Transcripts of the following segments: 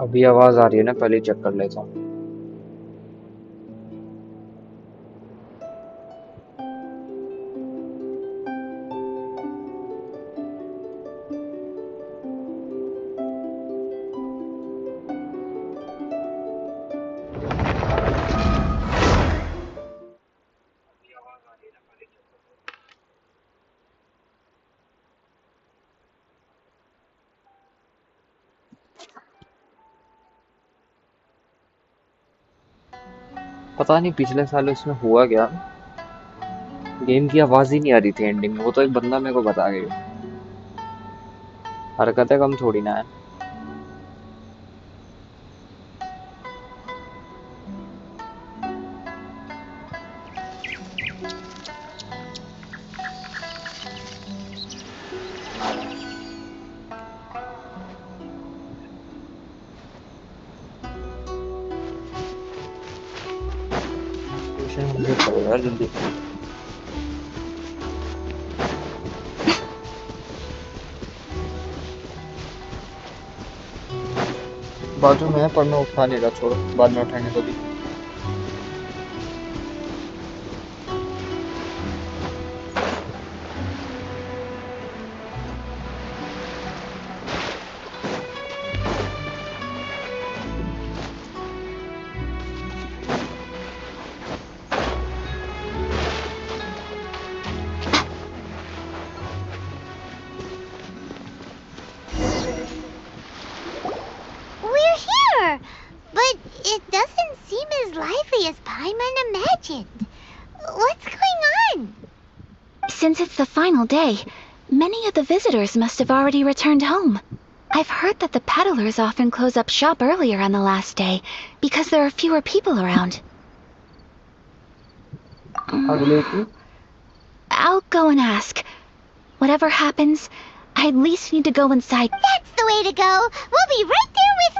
अभी आवाज आ रही है ना, पहले चेक कर लेता हूँ। पता नहीं पिछले साल इसमें हुआ क्या, गेम की आवाज ही नहीं आ रही थी एंडिंग में। वो तो एक बंदा मेरे को बता गया। हरकतें कम थोड़ी ना है। ट्यूशन मुझे पड़ेगा जल्दी। बाजू में है पर मैं उठा नहीं रहा, छोड़ो बाद में उठाएंगे तो भी। We're here! But it doesn't seem as lively as Paimon imagined. What's going on? Since it's the final day, many of the visitors must have already returned home. I've heard that the peddlers often close up shop earlier on the last day because there are fewer people around. I'll go and ask. Whatever happens, I at least need to go inside. That's the way to go. We'll be right there with...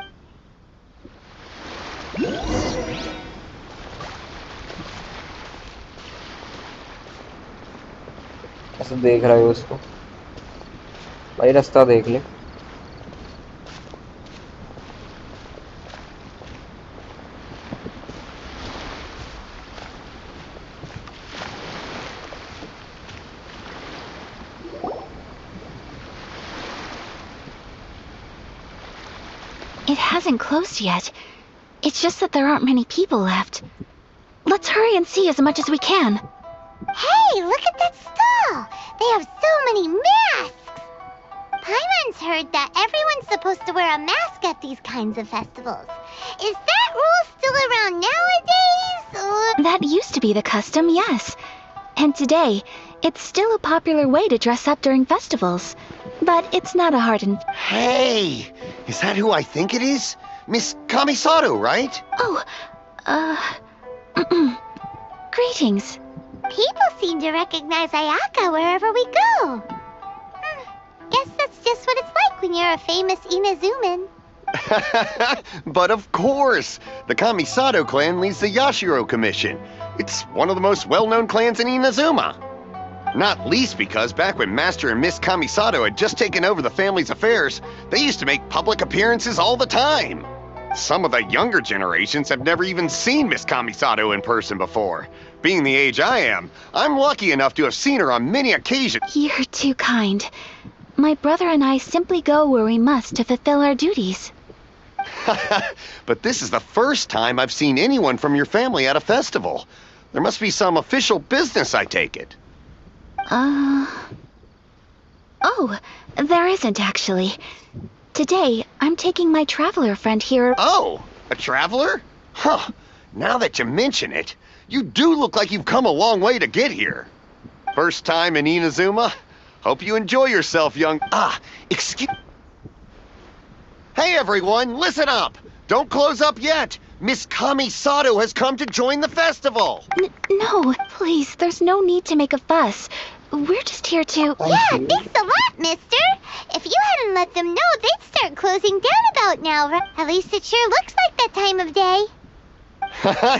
ऐसे देख रहा है उसको, भाई रास्ता देख ले। It hasn't closed yet. It's just that there aren't many people left. Let's hurry and see as much as we can. Hey, look at that stall! They have so many masks! Paimon's heard that everyone's supposed to wear a mask at these kinds of festivals. Is that rule still around nowadays? That used to be the custom, yes. And today, it's still a popular way to dress up during festivals. But it's not a hardened... Hey! Is that who I think it is? Miss Kamisato, right? Oh, greetings. People seem to recognize Ayaka wherever we go. Guess that's just what it's like when you're a famous Inazuman. But of course! The Kamisato clan leads the Yashiro Commission. It's one of the most well-known clans in Inazuma. Not least because back when Master and Miss Kamisato had just taken over the family's affairs, they used to make public appearances all the time. Some of the younger generations have never even seen Miss Kamisato in person before. Being the age I am, I'm lucky enough to have seen her on many occasions. You're too kind. My brother and I simply go where we must to fulfill our duties. But this is the first time I've seen anyone from your family at a festival. There must be some official business, I take it. Oh, there isn't actually. Today, I'm taking my traveler friend here. Oh, a traveler? Huh. Now that you mention it, you do look like you've come a long way to get here. First time in Inazuma? Hope you enjoy yourself, young... excuse... Hey everyone, listen up! Don't close up yet! Miss Kamisato has come to join the festival! No, please, there's no need to make a fuss. We're just here to... Yeah, thanks a lot, mister. If you hadn't let them know, they'd start closing down about now. At least it sure looks like that time of day.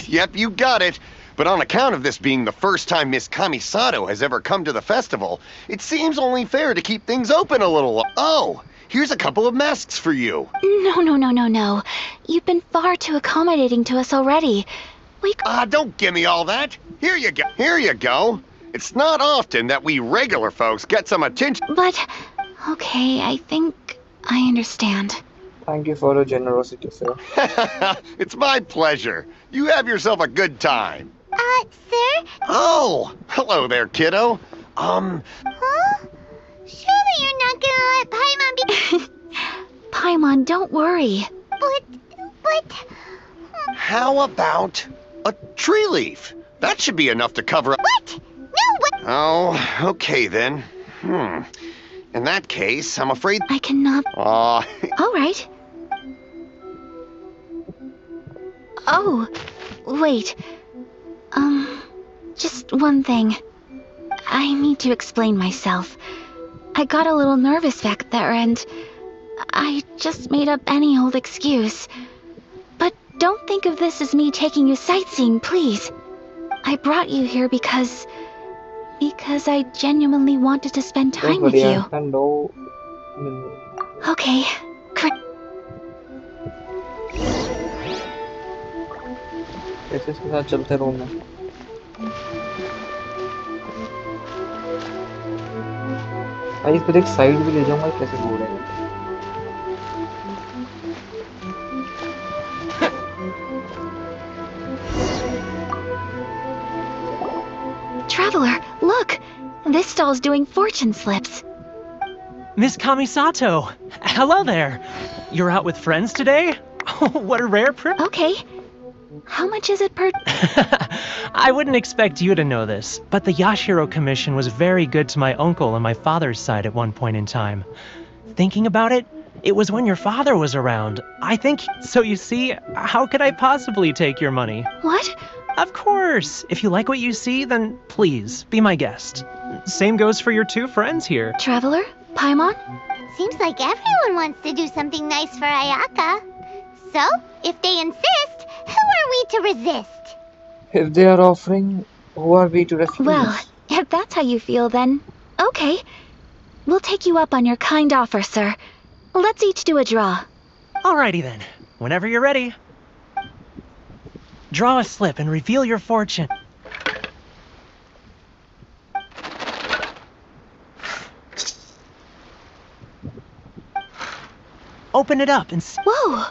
Yep, you got it. But on account of this being the first time Miss Kamisato has ever come to the festival, it seems only fair to keep things open a little... Oh, Here's a couple of masks for you. No. You've been far too accommodating to us already. Don't give me all that. Here you go. Here you go. It's not often that we regular folks get some attention. But, okay, I think I understand. Thank you for your generosity, sir. It's my pleasure. You have yourself a good time. Sir? Oh, hello there, kiddo. Huh? Surely you're not gonna let Paimon be... Paimon, don't worry. But... How about a tree leaf? That should be enough to cover up. What? No, what? Oh, okay then. In that case, I'm afraid... I cannot... Aw, All right. Oh, wait. Just one thing. I need to explain myself. I got a little nervous back there and I just made up any old excuse. But don't think of this as me taking you sightseeing, please. I brought you here because I genuinely wanted to spend time with you. Hello. Okay. ऐसे इसके साथ चलते रहो मैं भाई इस पर एक साइड भी ले जाऊंगा कैसे बोल रहे हैं Traveler, look! This stall's doing fortune slips. Miss Kamisato! Hello there! You're out with friends today? Oh, what a rare privilege. Okay. How much is it per... I wouldn't expect you to know this, but the Yashiro Commission was very good to my uncle on my father's side at one point in time. Thinking about it, it was when your father was around. I think... So you see, how could I possibly take your money? What? Of course! If you like what you see, then please, be my guest. Same goes for your two friends here. Traveler? Paimon? Seems like everyone wants to do something nice for Ayaka. So, if they insist, who are we to resist? If they are offering, who are we to refuse? Well, if that's how you feel, then... Okay. We'll take you up on your kind offer, sir. Let's each do a draw. Alrighty then. Whenever you're ready. Draw a slip and reveal your fortune. Open it up and... Whoa!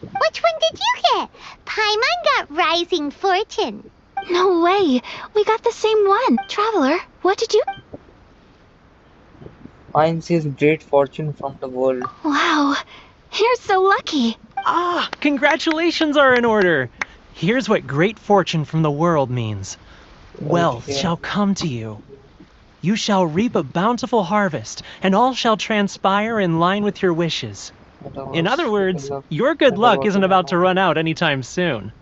Which one did you get? Paimon got Rising Fortune. No way! We got the same one! Traveler, what did you... Mine says great fortune from the world. Wow! You're so lucky! Ah, congratulations are in order. Here's what great fortune from the world means. Wealth shall come to you. You shall reap a bountiful harvest, and all shall transpire in line with your wishes. In other words, your good luck isn't about to run out anytime soon.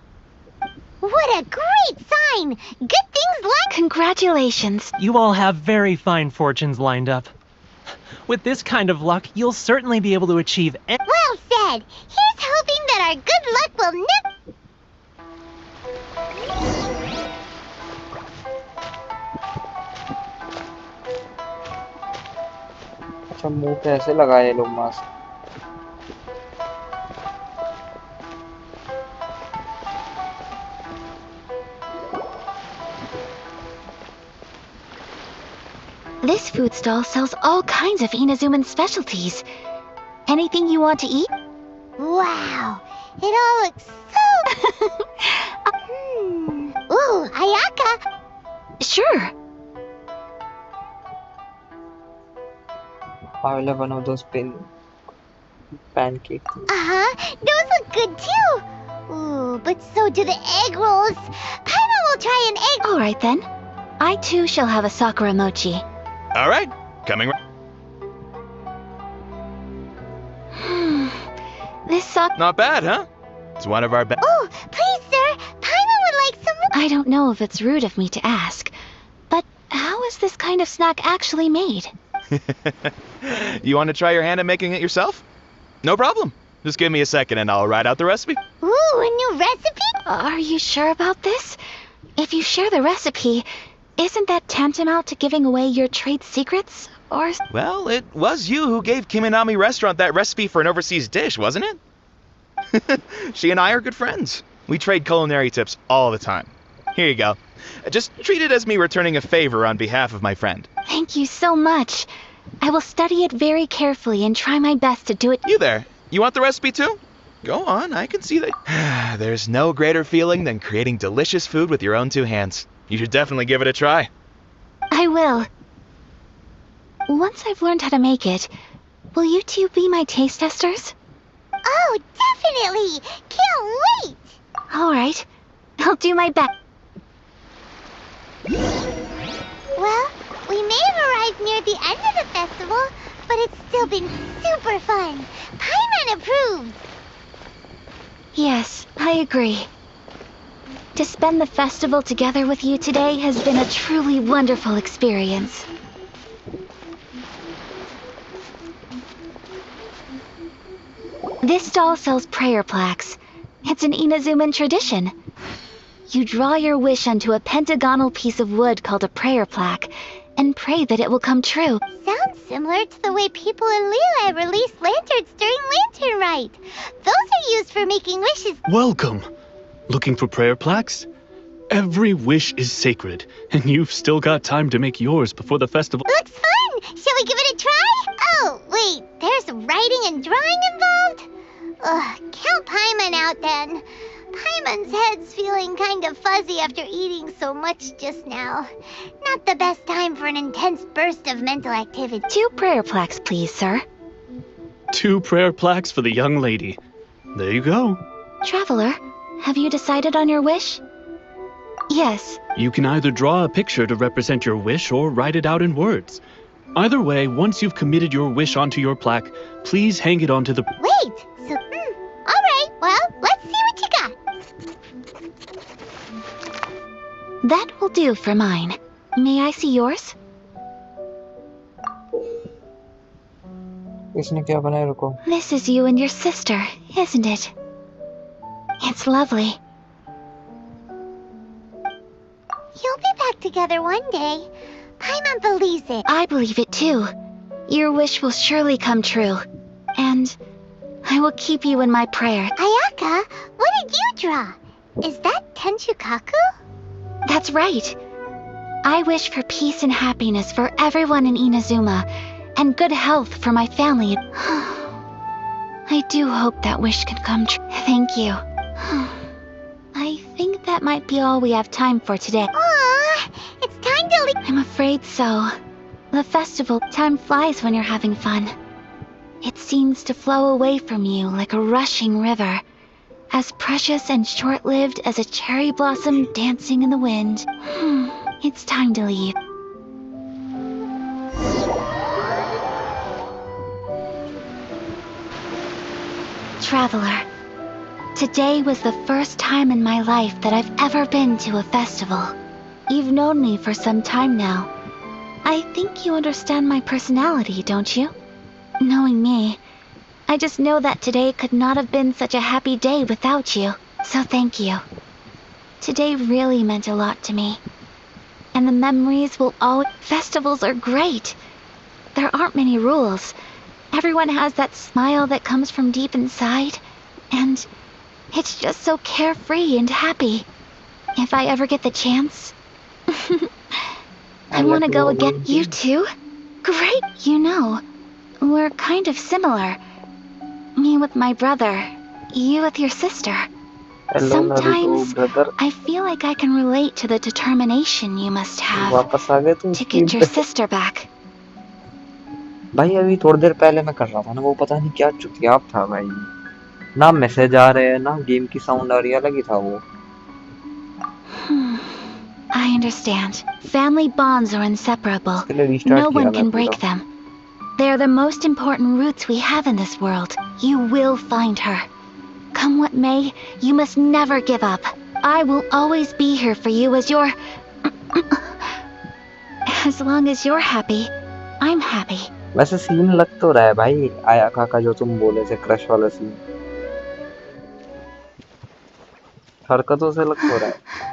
What a great sign! Good things like... Congratulations! You all have very fine fortunes lined up. With this kind of luck, you'll certainly be able to achieve... Well said! Here's hoping that our good luck will never... अच्छा मुंह पे ऐसे लगाए ये लोग mask This food stall sells all kinds of Inazuman specialties. Anything you want to eat? Wow! It all looks so... Ooh, Ayaka! Sure. I will have one of those pancakes. Uh-huh, those look good too! Ooh, but so do the egg rolls. Paimon will try an egg... Alright then. I too shall have a Sakura mochi. All right, coming. This Not bad, huh? It's one of our best. Oh, please, sir! Paimon would like some... I don't know if it's rude of me to ask, but how is this kind of snack actually made? You want to try your hand at making it yourself? No problem. Just give me a second and I'll write out the recipe. Ooh, a new recipe? Are you sure about this? If you share the recipe, isn't that tantamount to giving away your trade secrets? Or... Well, it was you who gave Kiminami Restaurant that recipe for an overseas dish, wasn't it? She and I are good friends. We trade culinary tips all the time. Here you go. Just treat it as me returning a favor on behalf of my friend. Thank you so much. I will study it very carefully and try my best to do it. You there, you want the recipe too? Go on, I can see that. There's no greater feeling than creating delicious food with your own two hands. You should definitely give it a try. I will. Once I've learned how to make it, will you two be my taste testers? Oh, definitely! Can't wait! Alright, I'll do my best. Well, we may have arrived near the end of the festival, but it's still been super fun. Paimon approves! Yes, I agree. To spend the festival together with you today has been a truly wonderful experience. This stall sells prayer plaques. It's an Inazuman tradition. You draw your wish onto a pentagonal piece of wood called a prayer plaque, and pray that it will come true. Sounds similar to the way people in Liyue release lanterns during Lantern Rite. Those are used for making wishes. Welcome! Looking for prayer plaques? Every wish is sacred, and you've still got time to make yours before the festival. Looks fun! Shall we give it a try? Oh, wait, there's writing and drawing involved? Ugh, count Paimon out then. Paimon's head's feeling kind of fuzzy after eating so much just now. Not the best time for an intense burst of mental activity. 2 prayer plaques, please, sir. 2 prayer plaques for the young lady. There you go. Traveler, have you decided on your wish? Yes. You can either draw a picture to represent your wish or write it out in words. Either way, once you've committed your wish onto your plaque, please hang it onto the... Wait, so, alright, well, let's see what you got. That will do for mine. May I see yours? इसने क्या बनाया रुको This is you and your sister, isn't it? It's lovely. You'll be back together one day. Paimon believes it. I believe it too. Your wish will surely come true. And I will keep you in my prayer. Ayaka, what did you draw? Is that Tenchukaku? That's right. I wish for peace and happiness for everyone in Inazuma, and good health for my family. I do hope that wish can come true. Thank you. I think that might be all we have time for today. Aw, it's time to leave. I'm afraid so. The festival time flies when you're having fun. It seems to flow away from you like a rushing river, as precious and short-lived as a cherry blossom dancing in the wind. It's time to leave. Traveler, today was the first time in my life that I've ever been to a festival. You've known me for some time now. I think you understand my personality, don't you? Knowing me, I just know that today could not have been such a happy day without you. So thank you. Today really meant a lot to me. And the memories will always... Festivals are great. There aren't many rules. Everyone has that smile that comes from deep inside. And it's just so carefree and happy. If I ever get the chance... I want to go again. You too? Great. You know, we're kind of similar. Me with my brother, you with your sister. Hello, Sometimes Naruto, brother. I feel like I can relate to the determination you must have वापस आ गए तुम to screen get your पे sister back. भाई अभी थोड़ी देर पहले मैं कर रहा था ना वो पता नहीं क्या चुतियाप था भाई ना मैसेज आ रहे हैं ना गेम की साउंड आ रही है अलग ही था वो I understand. Family bonds are inseparable. इसके लिए रीस्टार्ट No किया one मैं can break पूरा them. They are the most important roots we have in this world. You will find her. Come what may, you must never give up. I will always be here for you as your... As long as you're happy, I'm happy. वैसे scene लग तो रहा है भाई आयाका का जो तुम बोले थे क्रश वाला सीन हरकतों से लग तो रहा है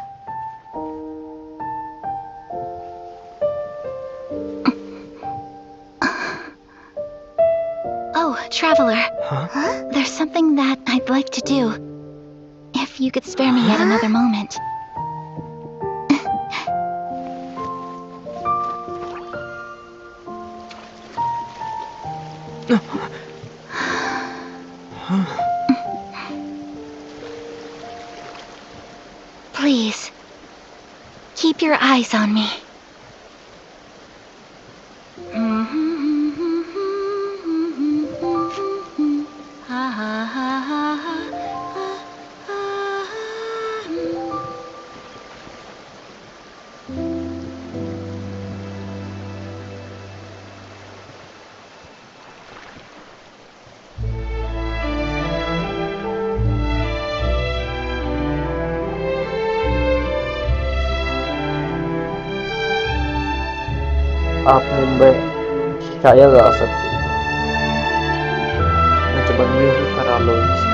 Traveler, Huh? there's something that I'd like to do. If you could spare me yet another moment. Please, keep your eyes on me. आप मुंबई शायद आ सकते हैं। नचबंदी ही करा लो इनसे।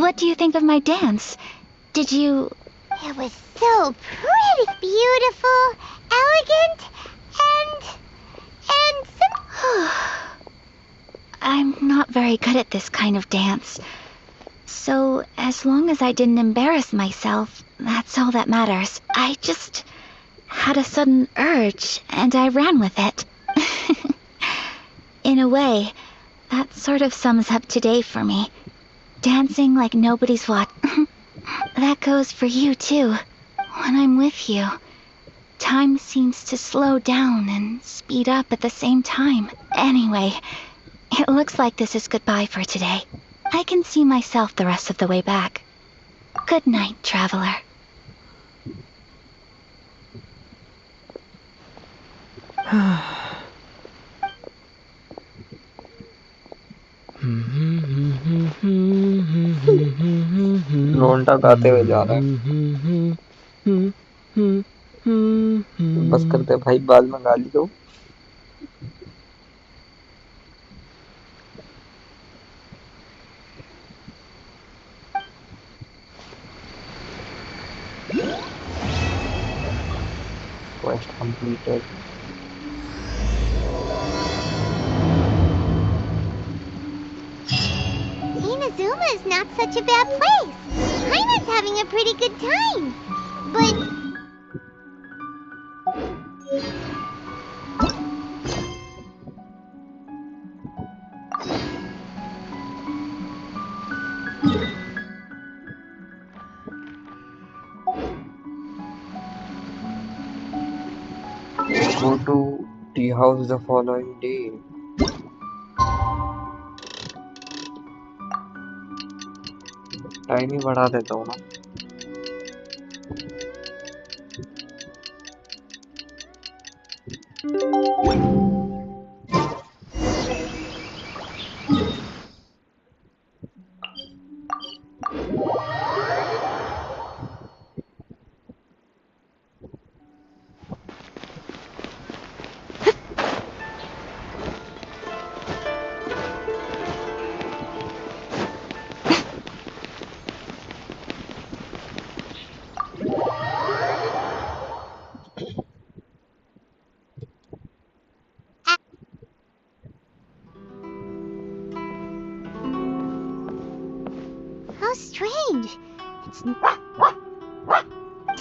What do you think of my dance? Did you... It was so pretty, beautiful, elegant, and I'm not very good at this kind of dance. So, as long as I didn't embarrass myself, that's all that matters. I just had a sudden urge, and I ran with it. In a way, that sort of sums up today for me. Dancing like nobody's watch. That goes for you, too. When I'm with you, time seems to slow down and speed up at the same time. Anyway, it looks like this is goodbye for today. I can see myself the rest of the way back. Good night, traveler. रोंटा गाते हुए जा रहा है। बस करते भाई, बाद में गाली दो। Quest completed. Inazuma is not such a bad place. Paimon's having a pretty good time. But... Go to tea house the following day. Time ही बढ़ा देता हूँ ना। How strange. It's...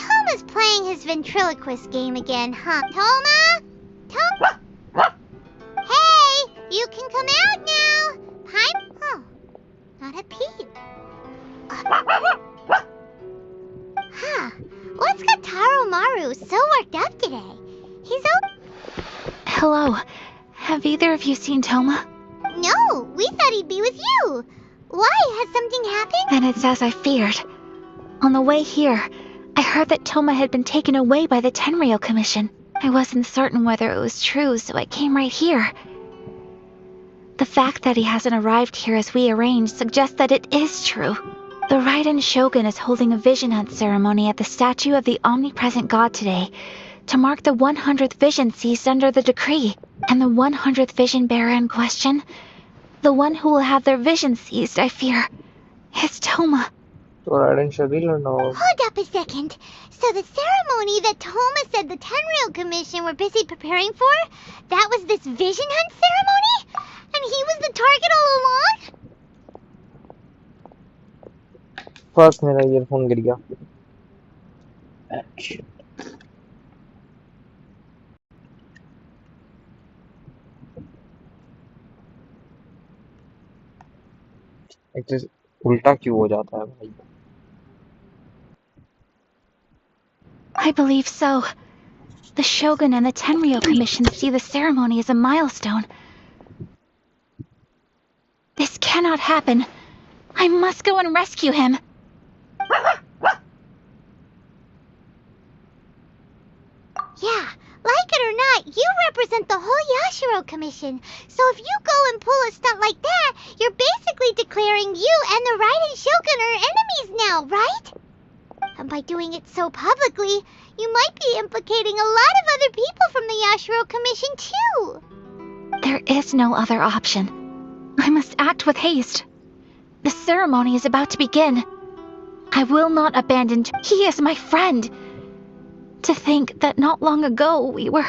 Toma's playing his ventriloquist game again, huh? Toma? Toma? Hey, you can come out now. Pipe? Oh, not a peep. Huh. What's got Taro Maru so worked up today? He's Hello. either of you seen Toma? No, we thought he'd be with you. Why? Has something happened? Then it's as I feared. On the way here, I heard that Toma had been taken away by the Tenryou Commission. I wasn't certain whether it was true, so I came right here. The fact that he hasn't arrived here as we arranged suggests that it is true. The Raiden Shogun is holding a vision hunt ceremony at the statue of the omnipresent god today to mark the 100th vision seized under the decree. And the 100th vision bearer in question, the one who will have their vision seized, I fear, is Toma. Hold up a second. So the ceremony that Toma said the Tenryou Commission were busy preparing for, that was this vision hunt ceremony? And he was the target all along? First मेरा earphone गिर गया। एक उल्टा क्यों हो जाता है भाई? I believe so. The Shogun and the Tenryou Commission see the ceremony as a milestone. This cannot happen. I must go and rescue him. Yeah, like it or not, you represent the whole Yashiro Commission. So if you go and pull a stunt like that, you're basically declaring you and the Raiden Shogun are enemies now, right? And by doing it so publicly, you might be implicating a lot of other people from the Yashiro Commission too. There is no other option. I must act with haste. The ceremony is about to begin. I will not abandon. He is my friend. To think that not long ago we were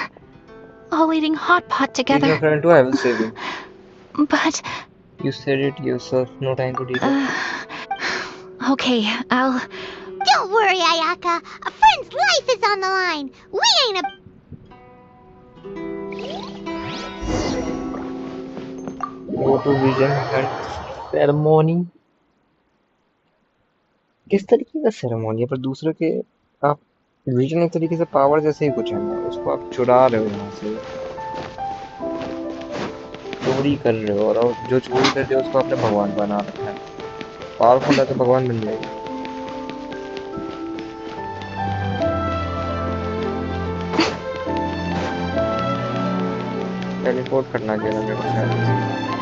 all eating hot pot together. He's your friend too, I will save him. But... You said it yourself, no time to debate. Okay, I'll... Don't worry, Ayaka. A friend's life is on the line. We ain't a... Go to vision hunt ceremony. किस तरीके का ceremony है? पर दूसरे के आप vision एक तरीके से पावर जैसे ही कुछ है ना, उसको आप चुरा रहे हो यहाँ से, चोरी कर रहे हो, और जो चोरी कर रहे हो उसको आपने भगवान बना रखा है। पावरफुल है तो भगवान बन जाएगा। टेलीपोर्ट करना चाहिए मेरे को शायद,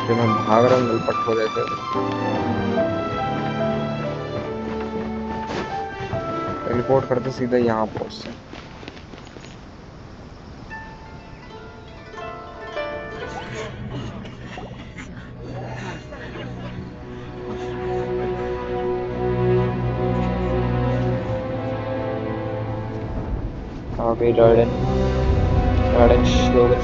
जब मैं भाग रहा हूँ उल्पट हो जाते। टेलीपोर्ट करते सीधे यहाँ पहुँचते। Okay, Raiden Shogun.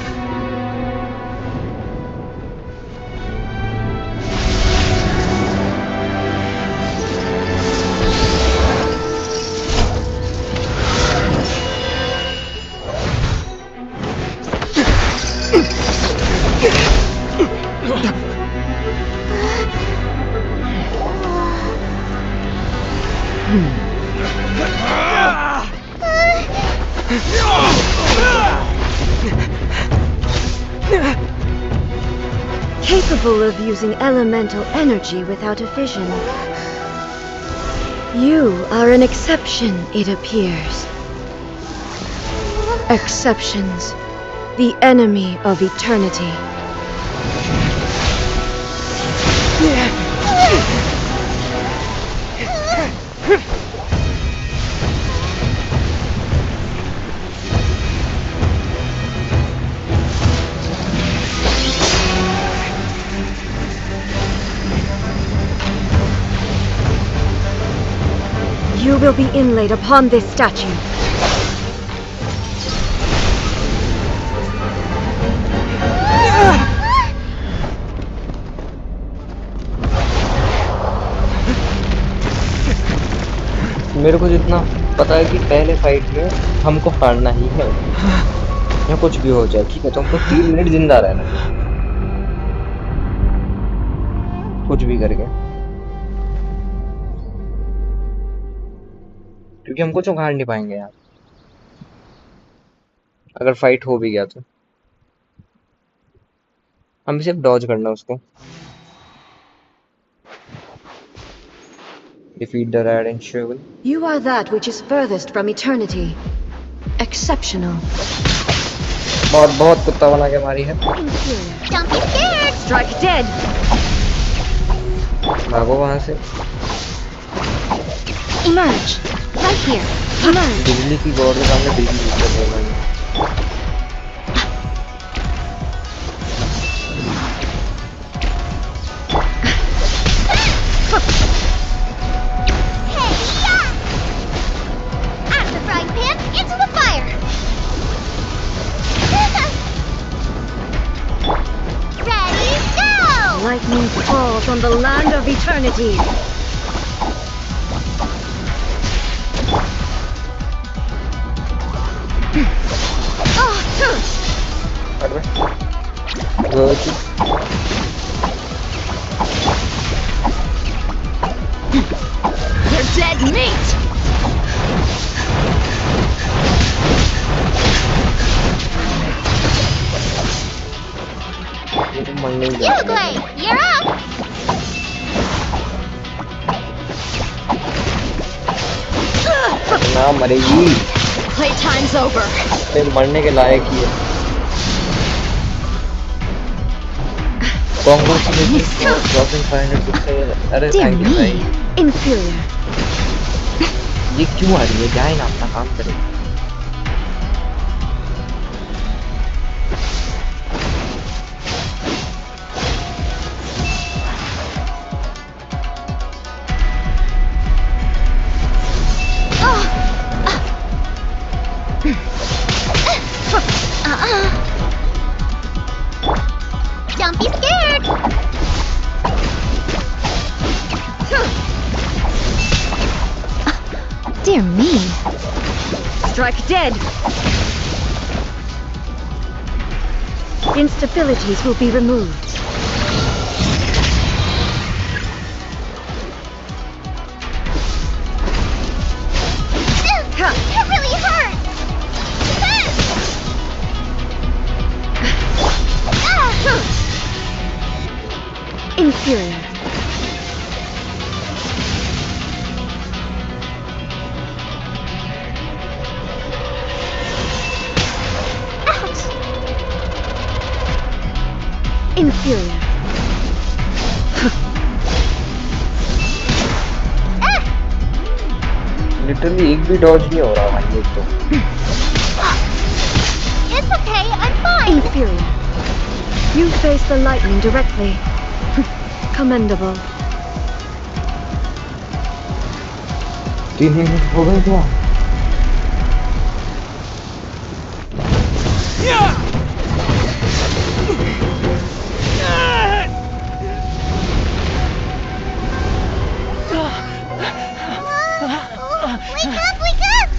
Capable of using elemental energy without a vision. You are an exception, it appears. Exceptions, the enemy of eternity. You will be inlaid upon this statue. मेरे को जितना पता है कि पहले फाइट में हमको हारना ही है, या कुछ भी हो जाए, ठीक है? तो हमको 3 मिनट जिंदा रहना, कुछ भी करके, क्योंकि हम कुछ उखाड़ नहीं पाएंगे यार, अगर फाइट हो भी गया तो। हमें सिर्फ डॉज करना है उसको. Defeat the rat and shovel. You are that which is furthest from eternity. Exceptional. बहुत बहुत कुत्ता बना के मारी है. Inferior. Don't be scared! Strike dead. भागो वहाँ से. Emerge. Right here. Emerge. बिजली की गॉड के सामने बिजली यूज कर रहा है. Out of the frying pan, into the fire! Ready, go! Lightning falls on the land of eternity. हट बे. You're dead meat. ये तो मरने ही जा रहा है. Uglay, you're up! ना मरेगी. Playtime's over. ये मरने के लायक ही है. Congratulations for dropping 500 pixels. अरे Dear thank you me. भाई. Inferior. ये क्यों आ रही है? जाए ना अपना काम करे. Don't be scared! Dear me. Strike dead. Instabilities will be removed. It really hurts! Inferior. Ouch! Inferior. Literally एक भी डॉज नहीं हो रहा भाई. एक तो It's okay, I'm fine! Inferior. You face the lightning directly. Commendable. 3 minute हो गए क्या? Wake up, wake up!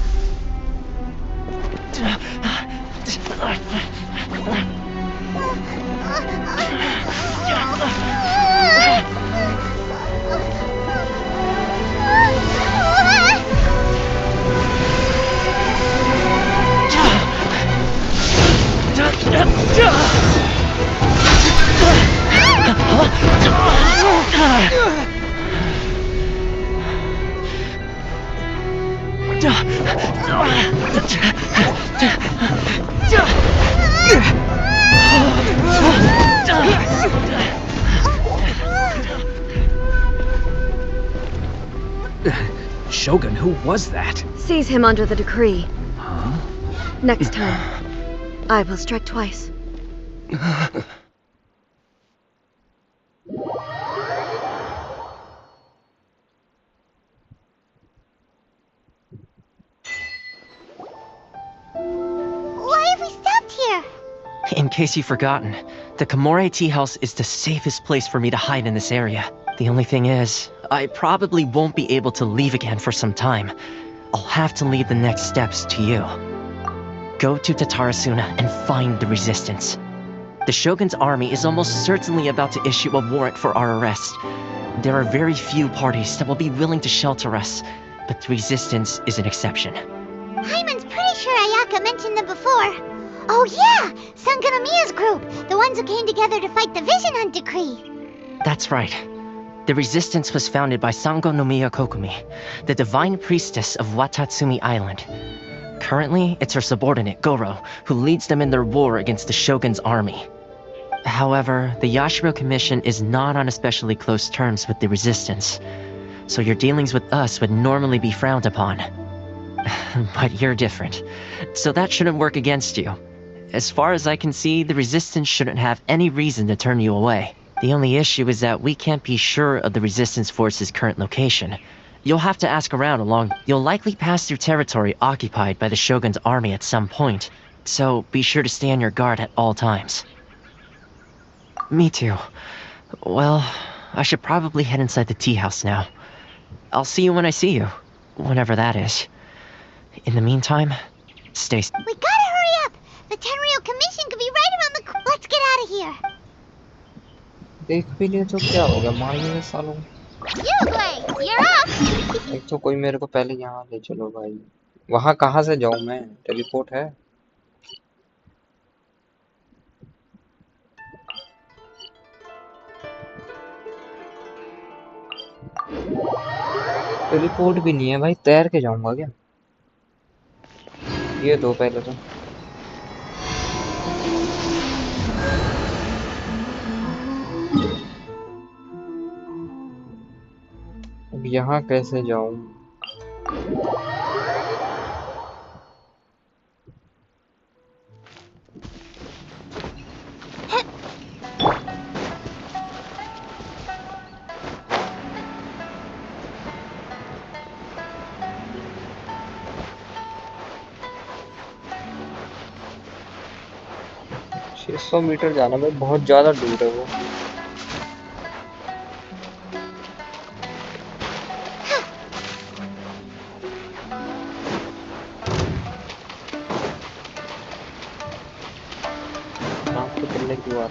Shogun, who was that? Seize him under the decree. Huh? Next time, I will strike twice. Why have we stopped here? In case you've forgotten, the Komore tea house is the safest place for me to hide in this area. The only thing is, I probably won't be able to leave again for some time. I'll have to leave the next steps to you. Go to Tatarasuna and find the resistance. The Shogun's army is almost certainly about to issue a warrant for our arrest. There are very few parties that will be willing to shelter us, but the resistance is an exception. Hyman's pretty sure Ayaka mentioned them before. Oh yeah! Sanganamiya's group! The ones who came together to fight the Vision Hunt decree! That's right. The resistance was founded by Sango no Miya Kokumi, the divine priestess of Watatsumi Island. Currently, it's her subordinate, Goro, who leads them in their war against the Shogun's army. However, the Yashiro Commission is not on especially close terms with the resistance, so your dealings with us would normally be frowned upon. But you're different, so that shouldn't work against you. As far as I can see, the resistance shouldn't have any reason to turn you away. The only issue is that we can't be sure of the resistance force's current location. You'll have to ask around along. You'll likely pass through territory occupied by the Shogun's army at some point, so be sure to stay on your guard at all times. Me too. Well, I should probably head inside the tea house now. I'll see you when I see you, whenever that is. In the meantime, stay... We gotta hurry up! The Tenryou Commission could be right around the... Let's get out of here! देख भी लिए तो क्या होगा, मान लीजिए सालों। Yugway, you're up! एक तो कोई मेरे को पहले यहाँ ले चलो भाई। वहाँ कहाँ से जाऊँ मैं? टेलीपोर्ट है? टेलीपोर्ट भी नहीं है भाई, तैर के जाऊंगा क्या? ये दो पहले तो। अब यहाँ कैसे जाऊं? सौ मीटर जाना भाई, बहुत ज्यादा दूर है वो। नाम तो करने की बात।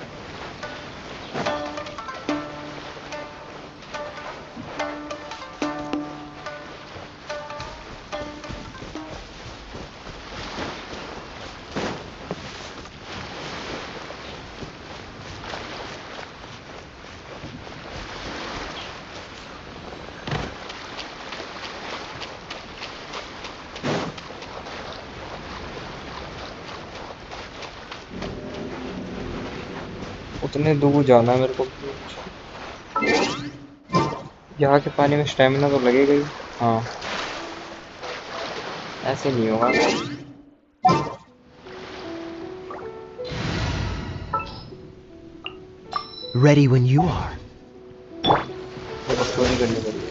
उतने दूर जाना है मेरे को। यहाँ के पानी में स्टैमिना तो लगेगा ही। हाँ, ऐसे नहीं होगा। Ready when you are. तो स्टोरी करनी पड़ेगी।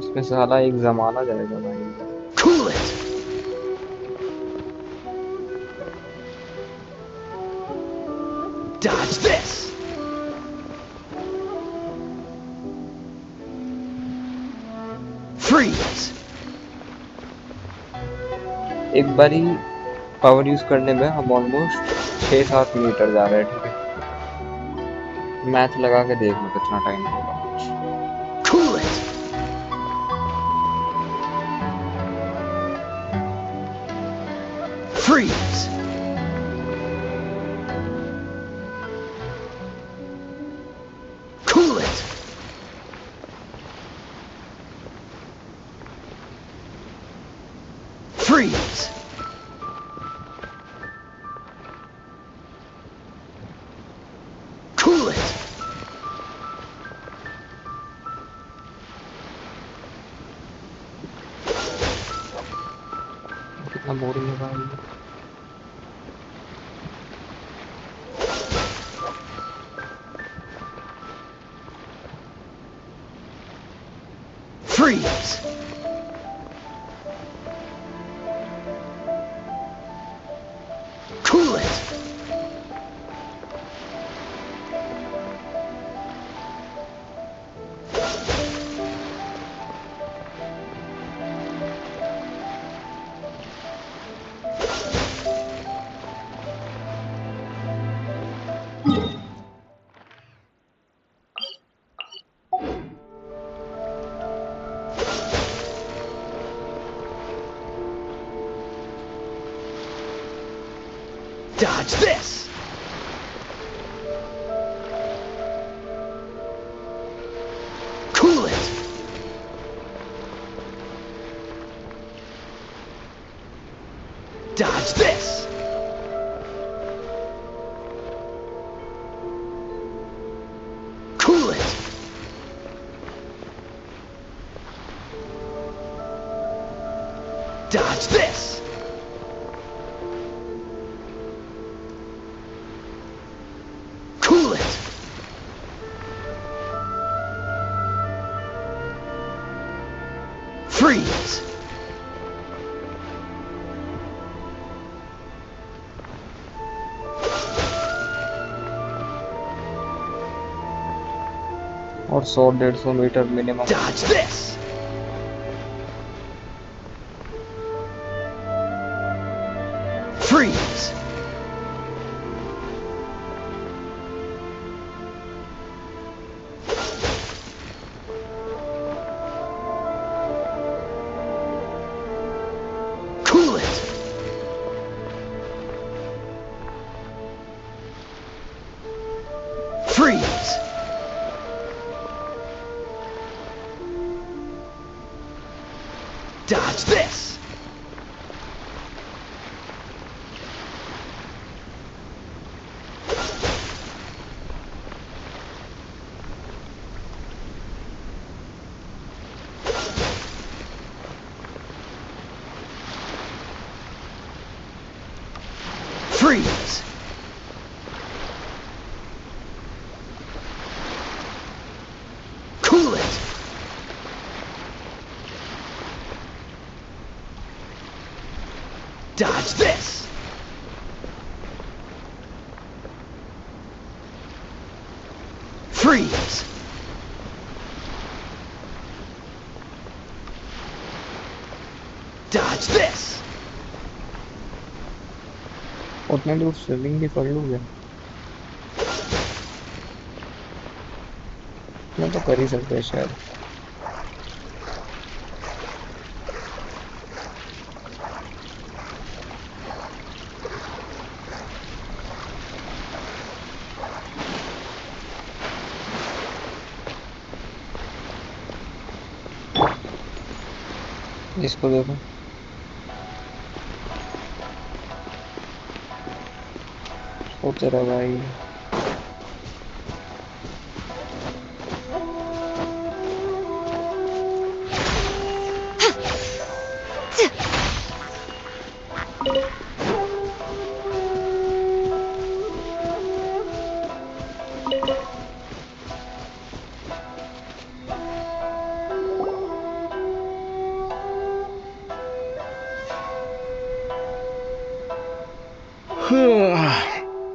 इसमें साला एक जमाना जाएगा भाई। Cool it! Dodge this! Freeze! एक बारी पावर यूज करने में हम ऑलमोस्ट 6-7 मीटर जा रहे हैं, ठीक है? मैथ लगा के देख लो कितना टाइम होगा। Cool it! Freeze! Cool it! Freeze! Cool it! कितना बोरिंग है भाई। Freeze! Cool it! Dodge this! Cool it! Dodge this! Cool it! Dodge this! Cool it! Freeze! और 100-150 metre minimum. Dodge this! Freeze! Cool it! Freeze! Dodge this! Freeze! Cool it! Dodge this! Freeze! Dodge this! उतने दूर swimming भी कर लूँगा। मैं तो कर ही सकते हैं शायद। इसको देखो। ओ तेरा भाई।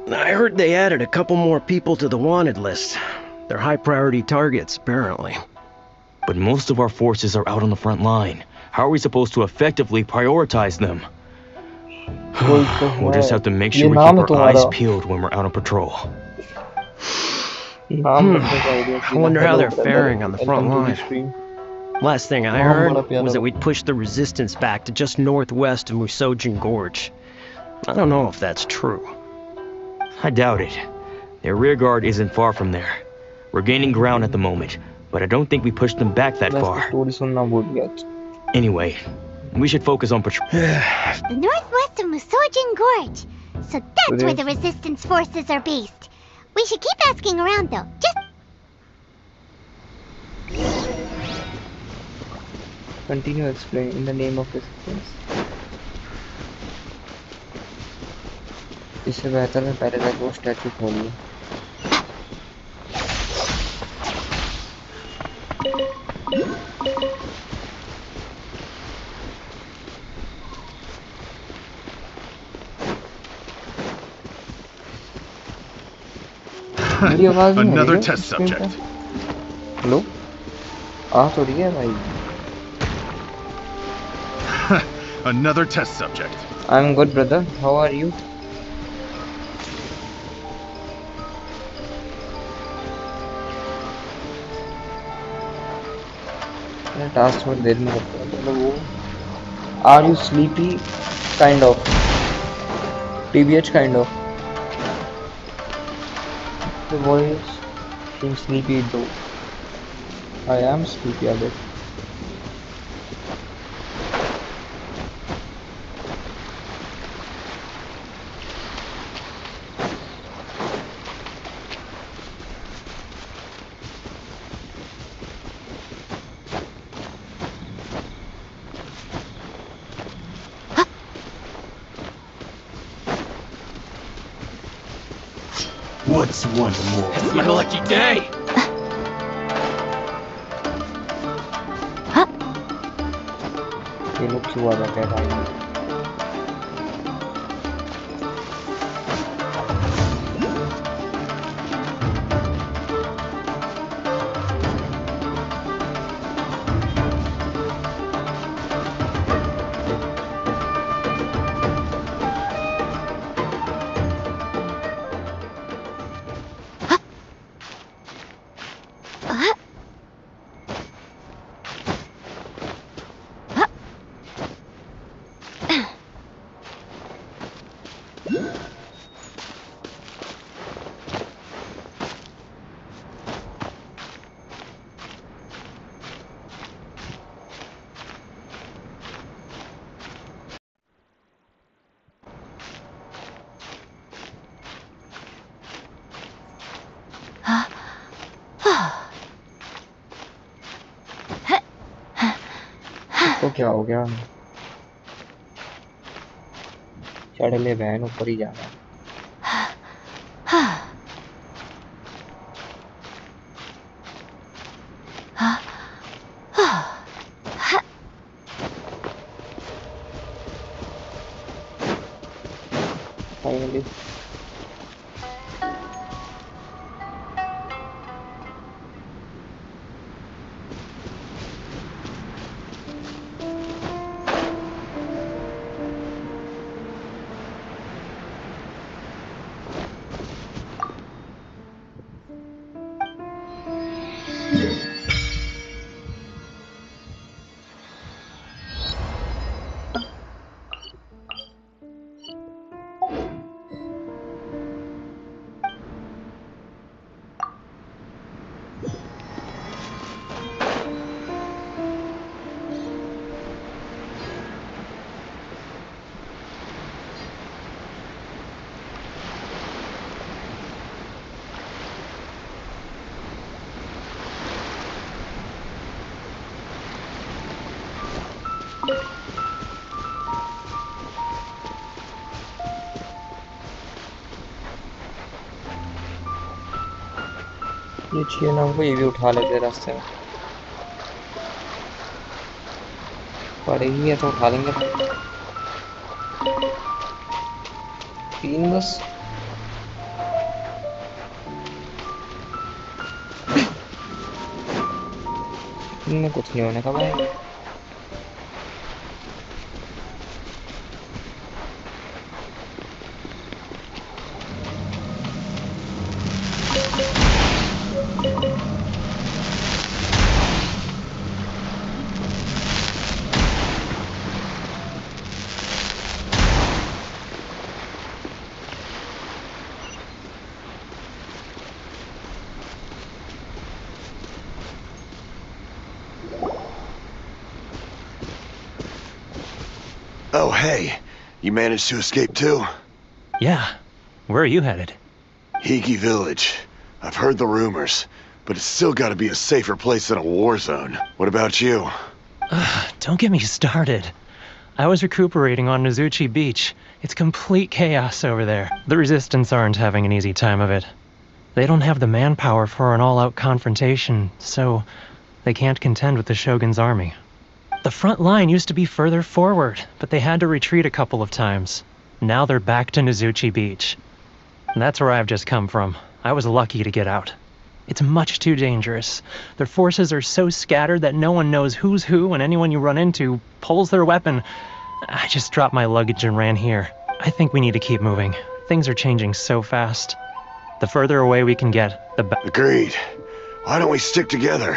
I heard they added a couple more people to the wanted list. They're high priority targets, apparently. But most of our forces are out on the front line. How are we supposed to effectively prioritize them? We'll just have to make sure we keep our eyes peeled when we're out on patrol. I wonder how they're faring on the front line. Last thing I heard was that we'd pushed the resistance back to just northwest of Musojin Gorge. I don't know if that's true. I doubt it. Their rearguard isn't far from there. We're gaining ground at the moment, but I don't think we pushed them back that far. Anyway, we should focus on patrol. The northwest of Musojin Gorge. So that's where the resistance forces are based. We should keep asking around though. Just continue explaining in the name of resistance. इससे बेहतर है पहले तक वो statue खोल लूं। मेरी आवाज नहीं आ रही है? Another test subject. हेलो? आ तो रही है भाई। Another test subject. I'm good, brother. How are you? Task में देर में करता है मतलब वो Are you sleepy? Kind of. TBH kind of. The voice seems sleepy though. I am sleepy a bit. What's one more? It's my lucky day! ये लोग क्यों आ जाते हैं भाई? तो क्या हो गया? चढ़ ले बहन, ऊपर ही जाना है। Finally. ये चाहिए ना हमको, ये भी उठा लेते रास्ते में। पड़ेगी है तो उठा लेंगे। 3 बस। इनमें कुछ नहीं होने का भाई। Oh, hey. You managed to escape too? Yeah. Where are you headed? Higi Village. I've heard the rumors, but it's still gotta be a safer place than a war zone. What about you? Don't get me started. I was recuperating on Nizuchi Beach. It's complete chaos over there. The Resistance aren't having an easy time of it. They don't have the manpower for an all-out confrontation, so they can't contend with the Shogun's army. The front line used to be further forward, but they had to retreat a couple of times. Now they're back to Nizuchi Beach. That's where I've just come from. I was lucky to get out. It's much too dangerous. Their forces are so scattered that no one knows who's who, and anyone you run into pulls their weapon. I just dropped my luggage and ran here. I think we need to keep moving. Things are changing so fast. The further away we can get, the better. Agreed. Why don't we stick together?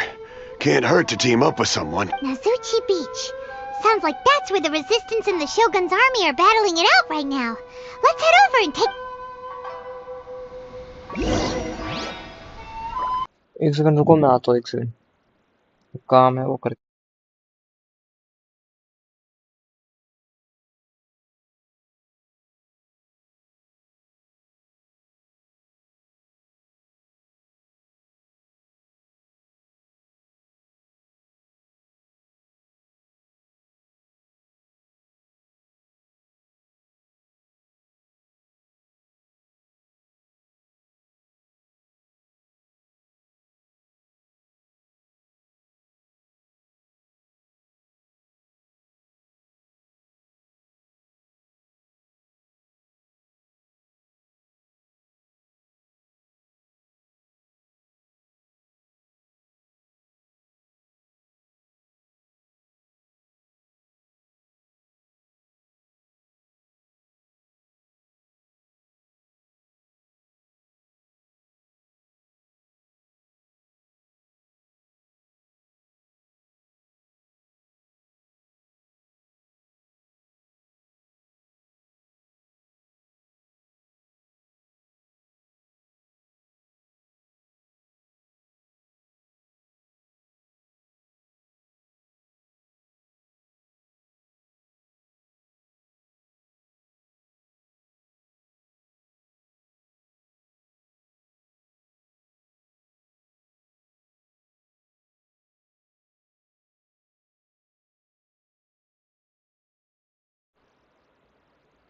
Can't hurt to team up with someone. Nizuchi Beach. Sounds like that's where the resistance and the Shogun's army are battling it out right now. Let's head over and take... एक second रुको, मैं आता हूँ। एक second, काम है वो कर।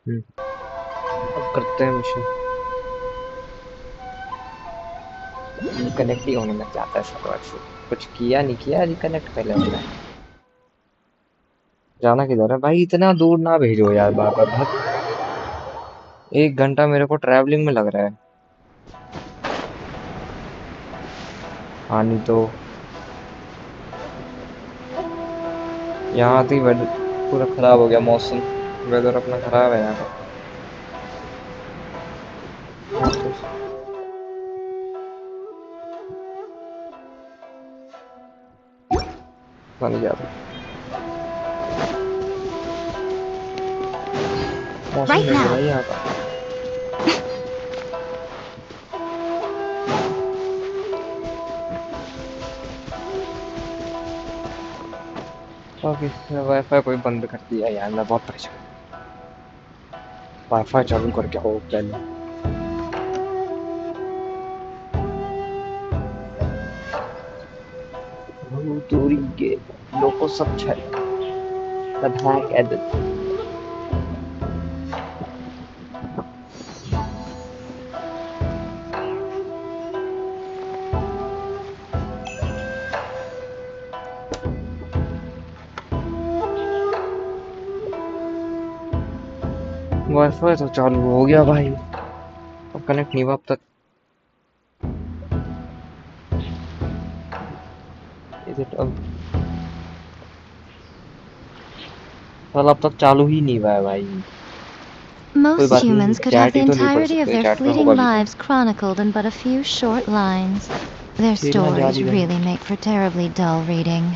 अब करते हैं मिशन। रिकनेक्ट ही होने लग जाता है सर्वर से। कुछ किया नहीं किया, रिकनेक्ट पहले होता है। जाना किधर है भाई? इतना दूर ना भेजो यार बार बार। भाग, 1 घंटा मेरे को ट्रैवलिंग में लग रहा है। हाँ नहीं तो यहाँ तो पूरा खराब हो गया मौसम। वेदर अपना खराब है यहाँ का। नहीं जाता मौसम Right now. है यहाँ का। वाईफाई कोई बंद कर दिया यार, मैं बहुत परेशान। वाईफाई चालू करके हो पहले। दूरी के लोगों सब छल हैक एडिट। वाईफाई तो चालू हो गया भाई, अब कनेक्ट नहीं हुआ अब तक। अब तक चालू ही नहीं हुआ है भाई। Most humans could have the entirety of their fleeting lives chronicled in but a few short lines. Their stories really make for terribly dull reading.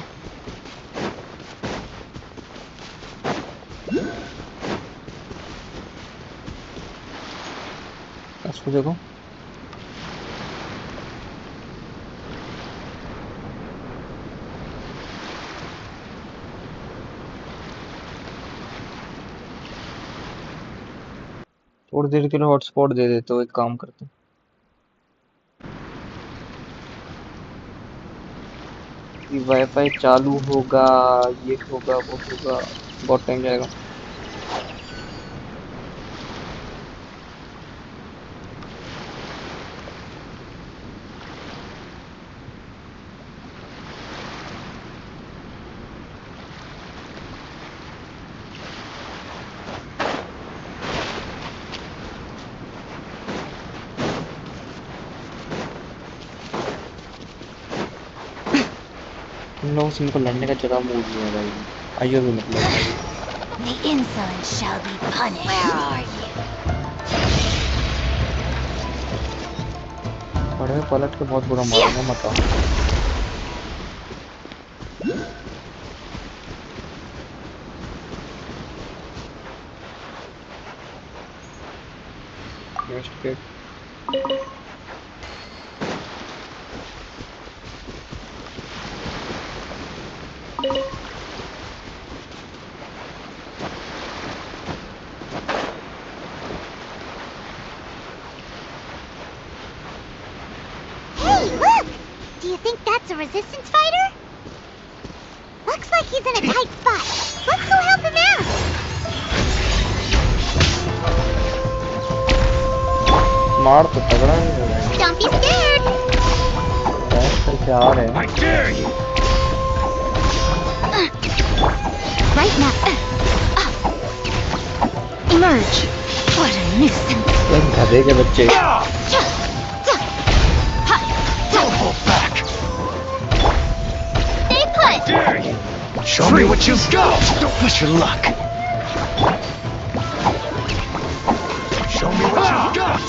देखो थोड़ी देर के लिए हॉटस्पॉट दे देते हो, एक काम करते कि वाईफाई चालू होगा, ये होगा वो होगा, बहुत टाइम जाएगा। को लड़ने का जगह मूड नहीं है भाई। आइयो भी मतलब The insolent shall be punished. Where are you? पढ़े पलट के बहुत बुरा मारूंगा मत आओ। Investigate. Hey, look! Do you think that's a resistance fighter? Looks like he's in a tight spot. Let's go help him out! मार तो तगड़ा ही हो रहा है। Don't be scared! करके आ रहे हैं। I dare you! Right now. Emerge. What a nuisance. ये गधे के बच्चे। Don't hold back! Stay put! Dare you! Show me what you've got! Don't push your luck! Show me what you've got!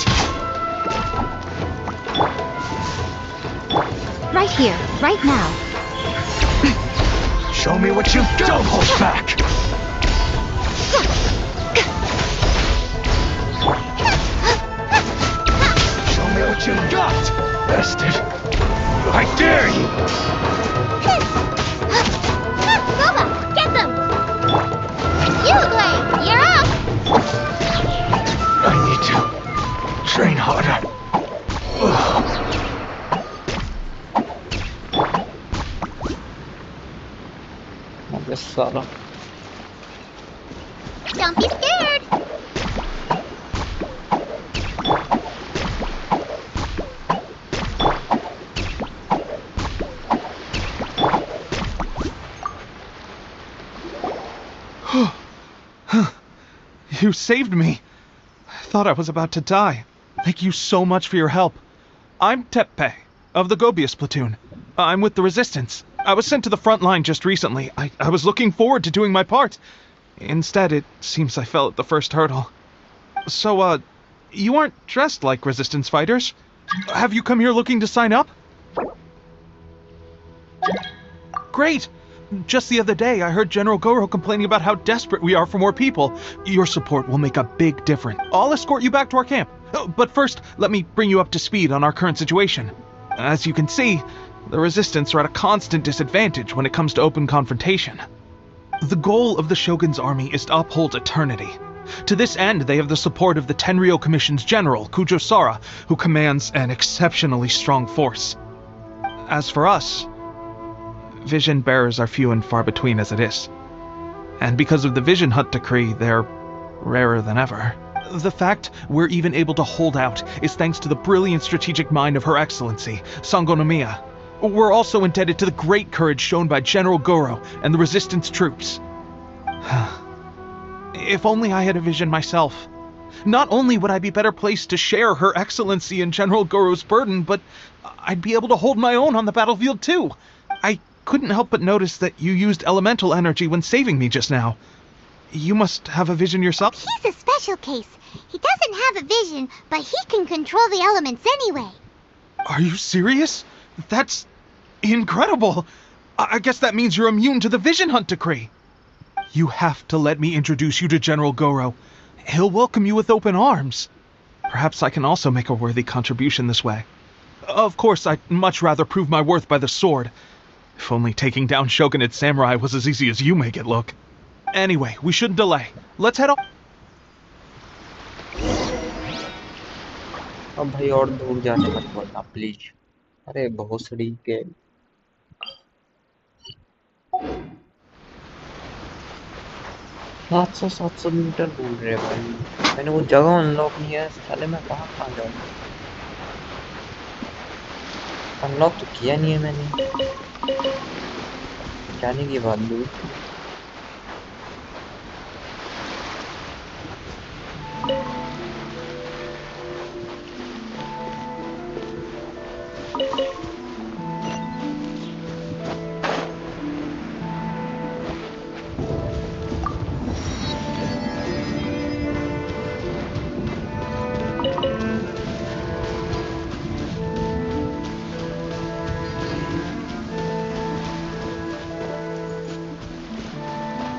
Right here. Right now. Show me what you've got! Don't hold back! Show me what you've got! Bastard! I dare you! Boba, get them! Liyue, you're up! I need to train harder. Ugh. अबे साला। Don't be scared! You saved me. I thought I was about to die. Thank you so much for your help. I'm Teppe, of the Gobius platoon. I'm with the Resistance. I was sent to the front line just recently. I was looking forward to doing my part. Instead, it seems I fell at the first hurdle. So, you aren't dressed like Resistance fighters? Have you come here looking to sign up? Great! Just the other day, I heard General Goro complaining about how desperate we are for more people. Your support will make a big difference. I'll escort you back to our camp. But first, let me bring you up to speed on our current situation. As you can see, the Resistance are at a constant disadvantage when it comes to open confrontation. The goal of the Shogun's army is to uphold eternity. To this end, they have the support of the Tenryou Commission's general, Kujo Sara, who commands an exceptionally strong force. As for us, vision bearers are few and far between as it is. And because of the Vision Hut decree, they're rarer than ever. The fact we're even able to hold out is thanks to the brilliant strategic mind of Her Excellency, Sango Nomiya. We're also indebted to the great courage shown by General Goro and the Resistance troops. If only I had a vision myself. Not only would I be better placed to share Her Excellency and General Goro's burden, but I'd be able to hold my own on the battlefield too. I couldn't help but notice that you used elemental energy when saving me just now. You must have a vision yourself? He's a special case. He doesn't have a vision, but he can control the elements anyway. Are you serious? That's incredible. I guess that means you're immune to the Vision Hunt decree. You have to let me introduce you to General Goro. He'll welcome you with open arms. Perhaps I can also make a worthy contribution this way. Of course, I'd much rather prove my worth by the sword. If only taking down Shogunate samurai was as easy as you make it look. Anyway, we shouldn't delay. Let's head on. अब भाई और दूर जाने मत बोलना please. अरे भोसड़ी के। सात सौ मीटर दूर रहे भाई। मैंने वो जगह अनलॉक नहीं है, साले मैं कहाँ जाऊँ? अनलॉक तो किया नहीं है मैंने। जाने की बात दूर।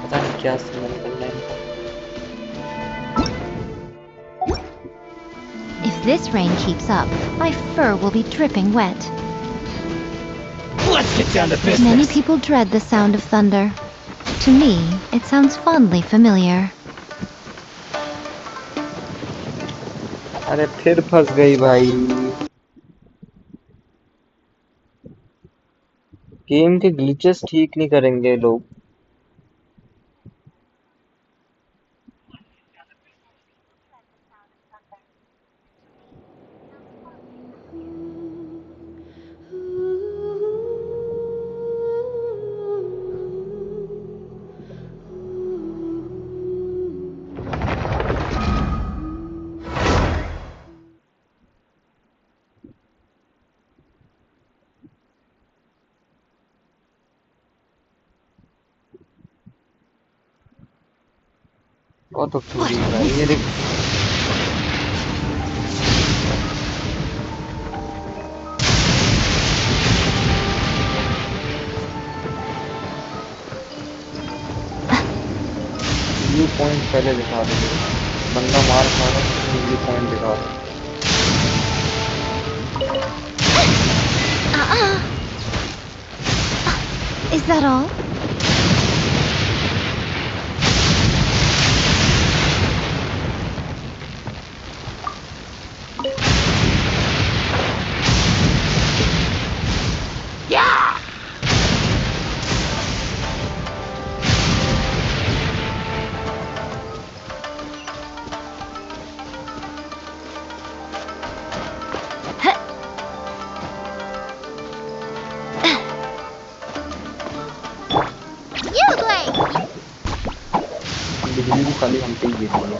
पता नहीं क्या समझ करना है। this rain keeps up, my fur will be dripping wet. Let's get down to business. Many people dread the sound of thunder. To me, it sounds fondly familiar. अरे फिर फंस गई भाई। गेम के ग्लिचेस ठीक नहीं करेंगे लोग। बहुत तो चोरी है ये देख। व्यू पॉइंट पहले दिखा दो। बंदा मार खा रहा है, व्यू पॉइंट दिखा दो। Is that all? बिजली भी खाली हम पे ही गिर रही है।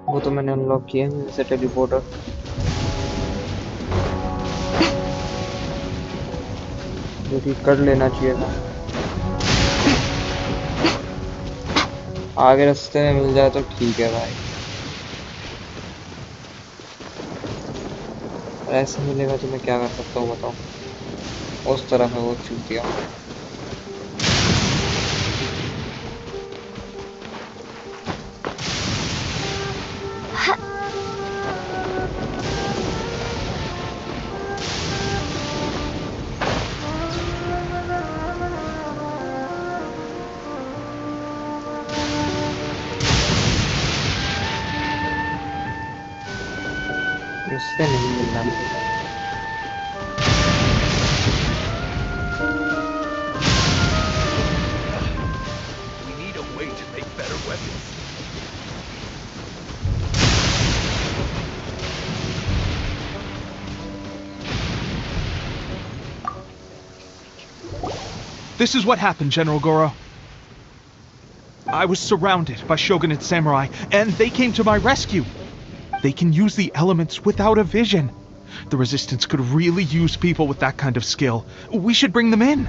वो तो मैंने अनलॉक किया है जैसे टेलीपोर्टर। जो कि कर लेना चाहिए था। आगे रास्ते में मिल जाए तो ठीक है भाई। ऐसे मिलेगा तो मैं क्या कर सकता हूँ बताओ। उस तरफ है वो चूतिया। उससे नहीं मिलना मुझे। We need a way to make better weapons. This is what happened, General Goro. I was surrounded by Shogunate samurai, and they came to my rescue. They can use the elements without a vision. The Resistance could really use people with that kind of skill. We should bring them in.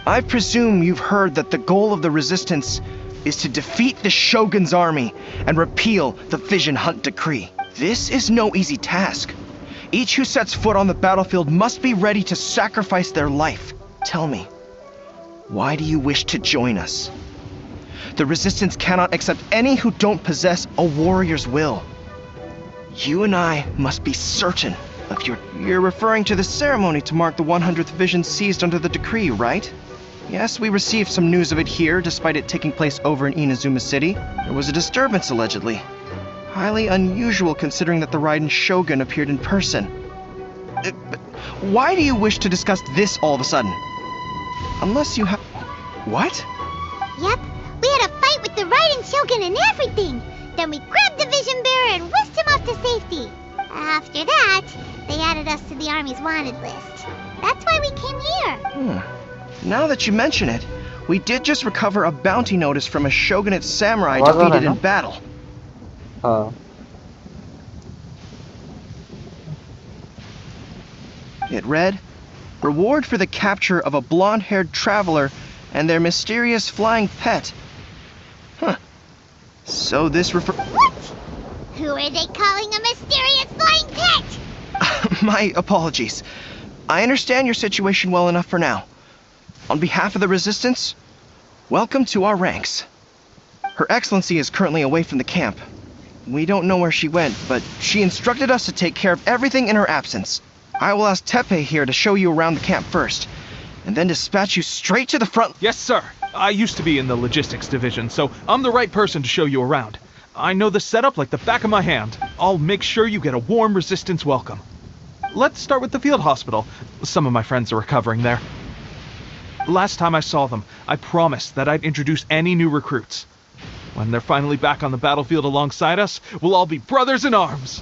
I presume you've heard that the goal of the Resistance is to defeat the Shogun's army and repeal the Vision Hunt Decree. This is no easy task. Each who sets foot on the battlefield must be ready to sacrifice their life. Tell me, why do you wish to join us? The Resistance cannot accept any who don't possess a warrior's will. You and I must be certain of You're referring to the ceremony to mark the 100th Vision seized under the decree, right? Yes, we received some news of it here, despite it taking place over in Inazuma City. There was a disturbance, allegedly. Highly unusual considering that the Raiden Shogun appeared in person. But why do you wish to discuss this all of a sudden? Unless you have... What? Yep, we had a fight with the Raiden Shogun and everything. Then we grabbed the Vision Bearer and whisked him off to safety. After that, they added us to the Army's wanted list. That's why we came here. Now that you mention it, we did just recover a bounty notice from a Shogunate samurai defeated in battle. It read, "Reward for the capture of a blonde-haired traveler and their mysterious flying pet." Huh. So this What? Who are they calling a mysterious flying pet? My apologies. I understand your situation well enough for now. On behalf of the Resistance, welcome to our ranks. Her Excellency is currently away from the camp. We don't know where she went, but she instructed us to take care of everything in her absence. I will ask Tepe here to show you around the camp first, and then dispatch you straight to the front. Yes, sir. I used to be in the logistics division, so I'm the right person to show you around. I know the setup like the back of my hand. I'll make sure you get a warm Resistance welcome. Let's start with the field hospital. Some of my friends are recovering there. Last time I saw them, I promised that I'd introduce any new recruits. When they're finally back on the battlefield alongside us, we'll all be brothers in arms.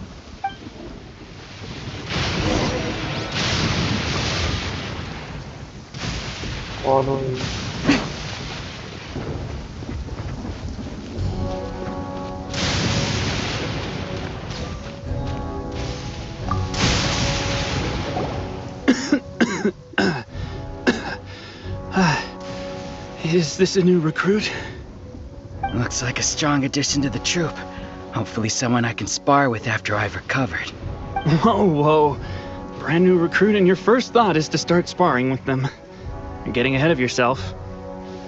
Is this a new recruit? Looks like a strong addition to the troop. Hopefully someone I can spar with after I've recovered. Whoa. Brand new recruit and your first thought is to start sparring with them. You're getting ahead of yourself.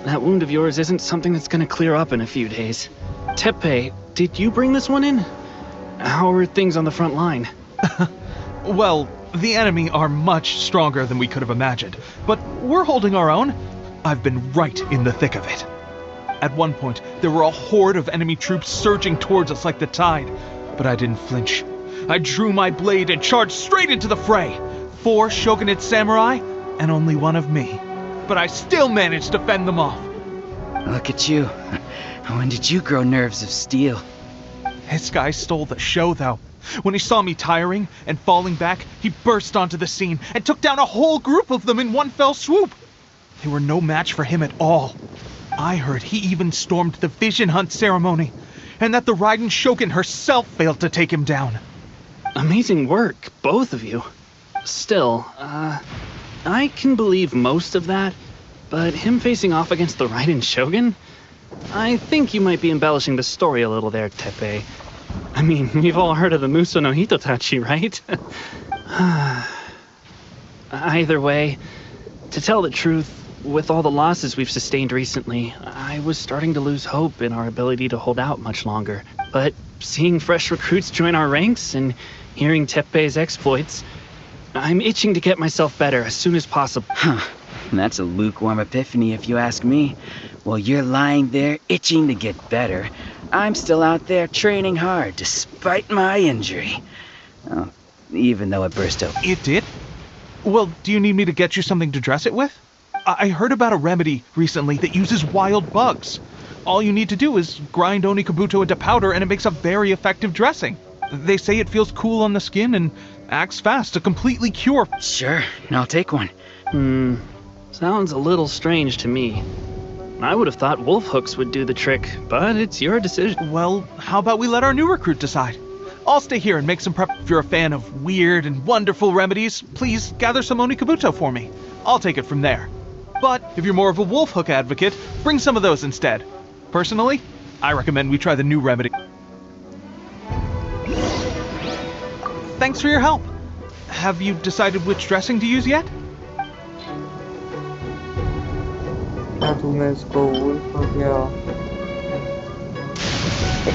That wound of yours isn't something that's gonna clear up in a few days. Tepe, did you bring this one in? How are things on the front line? Well, the enemy are much stronger than we could have imagined, but we're holding our own. I've been right in the thick of it. At one point, there were a horde of enemy troops surging towards us like the tide, but I didn't flinch. I drew my blade and charged straight into the fray. 4 shogunate samurai, and only one of me. But I still managed to fend them off. Look at you. When did you grow nerves of steel? This guy stole the show, though. When he saw me tiring and falling back, he burst onto the scene and took down a whole group of them in one fell swoop. They were no match for him at all. I heard he even stormed the vision hunt ceremony, and that the Raiden Shogun herself failed to take him down. Amazing work, both of you. Still, I can believe most of that, but him facing off against the Raiden Shogun? I think you might be embellishing the story a little there, Tepe. I mean, we've all heard of the Muso no Hitotachi, right? Either way, to tell the truth, with all the losses we've sustained recently, I was starting to lose hope in our ability to hold out much longer. But seeing fresh recruits join our ranks and hearing Tepe's exploits, I'm itching to get myself better as soon as possible. Huh. That's a lukewarm epiphany if you ask me. While you're lying there itching to get better, I'm still out there training hard despite my injury. Oh, even though it burst open. It did? Well, do you need me to get you something to dress it with? I heard about a remedy recently that uses wild bugs. All you need to do is grind Onikabuto into powder and it makes a very effective dressing. They say it feels cool on the skin and acts fast to completely cure. Sure, I'll take one. Sounds a little strange to me. I would have thought wolf hooks would do the trick, but it's your decision. Well, how about we let our new recruit decide? I'll stay here and make some prep. If you're a fan of weird and wonderful remedies, please gather some Onikabuto for me. I'll take it from there. But if you're more of a wolf hook advocate, bring some of those instead. Personally, I recommend we try the new remedy. Thanks for your help. Have you decided which dressing to use yet? तुम्हें इसको wolf हो गया।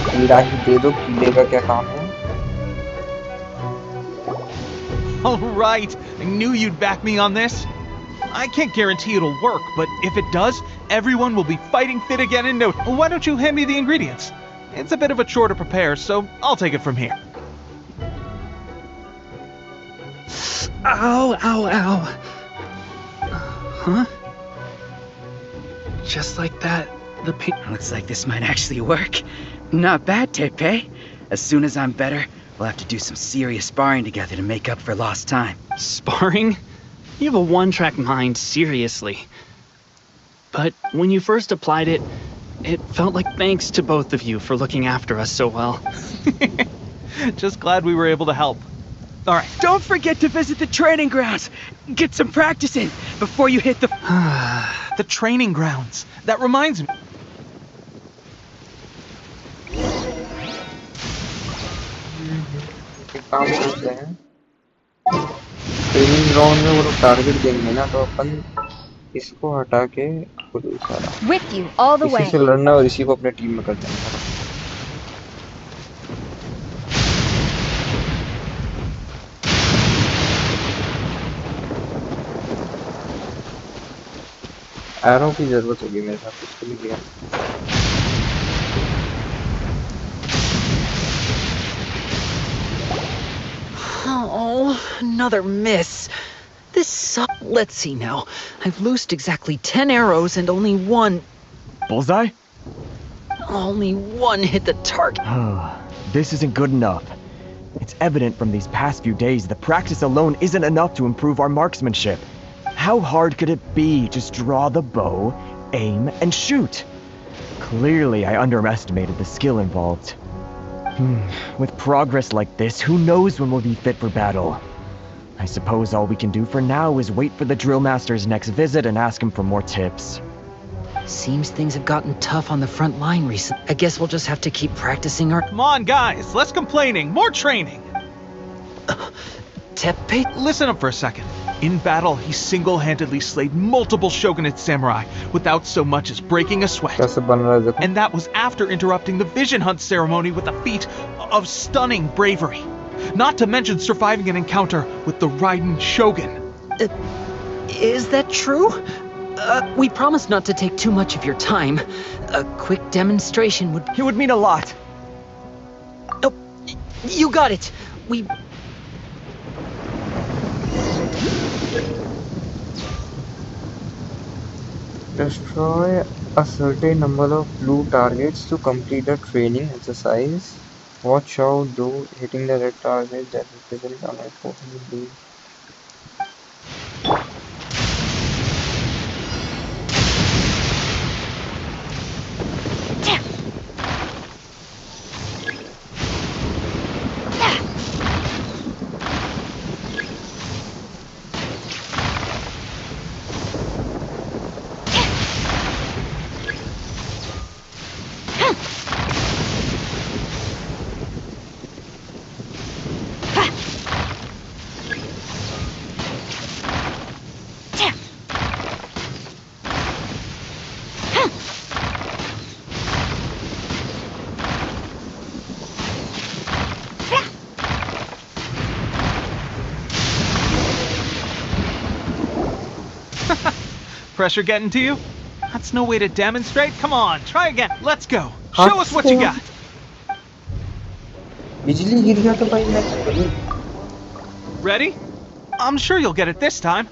कीड़ा ही दे दो, कीड़े का क्या काम है? All right, I knew you'd back me on this. I can't guarantee it'll work, but if it does, everyone will be fighting fit again in no time. Why don't you hand me the ingredients? It's a bit of a chore to prepare, so I'll take it from here. Ow, ow, ow. Huh? Just like that, the pain... Looks like this might actually work. Not bad, Tepe. As soon as I'm better, we'll have to do some serious sparring together to make up for lost time. Sparring? You have a one-track mind, seriously. But when you first applied it, it felt like thanks to both of you for looking after us so well. Just glad we were able to help. All right. Don't forget to visit the training grounds. Get some practice in before you hit the... The training grounds. That reminds me. एक काम करते हैं, training ground में वो लोग target देंगे ना, तो अपन इसको हटा के सारा With you all the way. इसी से लड़ना और इसी को अपने टीम में कर देंगे। एरो की जरूरत होगी मेरे साथ, उसके लिए लिया। Oh, another miss. This sucks. Let's see now. I've loosed exactly 10 arrows and only one... Bullseye? Only one hit the target. This isn't good enough. It's evident from these past few days that practice alone isn't enough to improve our marksmanship. How hard could it be? Just draw the bow, aim, and shoot. Clearly, I underestimated the skill involved. With progress like this, who knows when we'll be fit for battle? I suppose all we can do for now is wait for the drill master's next visit and ask him for more tips. Seems things have gotten tough on the front line recently. I guess we'll just have to keep practicing our... Come on, guys, less complaining, more training. Teppei? Listen up for a second. In battle, he single-handedly slayed multiple shogunate samurai without so much as breaking a sweat. And that was after interrupting the vision hunt ceremony with a feat of stunning bravery. Not to mention surviving an encounter with the Raiden Shogun. Is that true? We promised not to take too much of your time. A quick demonstration would... It would mean a lot. Oh, you got it. We... Destroy a certain number of blue targets to complete a training exercise. Watch out though, hitting the red target that represents an important blue. Pressure getting to you? That's no way to demonstrate. Come on, try again. Let's go. Show us what you got. Ready? I'm sure you'll get it this time.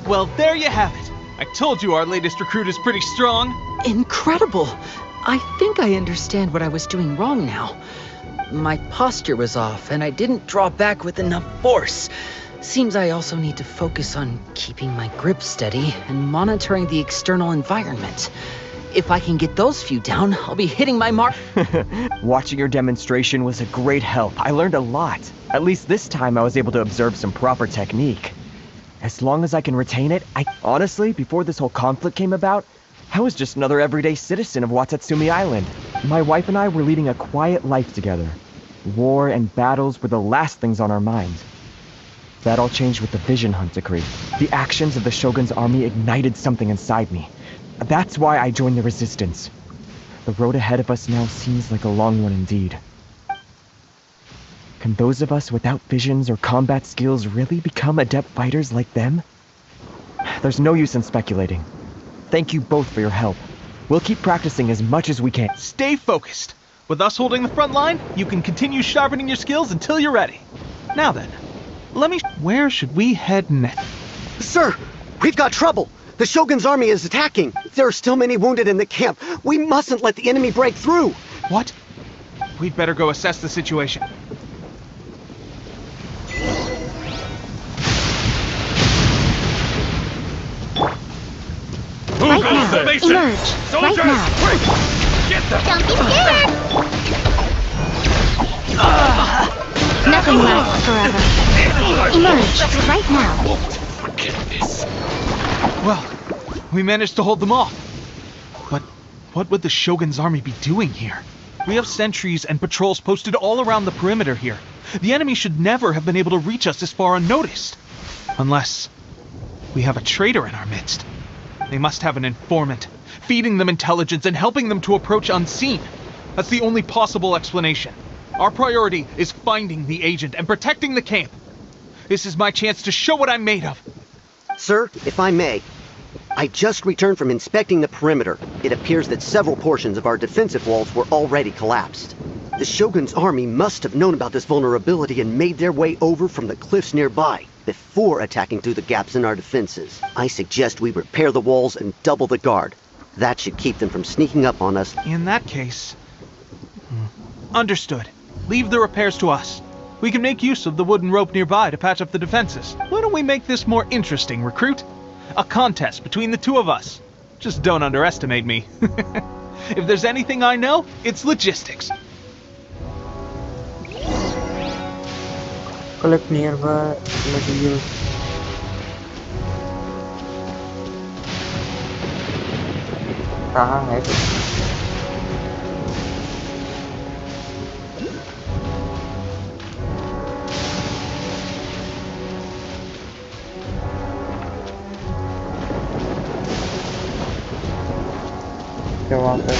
Well, there you have it. I told you our latest recruit is pretty strong. Incredible! I think I understand what I was doing wrong now. My posture was off, and I didn't draw back with enough force. Seems I also need to focus on keeping my grip steady and monitoring the external environment. If I can get those few down, I'll be hitting my mark. Watching your demonstration was a great help. I learned a lot. At least this time I was able to observe some proper technique. As long as I can retain it, honestly, before this whole conflict came about, I was just another everyday citizen of Watatsumi Island. My wife and I were leading a quiet life together. War and battles were the last things on our mind. That all changed with the Vision Hunt decree. The actions of the Shogun's army ignited something inside me. That's why I joined the resistance. The road ahead of us now seems like a long one indeed. Can those of us without visions or combat skills really become adept fighters like them? There's no use in speculating. Thank you both for your help. We'll keep practicing as much as we can. Stay focused. With us holding the front line, you can continue sharpening your skills until you're ready. Now then, where should we head next? Sir, we've got trouble. The Shogun's army is attacking. There are still many wounded in the camp. We mustn't let the enemy break through. What? We'd better go assess the situation. Right now, emerge. Right now. Get them! Don't be scared! Nothing lasts forever. Emerge. Right now. Well, we managed to hold them off. But what would the Shogun's army be doing here? We have sentries and patrols posted all around the perimeter here. The enemy should never have been able to reach us this far unnoticed. Unless we have a traitor in our midst. They must have an informant, feeding them intelligence and helping them to approach unseen. That's the only possible explanation. Our priority is finding the agent and protecting the camp. This is my chance to show what I'm made of. Sir, if I may, I just returned from inspecting the perimeter. It appears that several portions of our defensive walls were already collapsed. The Shogun's army must have known about this vulnerability and made their way over from the cliffs nearby before attacking through the gaps in our defenses. I suggest we repair the walls and double the guard. That should keep them from sneaking up on us. In that case... Understood. Leave the repairs to us. We can make use of the wooden rope nearby to patch up the defenses. Why don't we make this more interesting, recruit? A contest between the two of us. Just don't underestimate me. If there's anything I know, it's logistics. Collect nearby materials. कहाँ है तो? क्या वहाँ पे?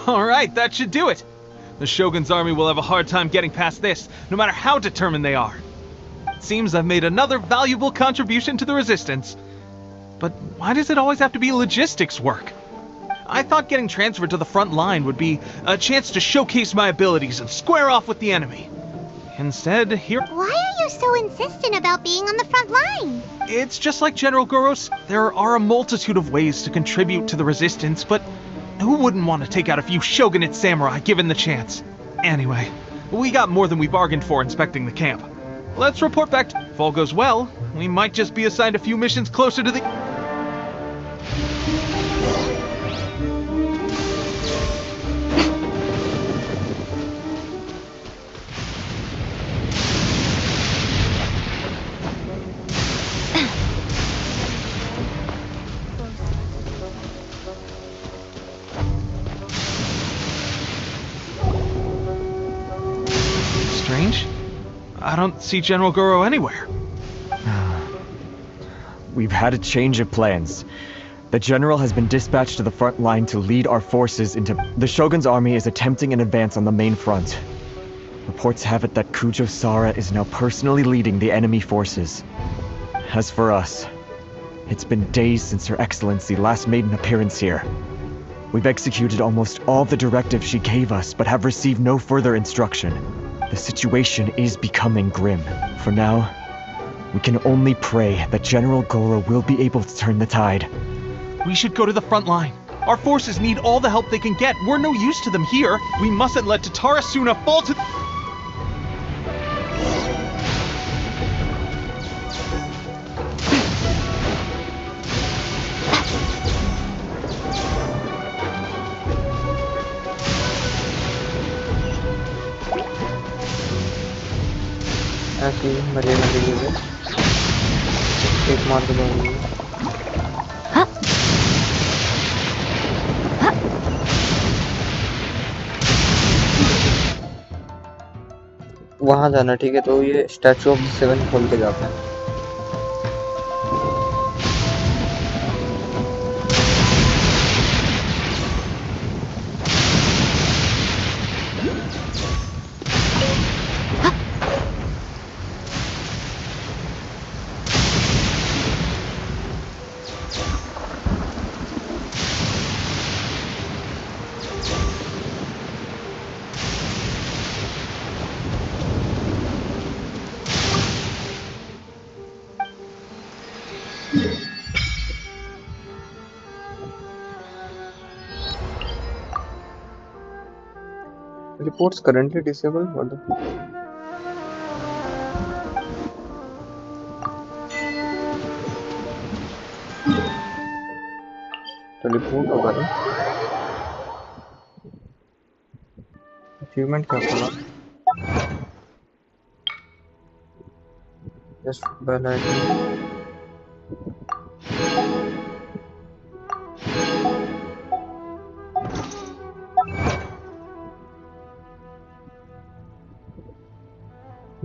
Alright, that should do it. The Shogun's army will have a hard time getting past this, no matter how determined they are. It seems I've made another valuable contribution to the resistance. But why does it always have to be logistics work? I thought getting transferred to the front line would be a chance to showcase my abilities and square off with the enemy. Instead, here... Why are you so insistent about being on the front line? It's just like General Goros. There are a multitude of ways to contribute to the resistance, but who wouldn't want to take out a few shogunate samurai given the chance? Anyway, we got more than we bargained for inspecting the camp. Let's report back to... If all goes well, we might just be assigned a few missions closer to the... Strange. I don't see General Goro anywhere. We've had a change of plans. The general has been dispatched to the front line to lead our forces into... The Shogun's army is attempting an advance on the main front. Reports have it that Kujo Sara is now personally leading the enemy forces. As for us, it's been days since Her Excellency last made an appearance here. We've executed almost all the directives she gave us, but have received no further instruction. The situation is becoming grim. For now, we can only pray that General Goro will be able to turn the tide. We should go to the front line. Our forces need all the help they can get. We're no use to them here. We mustn't let Tatara Suna fall to... ऐसे ही मजे मजे के लिए एक मार के जाएंगे। वहां जाना, ठीक है? तो ये स्टैचू ऑफ द सेवन खोल के जाते हैं। Reports currently disabled. What the? Teleport होगा ना? Achievement क्या खोला? Just bell icon.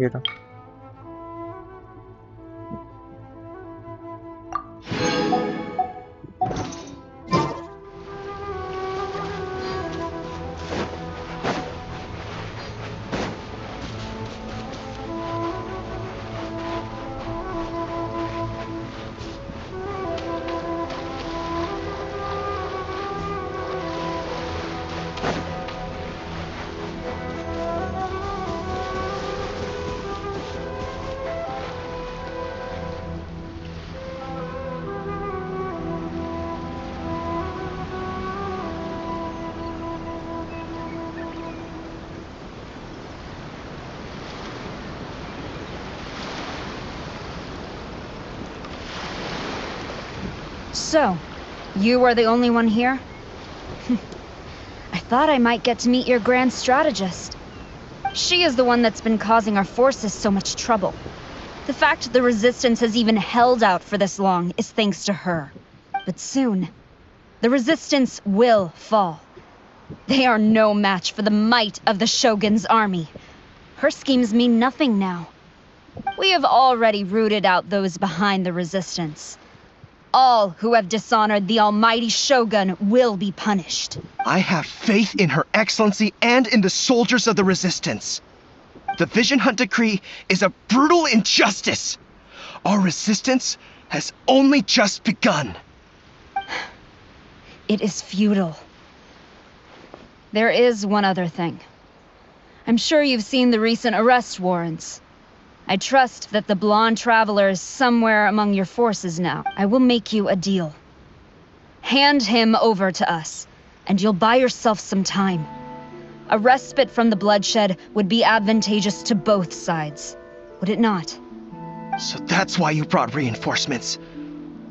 ये रहा। So, you are the only one here? I thought I might get to meet your grand strategist. She is the one that's been causing our forces so much trouble. The fact the Resistance has even held out for this long is thanks to her. But soon, the Resistance will fall. They are no match for the might of the Shogun's army. Her schemes mean nothing now. We have already rooted out those behind the Resistance. All who have dishonored the almighty Shogun will be punished. I have faith in Her Excellency and in the soldiers of the Resistance. The Vision Hunt Decree is a brutal injustice. Our resistance has only just begun. It is futile. There is one other thing. I'm sure you've seen the recent arrest warrants. I trust that the blonde traveler is somewhere among your forces now. I will make you a deal. Hand him over to us, and you'll buy yourself some time. A respite from the bloodshed would be advantageous to both sides, would it not? So that's why you brought reinforcements.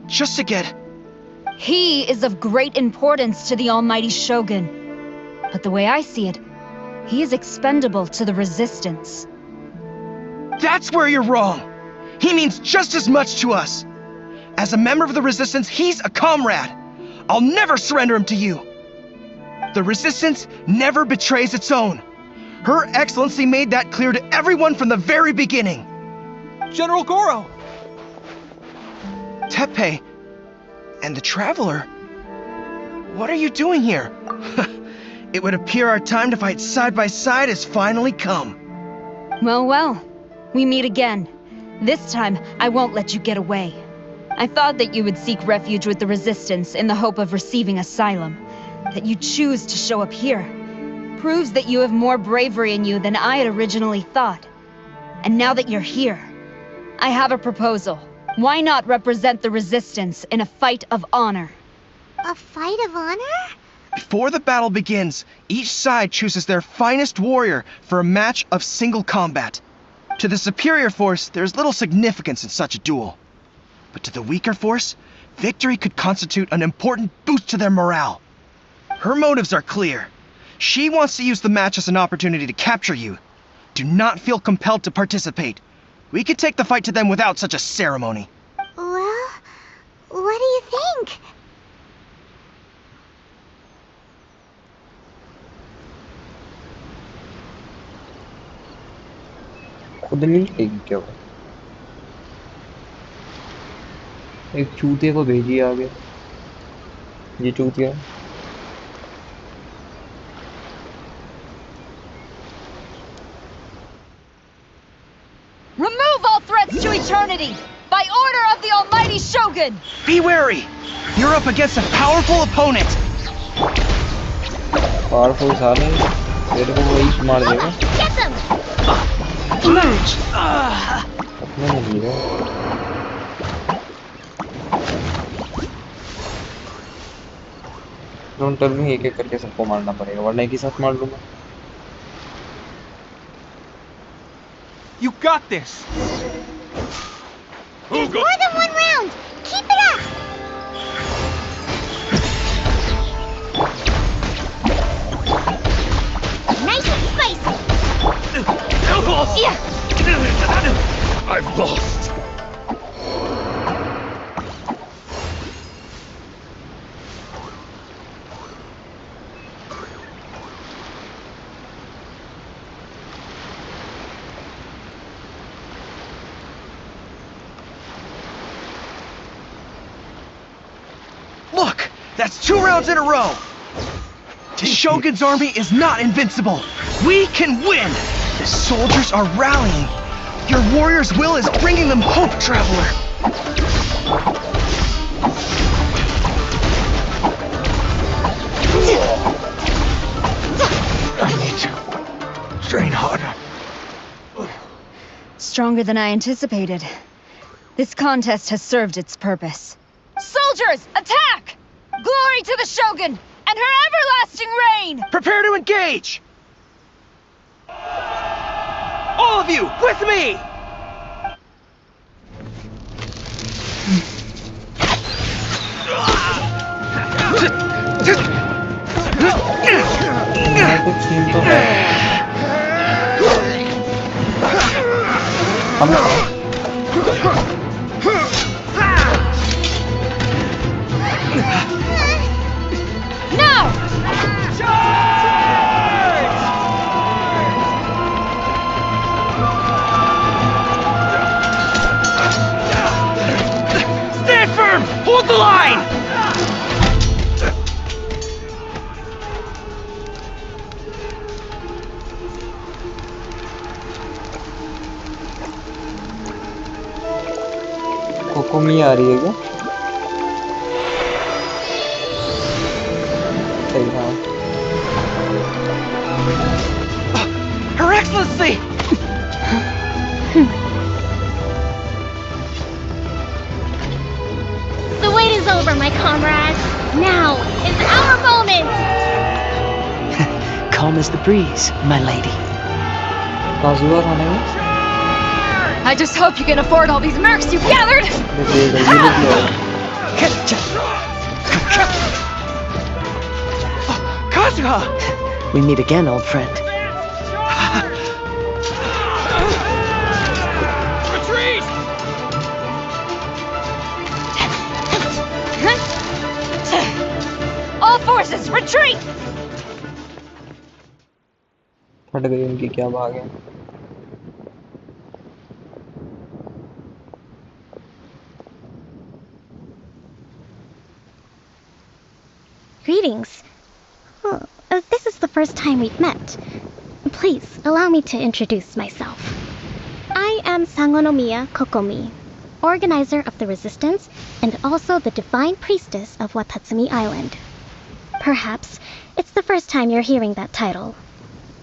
Just to get... He is of great importance to the almighty Shogun. But the way I see it, he is expendable to the Resistance. That's where you're wrong! He means just as much to us! As a member of the Resistance, he's a comrade! I'll never surrender him to you! The Resistance never betrays its own! Her Excellency made that clear to everyone from the very beginning! General Goro! Teppei and the Traveler? What are you doing here? It would appear our time to fight side by side has finally come. Well, well. We meet again. This time, I won't let you get away. I thought that you would seek refuge with the Resistance in the hope of receiving asylum. That you choose to show up here proves that you have more bravery in you than I had originally thought. And now that you're here, I have a proposal. Why not represent the Resistance in a fight of honor? A fight of honor? Before the battle begins, each side chooses their finest warrior for a match of single combat. To the superior force, there is little significance in such a duel. But to the weaker force, victory could constitute an important boost to their morale. Her motives are clear. She wants to use the match as an opportunity to capture you. Do not feel compelled to participate. We could take the fight to them without such a ceremony. Well, what do you think? खुद नहीं लिखेगी क्या वो? एक चूतिया को भेजिए आगे। ये चूतिया Remove all threats to eternity by order of the Almighty Shogun. Be wary. You're up against a powerful opponent. Powerful साले तेरे को वही मार देगा। Get them! अपने में भी है। Don't tell me एक-एक करके सबको मारना पड़ेगा वरना एक ही साथ मार लूँगा। You got this! There's more than one round! Keep it up! Nice and spicy! Yeah! I've lost. Look! That's 2 rounds in a row! The Shogun's army is not invincible! We can win! The soldiers are rallying! Your warrior's will is bringing them hope, Traveler! I need to train harder. Stronger than I anticipated. This contest has served its purpose. Soldiers, attack! Glory to the Shogun and her everlasting reign! Prepare to engage! All of you, with me! Stand firm! Hold the line! कोकोमी आ रही है क्या? सही हाँ। Her Excellency! The wait is over, my comrades. Now is our moment. Calm as the breeze, my lady. काजुआ खाने में? I just hope you can afford all these mercs you've gathered! Kazuha! We meet again, old friend. Retreat! All forces, retreat! फट गई उनकी क्या भाग है। Greetings. Well, this is the first time we've met. Please, allow me to introduce myself. I am Sangonomiya Kokomi, organizer of the Resistance and also the Divine Priestess of Watatsumi Island. Perhaps it's the first time you're hearing that title.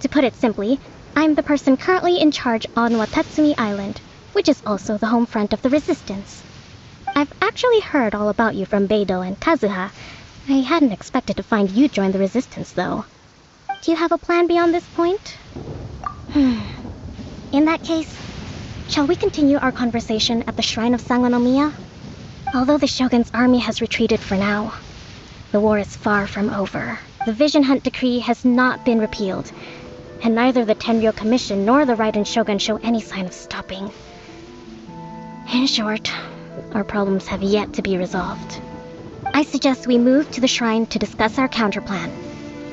To put it simply, I'm the person currently in charge on Watatsumi Island, which is also the home front of the Resistance. I've actually heard all about you from Beidou and Kazuha. I hadn't expected to find you join the Resistance, though. Do you have a plan beyond this point? In that case, shall we continue our conversation at the shrine of Sangonomiya? Although the Shogun's army has retreated for now, the war is far from over. The Vision Hunt Decree has not been repealed, and neither the Tenryo Commission nor the Raiden Shogun show any sign of stopping. In short, our problems have yet to be resolved. I suggest we move to the shrine to discuss our counterplan.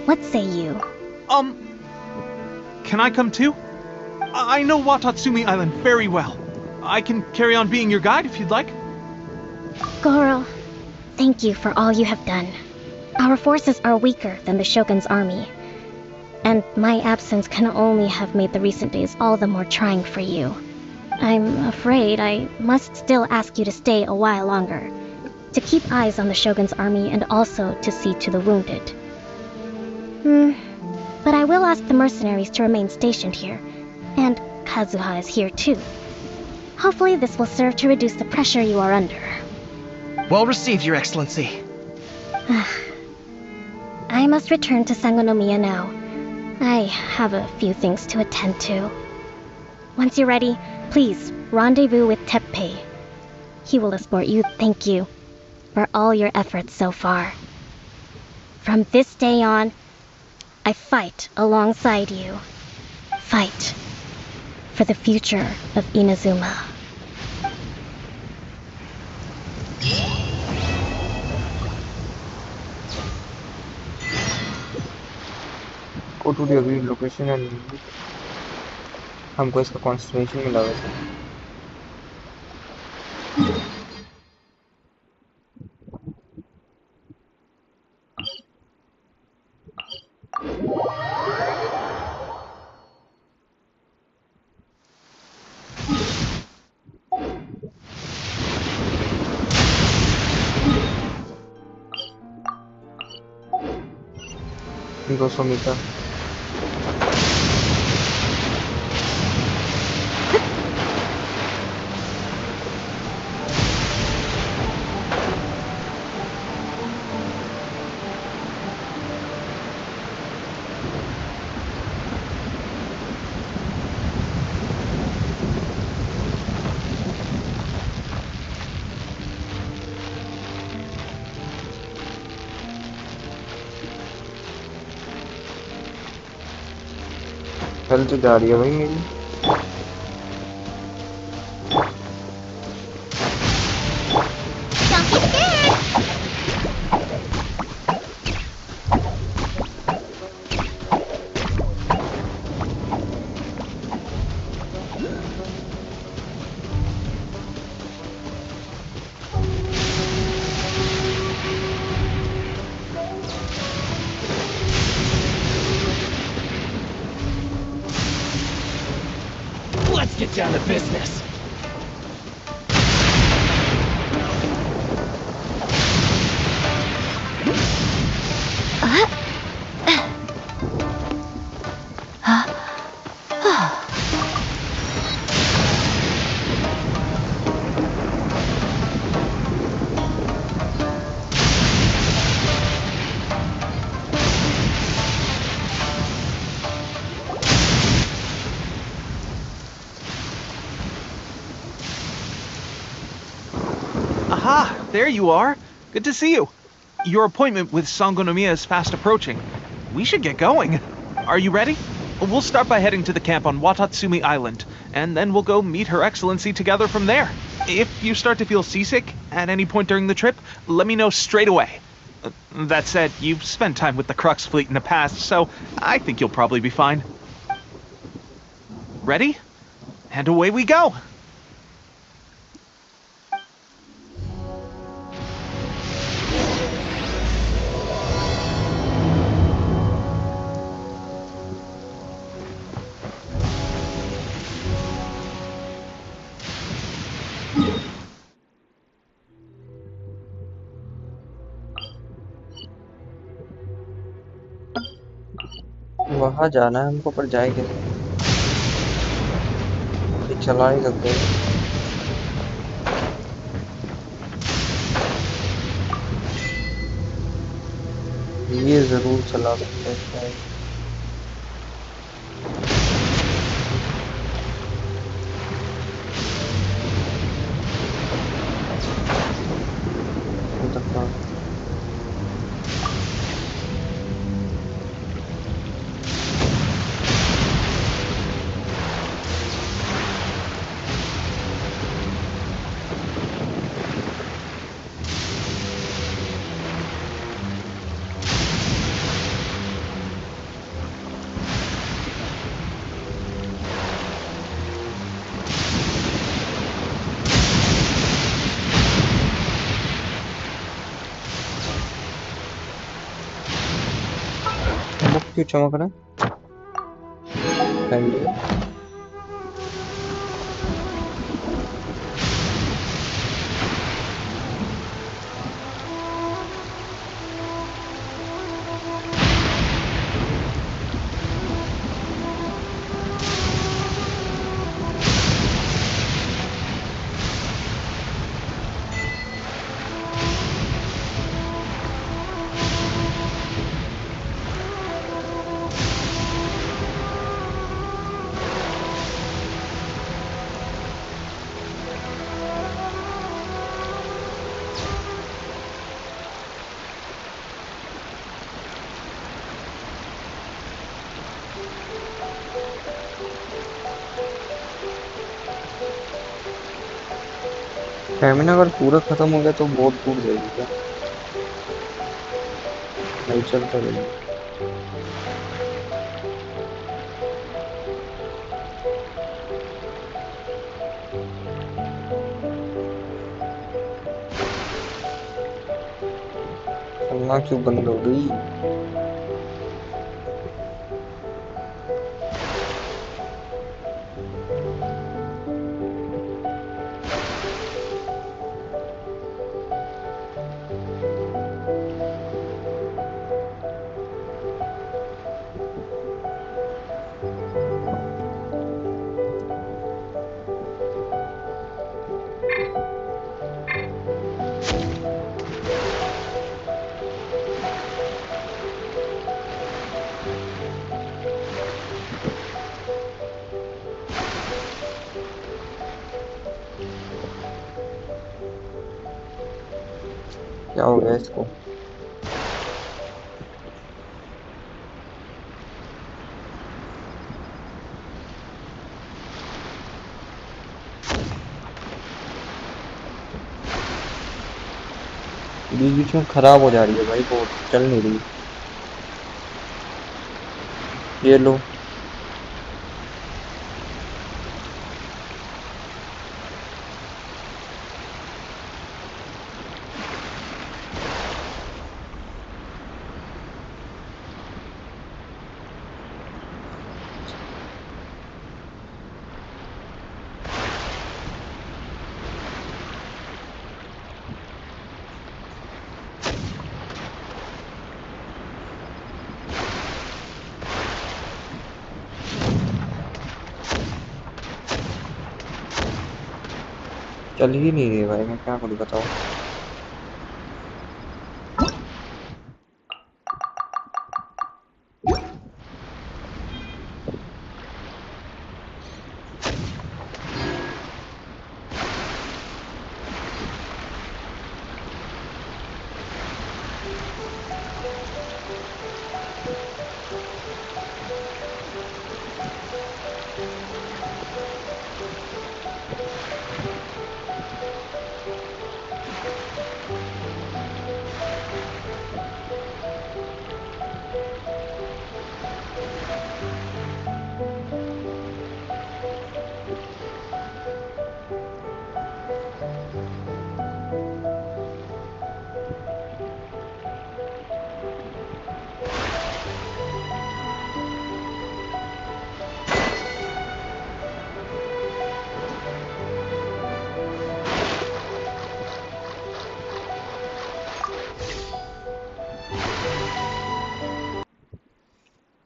What say you? Can I come too? I know Watatsumi Island very well. I can carry on being your guide if you'd like. Goro, thank you for all you have done. Our forces are weaker than the Shogun's army, and my absence can only have made the recent days all the more trying for you. I'm afraid I must still ask you to stay a while longer, to keep eyes on the Shogun's army and also to see to the wounded. But I will ask the mercenaries to remain stationed here, and Kazuha is here too. Hopefully this will serve to reduce the pressure you are under. Well received, Your Excellency. I must return to Sangonomiya now. I have a few things to attend to. Once you're ready, please rendezvous with Teppei. He will escort you. Thank you for all your efforts so far. From this day on, I fight alongside you. Fight for the future of Inazuma. Go to the agreed location and leave. हमको इसका constellation मिला वैसे. Go Somita. Health जा रही है भाई मेरी. Get down to business. There you are. Good to see you. Your appointment with Sangonomiya is fast approaching. We should get going. Are you ready? We'll start by heading to the camp on Watatsumi Island, and then we'll go meet Her Excellency together from there. If you start to feel seasick at any point during the trip, let me know straight away. That said, you've spent time with the Crux fleet in the past, so I think you'll probably be fine. Ready? And away we go! वहाँ जाना है हमको, पर जाए कैसे? ये चला नहीं सकते. ये जरूर चला सकते हैं शायद. क्यों चमक रहा है? स्टैमिना अगर पूरा खत्म हो गया तो बहुत टूट जाएगी क्या? नहीं चलता रहेगा। चलना क्यों बंद हो गई? क्या हो गया इसको? बीच बीच में खराब हो जा रही है भाई, बहुत चल नहीं रही। ये लो। चल ही नहीं रही भाई, मैं क्या करूँ बताओ।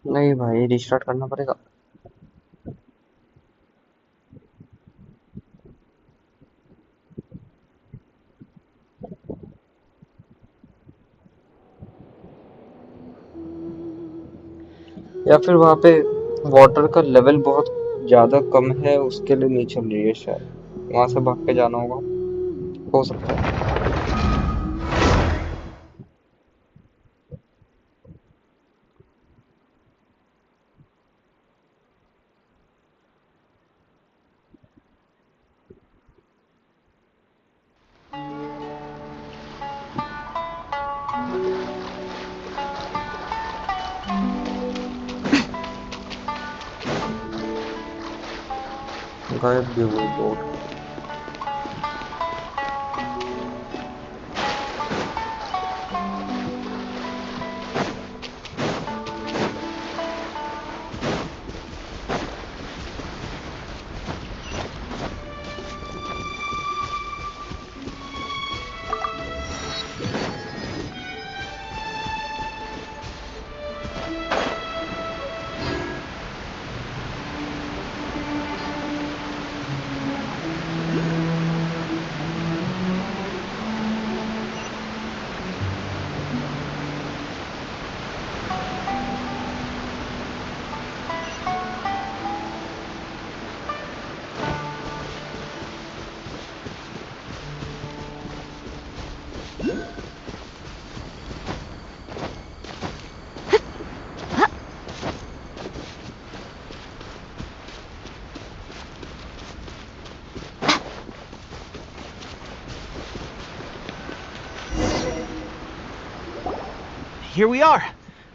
नहीं भाई, रिस्टार्ट करना पड़ेगा। या फिर वहाँ पे वाटर का लेवल बहुत ज्यादा कम है, उसके लिए नहीं चल रही है शायद। वहां से भाग के जाना होगा, हो सकता है। गायब भी हुई boat. here we are.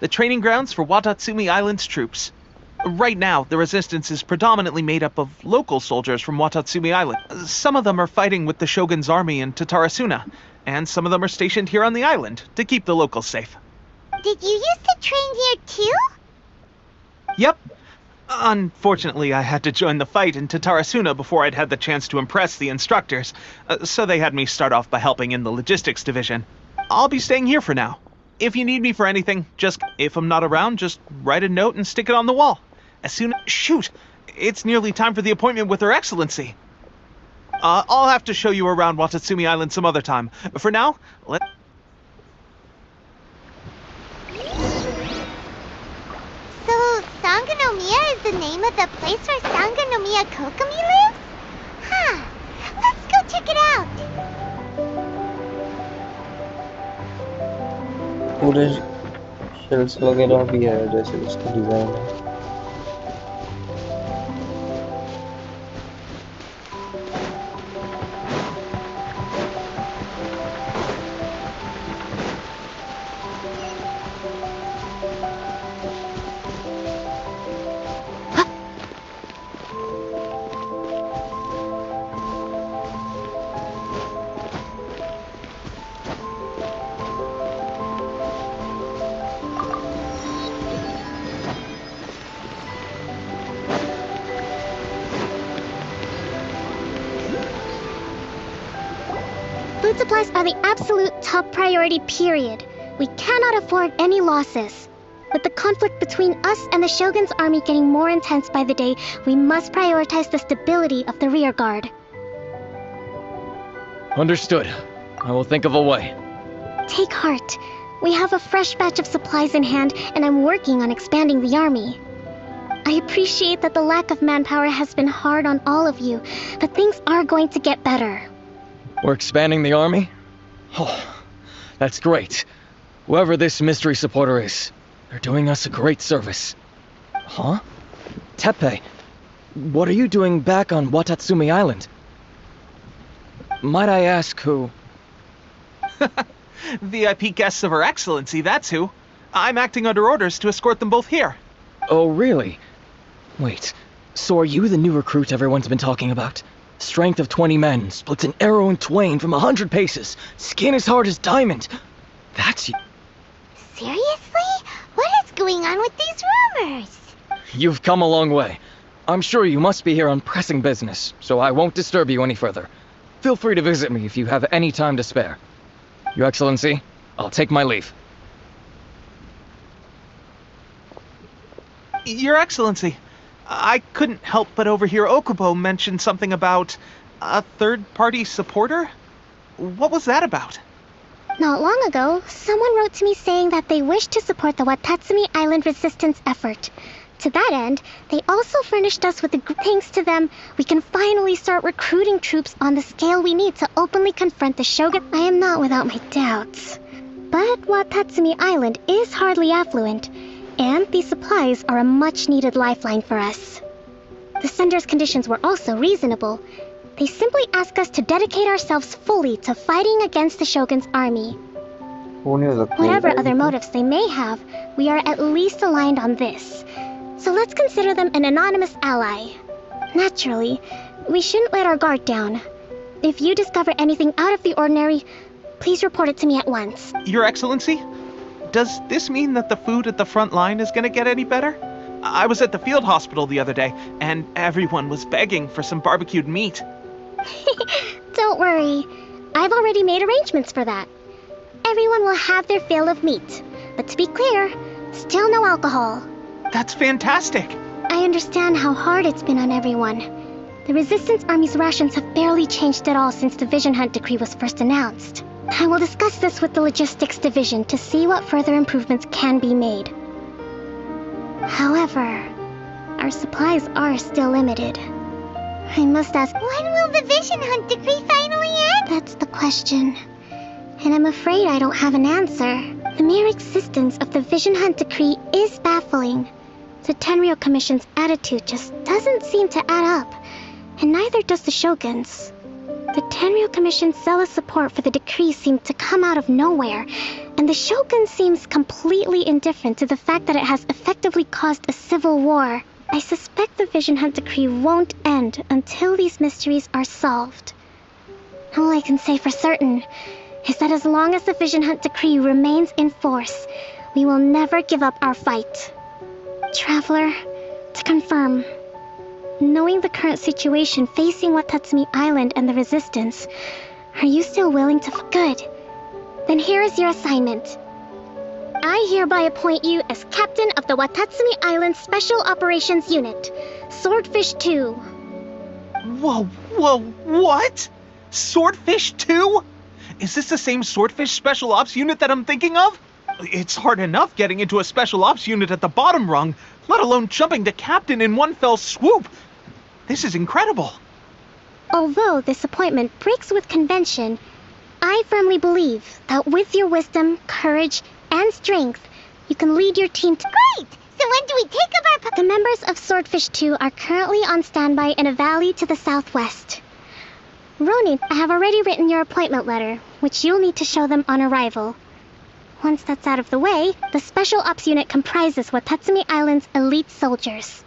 The training grounds for Watatsumi Island's troops. Right now, the resistance is predominantly made up of local soldiers from Watatsumi Island. Some of them are fighting with the Shogun's army in Tatarasuna, and some of them are stationed here on the island to keep the locals safe. Did you used to train here too? Yep. Unfortunately, I had to join the fight in Tatarasuna before I'd had the chance to impress the instructors, so they had me start off by helping in the logistics division. I'll be staying here for now. If you need me for anything, if I'm not around, just write a note and stick it on the wall. Shoot! It's nearly time for the appointment with Her Excellency. I'll have to show you around Watatsumi Island some other time. For now, So, Sangonomiya is the name of the place where Sangonomiya Kokomi lives? Huh. Let's go check it out. पूरे shells वगैरह भी है जैसे उसका design है। Food supplies are the absolute top priority, period. We cannot afford any losses. With the conflict between us and the Shogun's army getting more intense by the day, we must prioritize the stability of the rear guard. Understood. I will think of a way. Take heart. We have a fresh batch of supplies in hand, and I'm working on expanding the army. I appreciate that the lack of manpower has been hard on all of you, but things are going to get better. We're expanding the army? Oh, that's great. Whoever this mystery supporter is, they're doing us a great service. Huh? Teppei, what are you doing back on Watatsumi Island? Might I ask who? VIP guests of Her Excellency, that's who. I'm acting under orders to escort them both here. Oh, really? Wait, so are you the new recruit everyone's been talking about? Strength of 20 men, splits an arrow in twain from 100 paces, skin as hard as diamond. That's you. Seriously? What is going on with these rumors? You've come a long way. I'm sure you must be here on pressing business, so I won't disturb you any further. Feel free to visit me if you have any time to spare. Your Excellency, I'll take my leave. Your Excellency, I couldn't help but overhear Okubo mention something about a third-party supporter? What was that about? Not long ago, someone wrote to me saying that they wish to support the Watatsumi Island resistance effort. To that end, they also furnished us with thanks to them, we can finally start recruiting troops on the scale we need to openly confront the Shogun. I am not without my doubts. But Watatsumi Island is hardly affluent, and these supplies are a much-needed lifeline for us. The sender's conditions were also reasonable. They simply ask us to dedicate ourselves fully to fighting against the Shogun's army. Whatever other motives they may have, we are at least aligned on this. So let's consider them an anonymous ally. Naturally, we shouldn't let our guard down. If you discover anything out of the ordinary, please report it to me at once. Your Excellency? Does this mean that the food at the front line is gonna get any better? I was at the field hospital the other day, and everyone was begging for some barbecued meat. Don't worry. I've already made arrangements for that. Everyone will have their fill of meat. But to be clear, still no alcohol. That's fantastic. I understand how hard it's been on everyone. The Resistance Army's rations have barely changed at all since the Vision Hunt decree was first announced. I will discuss this with the Logistics Division to see what further improvements can be made. However, our supplies are still limited. I must ask, when will the Vision Hunt decree finally end? That's the question. And I'm afraid I don't have an answer. The mere existence of the Vision Hunt decree is baffling. The Tenryou Commission's attitude just doesn't seem to add up, and neither does the Shogun's. The Tenryou Commission's zealous support for the decree seemed to come out of nowhere, And the Shogun seems completely indifferent to the fact that it has effectively caused a civil war. I suspect the Vision Hunt Decree won't end until these mysteries are solved. All I can say for certain is that as long as the Vision Hunt Decree remains in force, we will never give up our fight. Traveler, to confirm, knowing the current situation facing Watatsumi Island and the Resistance, are you still willing to... Good. Then here is your assignment. I hereby appoint you as captain of the Watatsumi Island Special Operations Unit, Swordfish 2. Whoa, what? Swordfish 2? Is this the same Swordfish Special Ops unit that I'm thinking of? It's hard enough getting into a Special Ops unit at the bottom rung, let alone jumping to captain in one fell swoop. This is incredible. Although this appointment breaks with convention, I firmly believe that with your wisdom, courage, and strength, you can lead your team to... Great! So when do we take up our... The members of Swordfish 2 are currently on standby in a valley to the southwest. Ronin, I have already written your appointment letter, which you'll need to show them on arrival. Once that's out of the way, the Special Ops Unit comprises Watatsumi Island's elite soldiers.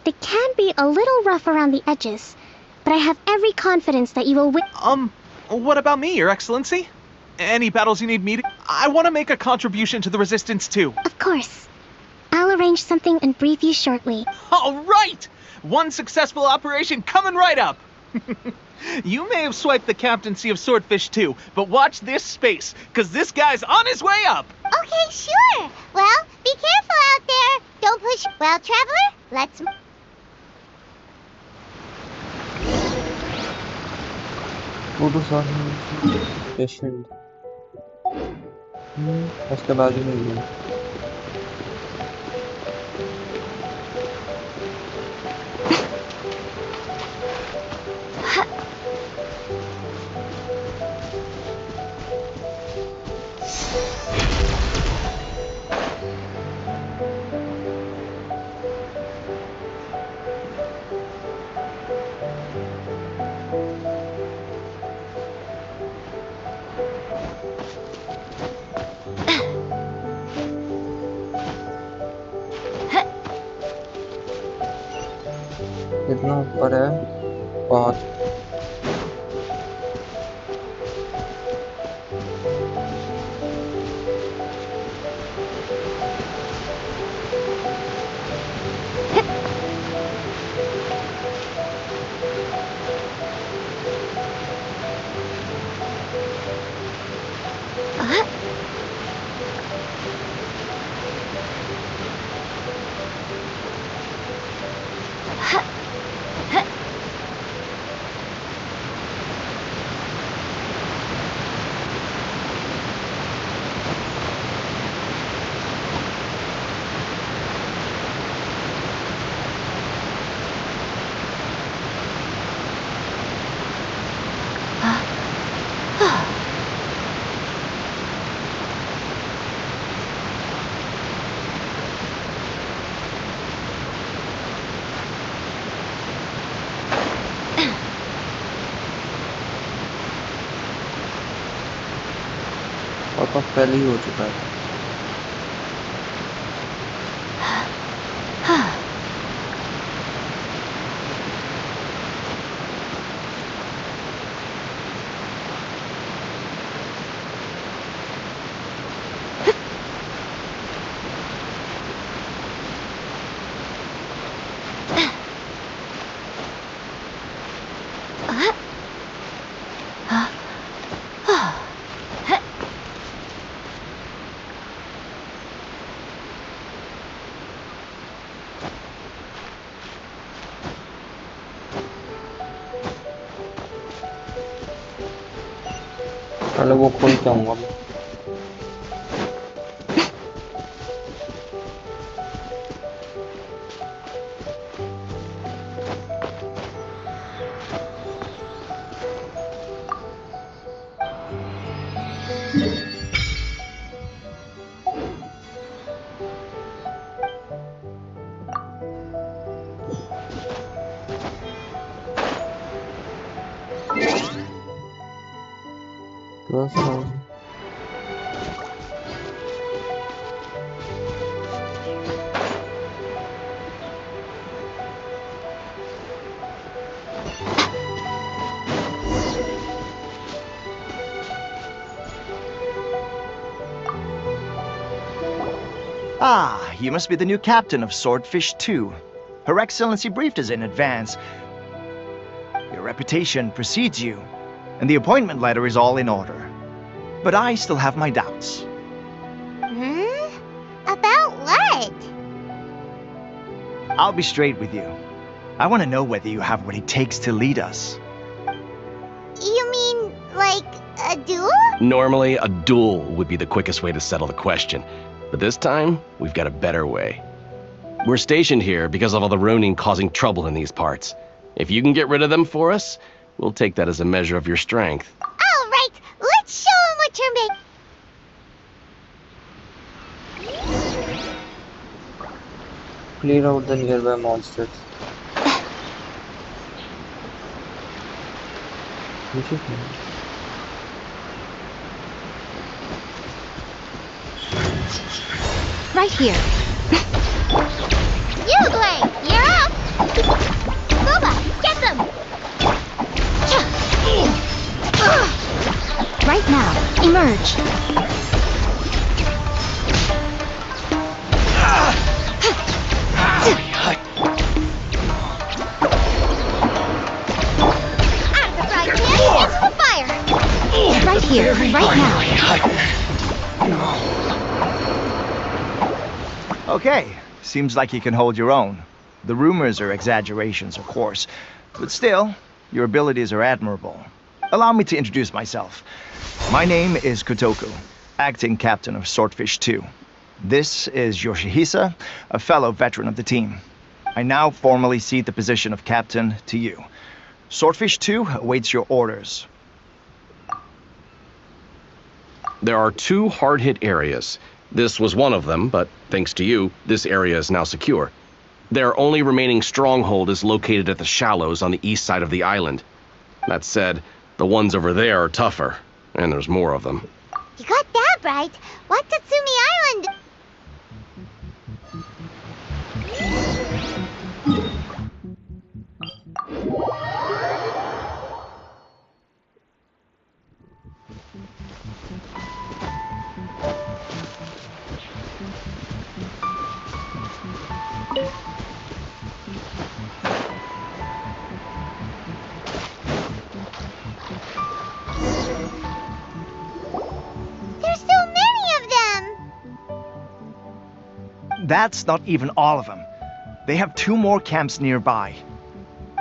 They can be a little rough around the edges, but I have every confidence that you will win... What about me, Your Excellency? Any battles you need me to... I want to make a contribution to the Resistance too. Of course. I'll arrange something and brief you shortly. All right! One successful operation coming right up! You may have swiped the captaincy of Swordfish 2, but watch this space, because this guy's on his way up! Okay, sure! Well, be careful out there! Don't push... Well, Traveler, let's... photo patient उसके बाद ही नहीं है कितना ऊपर है बहुत तो पहले ही हो चुका है पहले वो खोल के आऊंगा Ah, you must be the new captain of Swordfish 2. Her Excellency briefed us in advance. Your reputation precedes you, and the appointment letter is all in order. But I still have my doubts. About what? I'll be straight with you. I want to know whether you have what it takes to lead us. You mean, like, a duel? Normally, a duel would be the quickest way to settle the question. But this time, we've got a better way. We're stationed here because of all the Ronin causing trouble in these parts. If you can get rid of them for us, we'll take that as a measure of your strength. All right, let's show him what you're made. Clear out the nearby monsters. Right here. Yue, you're up! Boba, get them! Right now. Emerge. Out of the frying pan, into the fire! Right here, right now. Okay, seems like you can hold your own. The rumors are exaggerations, of course, but still, your abilities are admirable. Allow me to introduce myself. My name is Kotoku, acting captain of Swordfish 2. This is Yoshihisa, a fellow veteran of the team. I now formally cede the position of captain to you. Swordfish 2 awaits your orders. There are 2 hard-hit areas. This was one of them, but thanks to you, this area is now secure. Their only remaining stronghold is located at the shallows on the east side of the island. That said, the ones over there are tougher, and there's more of them. You got that right. Watatsumi Island. There's so many of them! That's not even all of them. They have 2 more camps nearby.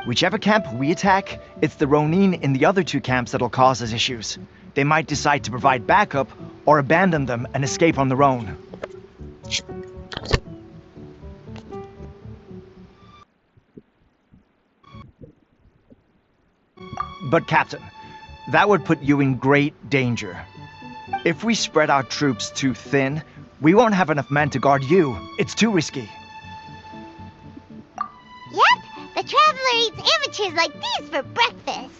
Whichever camp we attack, it's the Ronin in the other 2 camps that'll cause us issues. They might decide to provide backup or abandon them and escape on their own. But Captain, that would put you in great danger. If we spread our troops too thin, we won't have enough men to guard you. It's too risky. Yep, the Traveler eats amateurs like these for breakfast.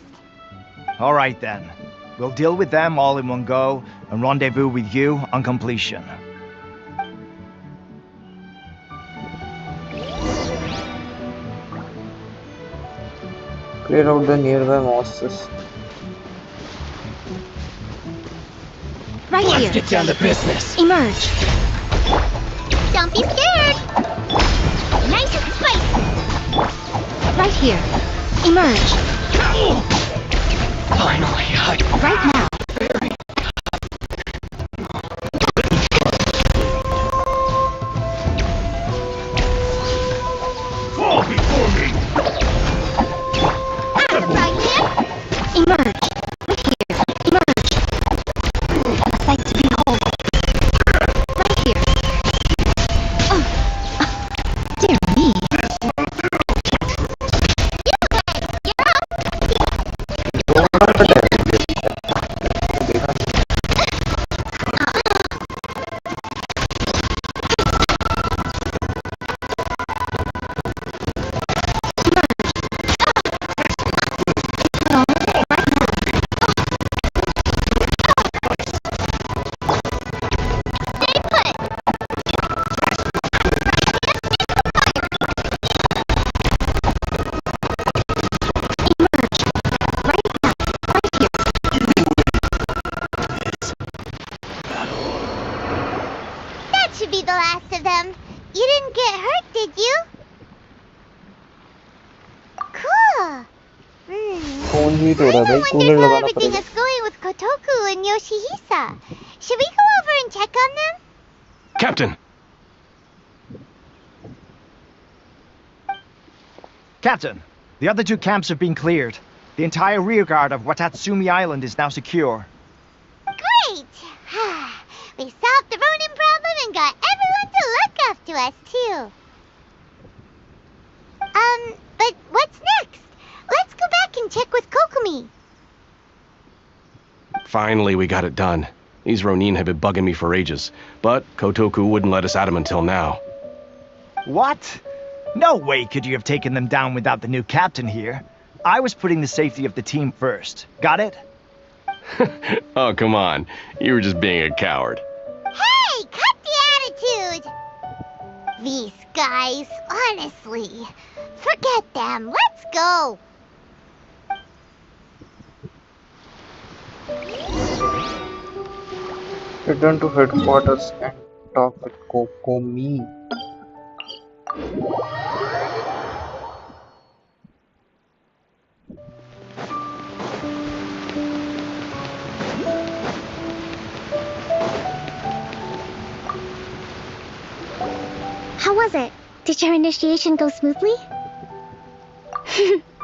All right then. We'll deal with them all in one go and rendezvous with you on completion. Clear out the nearby monsters. Right Let's here. get down to business. Emerge. Don't be scared. Nice and spicy. Right here. Emerge. Finally, Right now. fall before me. Out of the frying pan. Emerge. Right here. Emerge. A sight to behold. Right here. Oh. Dear me. Right here. Phone heat हो रहा है भाई, Wonder cooler how लगाना everything पड़ेगा. is going with Kotoku and Yoshihisa. Should we go over and check on them? Captain! Captain, the other two camps have been cleared. The entire rearguard of Watatsumi Island is now secure. Great! We solved the Ronin problem and got everyone to look after us, too. But what's next? Let's go back and check with Kokomi. Finally, we got it done. These Ronin have been bugging me for ages, but Kotoku wouldn't let us at them until now. What? No way could you have taken them down without the new captain here. I was putting the safety of the team first. Got it? Oh, come on. You were just being a coward. Hey, cut the attitude! These guys, honestly. Forget them. Let's go. Return to headquarters and talk with Kokomi. How was it? Did your initiation go smoothly?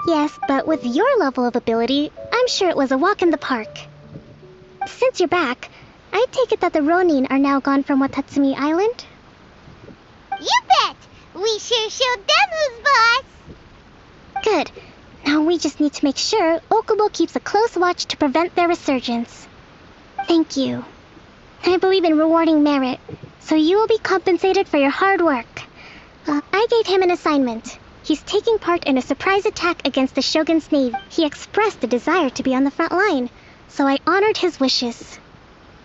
Yes, but with your level of ability, I'm sure it was a walk in the park. Since you're back, I take it that the Ronin are now gone from Watatsumi Island? You bet! We sure showed them who's boss! Good. Now we just need to make sure Okubo keeps a close watch to prevent their resurgence. Thank you. I believe in rewarding merit, so you will be compensated for your hard work. I gave him an assignment. He's taking part in a surprise attack against the Shogun's navy. He expressed a desire to be on the front line, so I honored his wishes.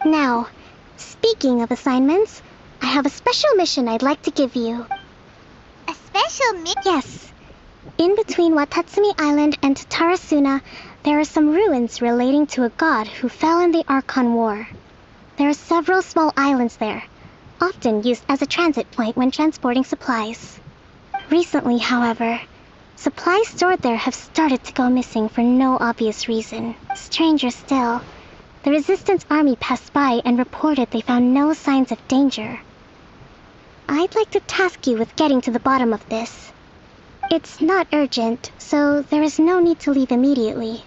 Now, speaking of assignments, I have a special mission I'd like to give you. A special mission? Yes. In between Watatsumi Island and Tatarasuna, there are some ruins relating to a god who fell in the Archon War. There are several small islands there, often used as a transit point when transporting supplies. Recently, however, supplies stored there have started to go missing for no obvious reason. Stranger still, the Resistance Army passed by and reported they found no signs of danger. I'd like to task you with getting to the bottom of this. It's not urgent, so there is no need to leave immediately.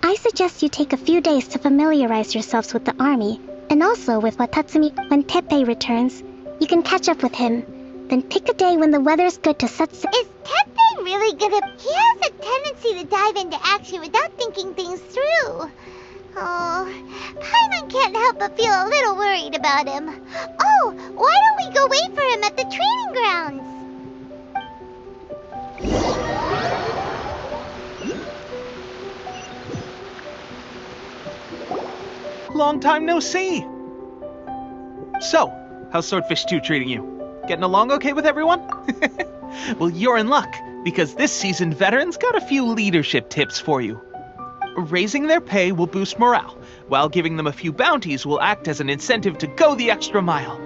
I suggest you take a few days to familiarize yourselves with the army, and also with Watatsumi. When Teppei returns, you can catch up with him. Then pick a day when the weather's good to set sail. Is Teppei really good at... He has a tendency to dive into action without thinking things through. Oh, Paimon can't help but feel a little worried about him. Oh, why don't we go wait for him at the training grounds? Long time no see! So, how's Swordfish 2 treating you? Getting along okay with everyone? Well, you're in luck, because this seasoned veteran's got a few leadership tips for you. Raising their pay will boost morale, while giving them a few bounties will act as an incentive to go the extra mile.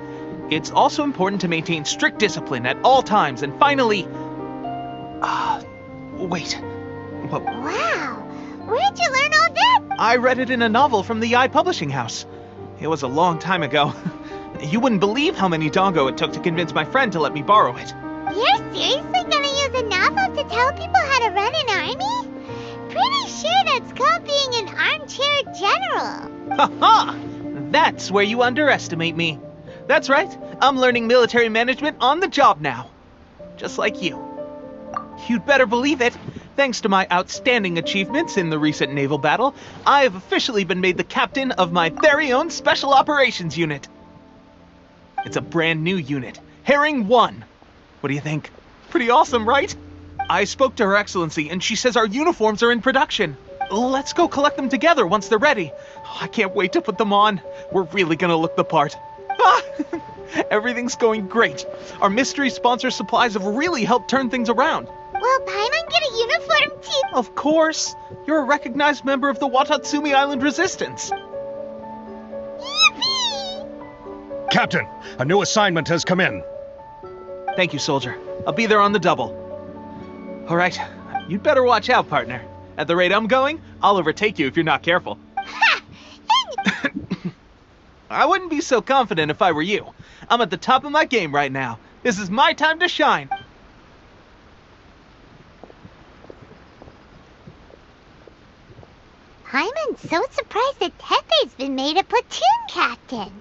It's also important to maintain strict discipline at all times, and finally... wait. What? Wow! Where'd you learn all that? I read it in a novel from the Yae Publishing House. It was a long time ago. You wouldn't believe how many dongo it took to convince my friend to let me borrow it. You're seriously gonna use a novel to tell people how to run an army? Pretty sure that's called being an armchair general. Ha-ha! That's where you underestimate me. That's right, I'm learning military management on the job now. Just like you. You'd better believe it. Thanks to my outstanding achievements in the recent naval battle, I have officially been made the captain of my very own Special Operations Unit. It's a brand new unit, Herring 1. What do you think? Pretty awesome, right? I spoke to Her Excellency, and she says our uniforms are in production. Let's go collect them together once they're ready. I can't wait to put them on. We're really gonna look the part. Everything's going great. Our mystery sponsor supplies have really helped turn things around. Will Paimon get a uniform too? Of course. You're a recognized member of the Watatsumi Island Resistance. Yippee! Captain, a new assignment has come in. Thank you, soldier. I'll be there on the double. All right, you'd better watch out, partner. At the rate I'm going, I'll overtake you if you're not careful. I wouldn't be so confident if I were you. I'm at the top of my game right now. This is my time to shine. Hyman's so surprised that Tepe's been made a platoon captain.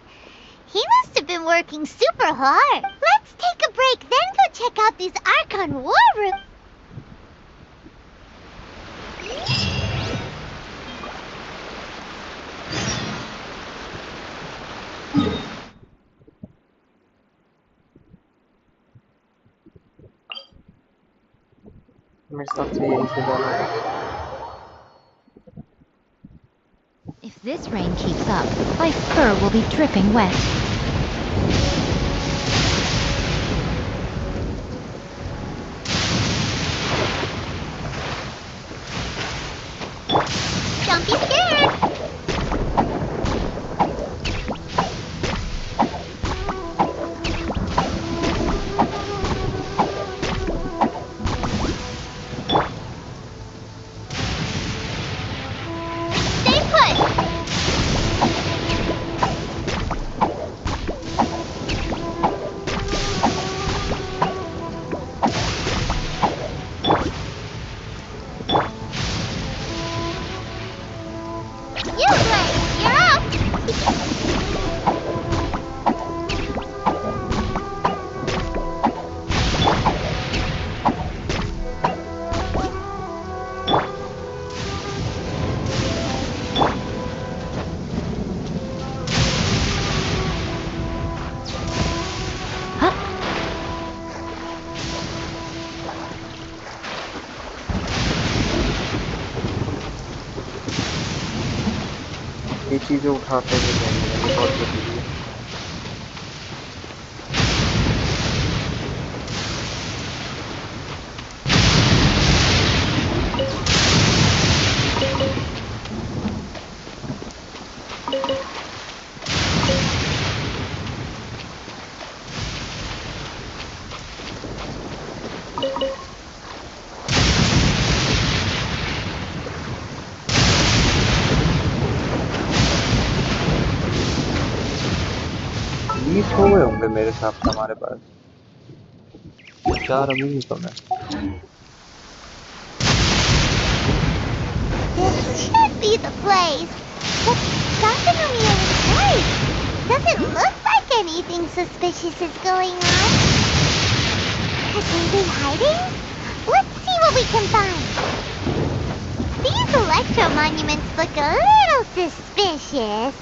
He must have been working super hard. Let's take a break, then go check out these Archon war rooms. If this rain keeps up, my fur will be dripping wet. Don't be scared. Stay put. ये चीजें उठाते हुए जाएंगे बहुत जरूरी है। हो गए होंगे मेरे हिसाब से हमारे पास 4 अभी भी कम है। This should be the place. But Genshin is right. Doesn't look like anything suspicious is going on. Could they be hiding? Let's see what we can find. These electro monuments look a little suspicious.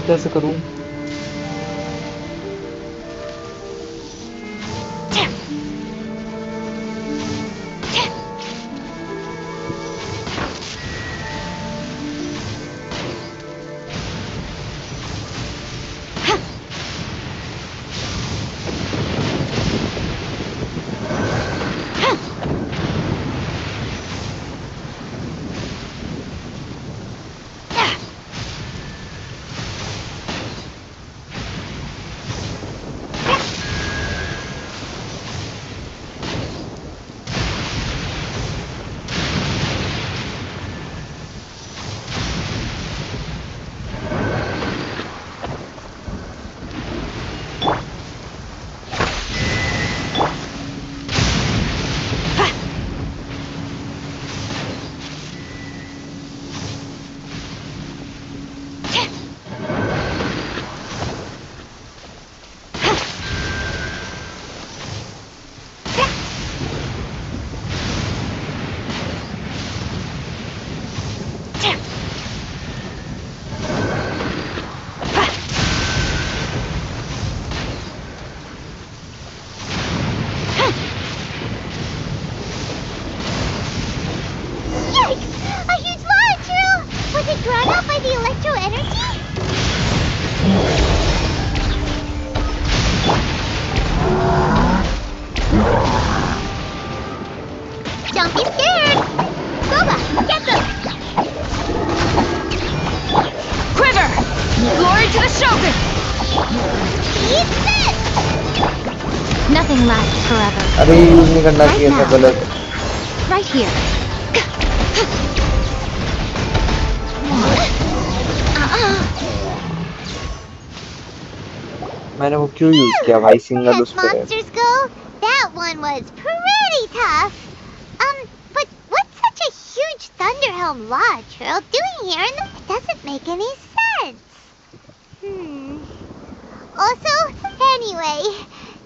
कैसे करूं? heck? A huge launch, Drew! Was it drawn out by the electro energy? Don't be scared! Boba, get them! Quiver! Glory to the Shogun! Eat this! Nothing lasts forever. अरे use नहीं करना चाहिए था गलत. Right here. मैंने वो क्यों use किया भाई सिंगल उस पे. Monsters go? That one was pretty tough. But what's such a huge Thunderhelm Lodge Earl doing here? And it doesn't make any sense. Also, anyway,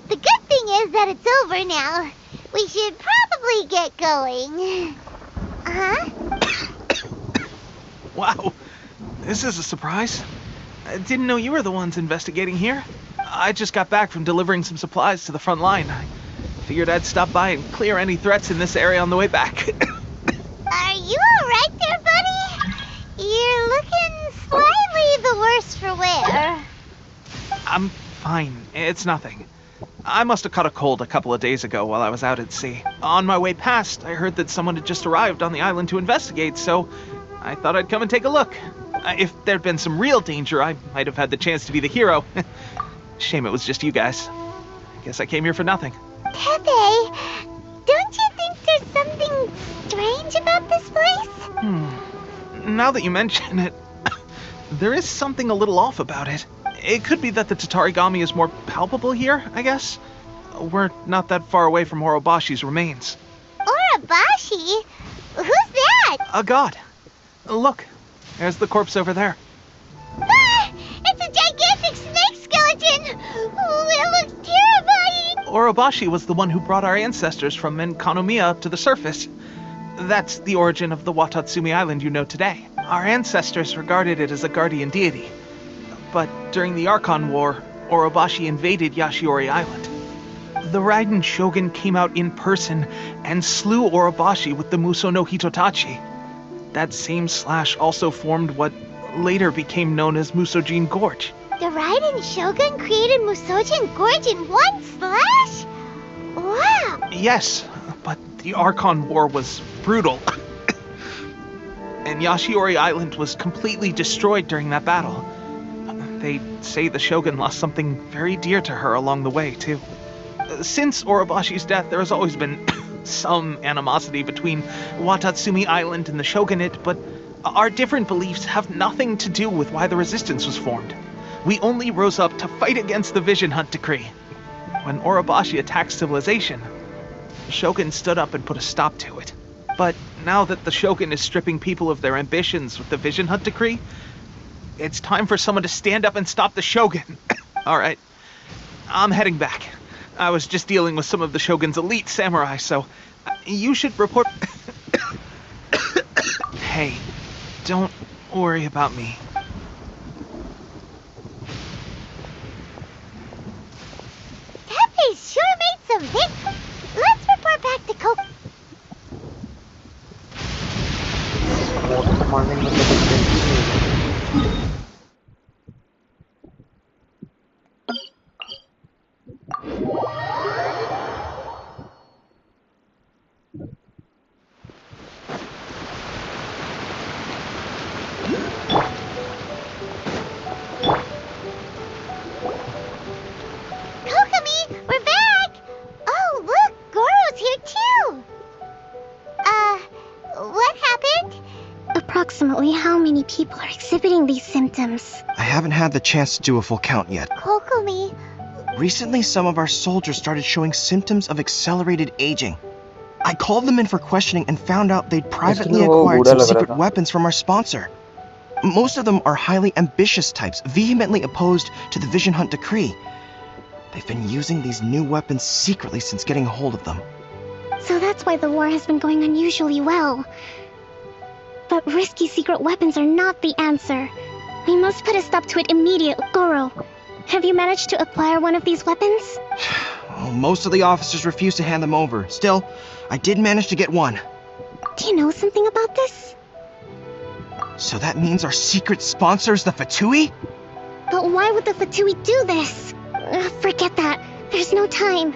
the good thing is that it's over now. We should probably get going. Wow, this is a surprise. I didn't know you were the ones investigating here. I just got back from delivering some supplies to the front line. I figured I'd stop by and clear any threats in this area on the way back. Are you alright there, buddy? You're looking slightly the worse for wear. I'm fine. It's nothing. I must have caught a cold a couple of days ago while I was out at sea. On my way past, I heard that someone had just arrived on the island to investigate, so I thought I'd come and take a look. If there'd been some real danger, I might have had the chance to be the hero. Shame it was just you guys. I guess I came here for nothing. Pepe, don't you think there's something strange about this place? Now that you mention it, there is something a little off about it. It could be that the Tatarigami is more palpable here, I guess. We're not that far away from Orobashi's remains. Orobashi? Who's that? A god. Look, there's the corpse over there. Ah! It's a gigantic snake skeleton! Oh, it looks terrifying! Orobashi was the one who brought our ancestors from Enkanomiya up to the surface. That's the origin of the Watatsumi Island you know today. Our ancestors regarded it as a guardian deity. But during the Archon War, Orobashi invaded Yashiori Island. The Raiden Shogun came out in person and slew Orobashi with the Muso no Hitotachi. That same slash also formed what later became known as Musojin Gorge. The Raiden Shogun created Musojin Gorge in one slash? Wow! Yes, but the Archon War was brutal. And Yashiori Island was completely destroyed during that battle. They say the Shogun lost something very dear to her along the way, too. Since Orobashi's death, there has always been some animosity between Watatsumi Island and the Shogunate, but our different beliefs have nothing to do with why the resistance was formed. We only rose up to fight against the Vision Hunt Decree. When Orobashi attacked civilization, the Shogun stood up and put a stop to it. But now that the Shogun is stripping people of their ambitions with the Vision Hunt Decree, it's time for someone to stand up and stop the Shogun. Alright, I'm heading back. I was just dealing with some of the Shogun's elite samurai, so you should report... Hey, don't worry about me. Pepe sure made some big... Let's report back to Coke. We're back! Oh, look! Goro's here too! What happened? Approximately how many people are exhibiting these symptoms? I haven't had the chance to do a full count yet. Kokomi. Recently, some of our soldiers started showing symptoms of accelerated aging. I called them in for questioning and found out they'd privately acquired some secret weapons from our sponsor. Most of them are highly ambitious types, vehemently opposed to the Vision Hunt Decree. They've been using these new weapons secretly since getting a hold of them. So that's why the war has been going unusually well. But risky secret weapons are not the answer. We must put a stop to it immediately. Goro, have you managed to acquire one of these weapons? Well, most of the officers refuse to hand them over. Still, I did manage to get one. Do you know something about this? So that means our secret sponsor is the Fatui? But why would the Fatui do this? Forget that. There's no time.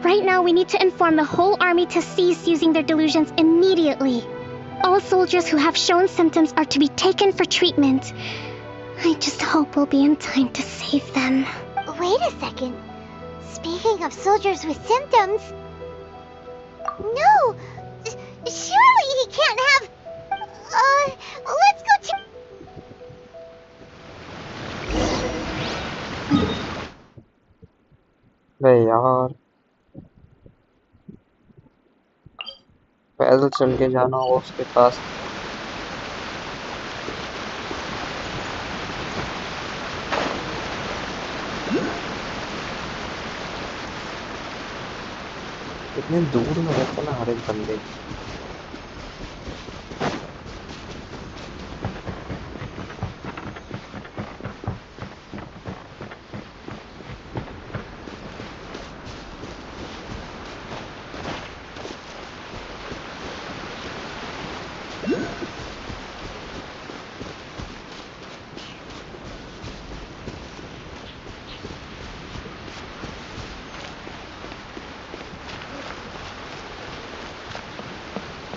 Right now, we need to inform the whole army to cease using their delusions immediately. All soldiers who have shown symptoms are to be taken for treatment. I just hope we'll be in time to save them. Wait a second. Speaking of soldiers with symptoms... No! Surely he can't have... let's go check... बे यार पैदल चल के जाना होगा उसके पास। इतने दूर में रहते ना हर एक बंदे।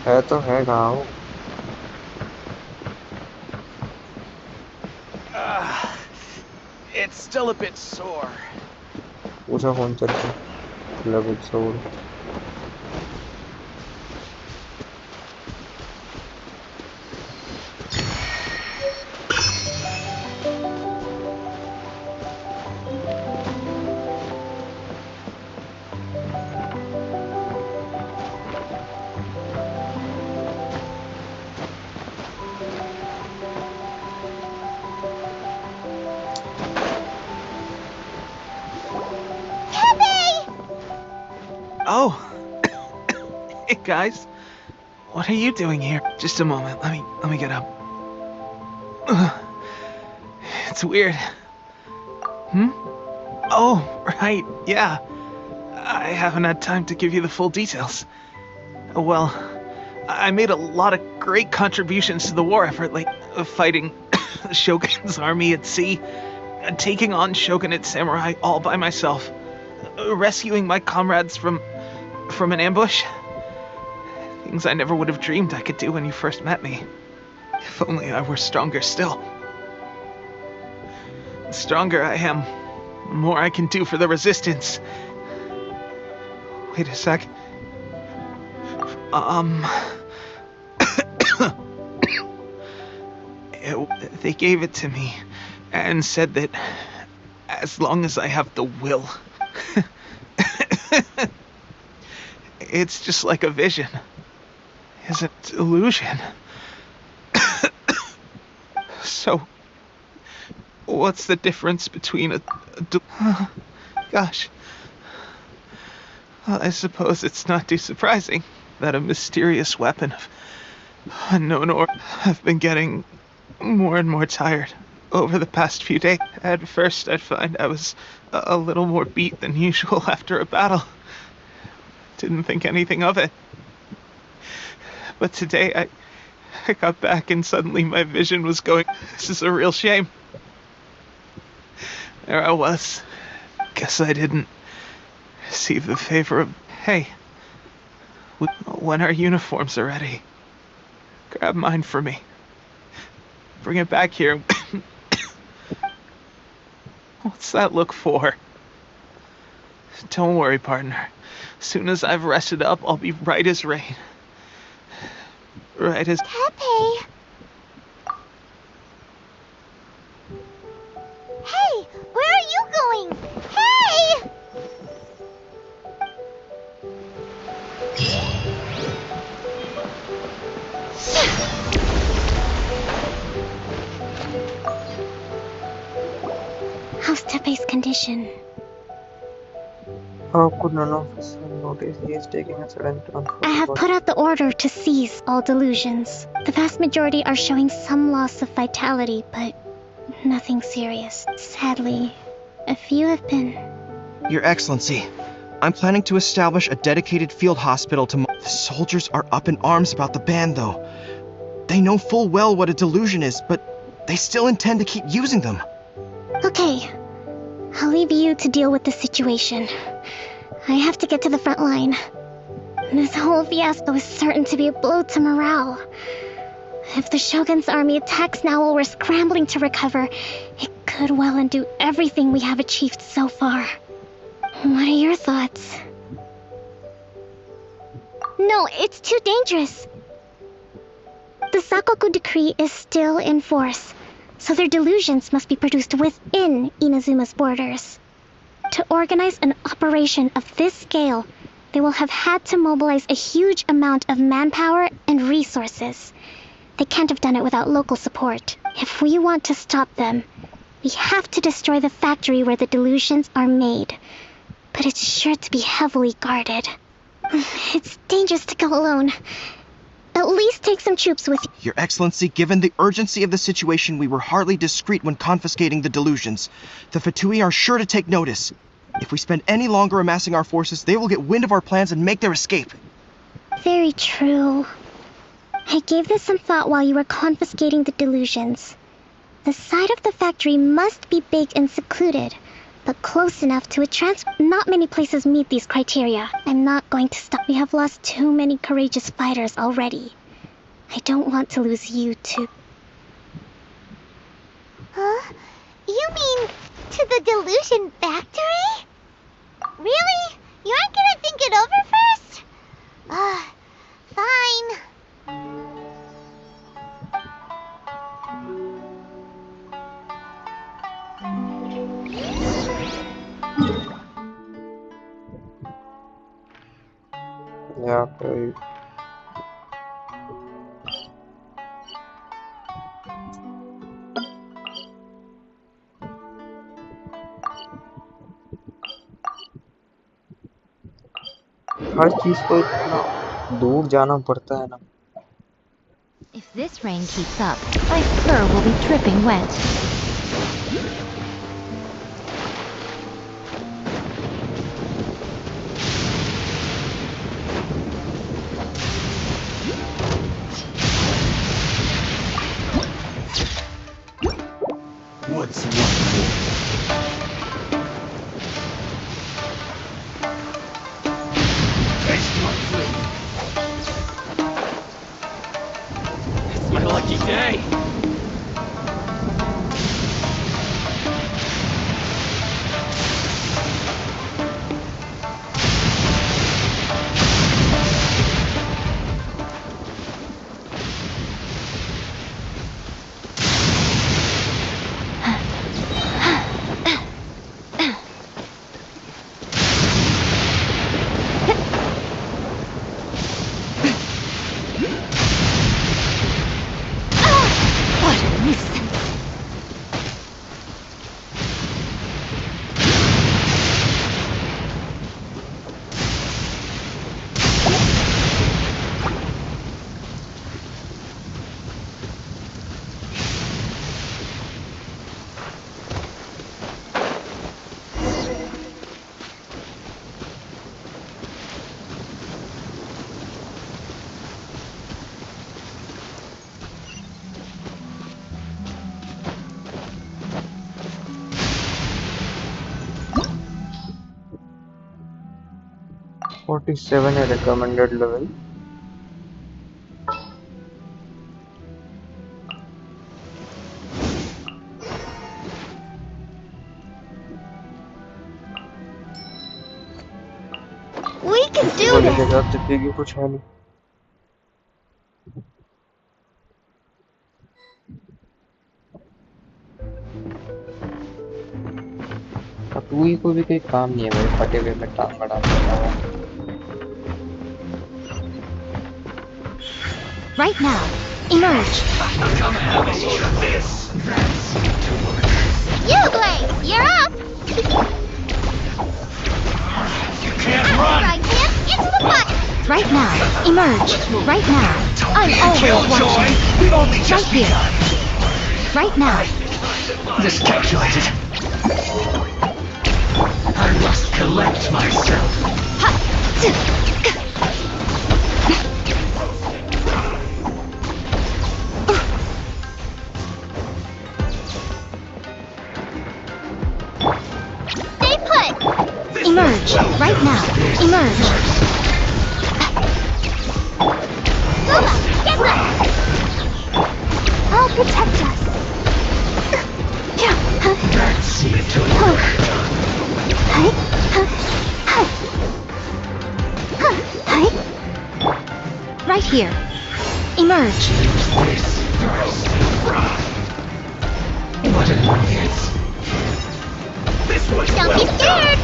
है तो है गाँव। It's still a bit sore. पूछा कौन चल रहा है? सोर। Oh! Hey guys, what are you doing here? Just a moment, let me get up. It's weird. Oh, right, yeah. I haven't had time to give you the full details. Well, I made a lot of great contributions to the war effort, like fighting the Shogun's army at sea, taking on Shogunate samurai all by myself, rescuing my comrades from an ambush. Things I never would have dreamed I could do when you first met me. If only I were stronger still. The stronger I am, the more I can do for the Resistance. Wait a sec. They gave it to me and said that as long as I have the will. It's just like a vision. It's a delusion. So, what's the difference between a gosh. Well, I suppose it's not too surprising that a mysterious weapon of unknown or I've been getting more and more tired over the past few days. At first, I'd find I was a little more beat than usual after a battle. Didn't think anything of it. But today, I got back and suddenly my vision was going, this is a real shame. There I was. Guess I didn't receive the favor of, hey, when our uniforms are ready, grab mine for me. Bring it back here. What's that look for? Don't worry, partner. As soon as I've rested up, I'll be right as rain. Right as... Pepe! Hey! Where are you going? Hey! How's Tepe's condition? How could none of us have noticed he is taking a sudden turn? I have put out the order to cease all delusions. The vast majority are showing some loss of vitality, but nothing serious. Sadly, a few have been... Your Excellency, I'm planning to establish a dedicated field hospital to... The soldiers are up in arms about the ban, though. They know full well what a delusion is, but they still intend to keep using them. Okay. I'll leave you to deal with the situation. I have to get to the front line. This whole fiasco is certain to be a blow to morale. If the Shogun's army attacks now while we're scrambling to recover, it could well undo everything we have achieved so far. What are your thoughts? No, it's too dangerous. The Sakoku decree is still in force, so their delusions must be produced within Inazuma's borders. To organize an operation of this scale, they will have had to mobilize a huge amount of manpower and resources. They can't have done it without local support. If we want to stop them, we have to destroy the factory where the delusions are made. But it's sure to be heavily guarded. It's dangerous to go alone. At least take some troops with you. Your Excellency, given the urgency of the situation, we were hardly discreet when confiscating the delusions. The Fatui are sure to take notice. If we spend any longer amassing our forces, they will get wind of our plans and make their escape. Very true. I gave this some thought while you were confiscating the delusions. The side of the factory must be big and secluded, but close enough to a Not many places meet these criteria. I'm not going to stop. We have lost too many courageous fighters already. I don't want to lose you too. Huh? You mean to the delusion factory? Really? You aren't gonna think it over first? Fine. Yeah, okay. हर चीज को इतना दूर जाना पड़ता है ना. If this rain keeps up, my fur will be dripping wet. What's wonderful? Taste my food. It's my lucky day. $47 a recommended level. We can do this. जगह दिखेगी कुछ है नहीं. टूई को भी कोई काम नहीं है भाई, फटे हुए में टांग बढ़ा. Right now, emerge. You, Blade, you're up. You can't run. Right, Tim, into the button. Right now, emerge. Right now. I'm always watching. Right here. Right now. Miscalculated. I'm must collect myself. Stay put! Emerge, right now. Emerge. Luma, get them! I'll protect us. That's it. Right here. Emerge. This thirsty fry. What annoyance. This was Don't well be scared!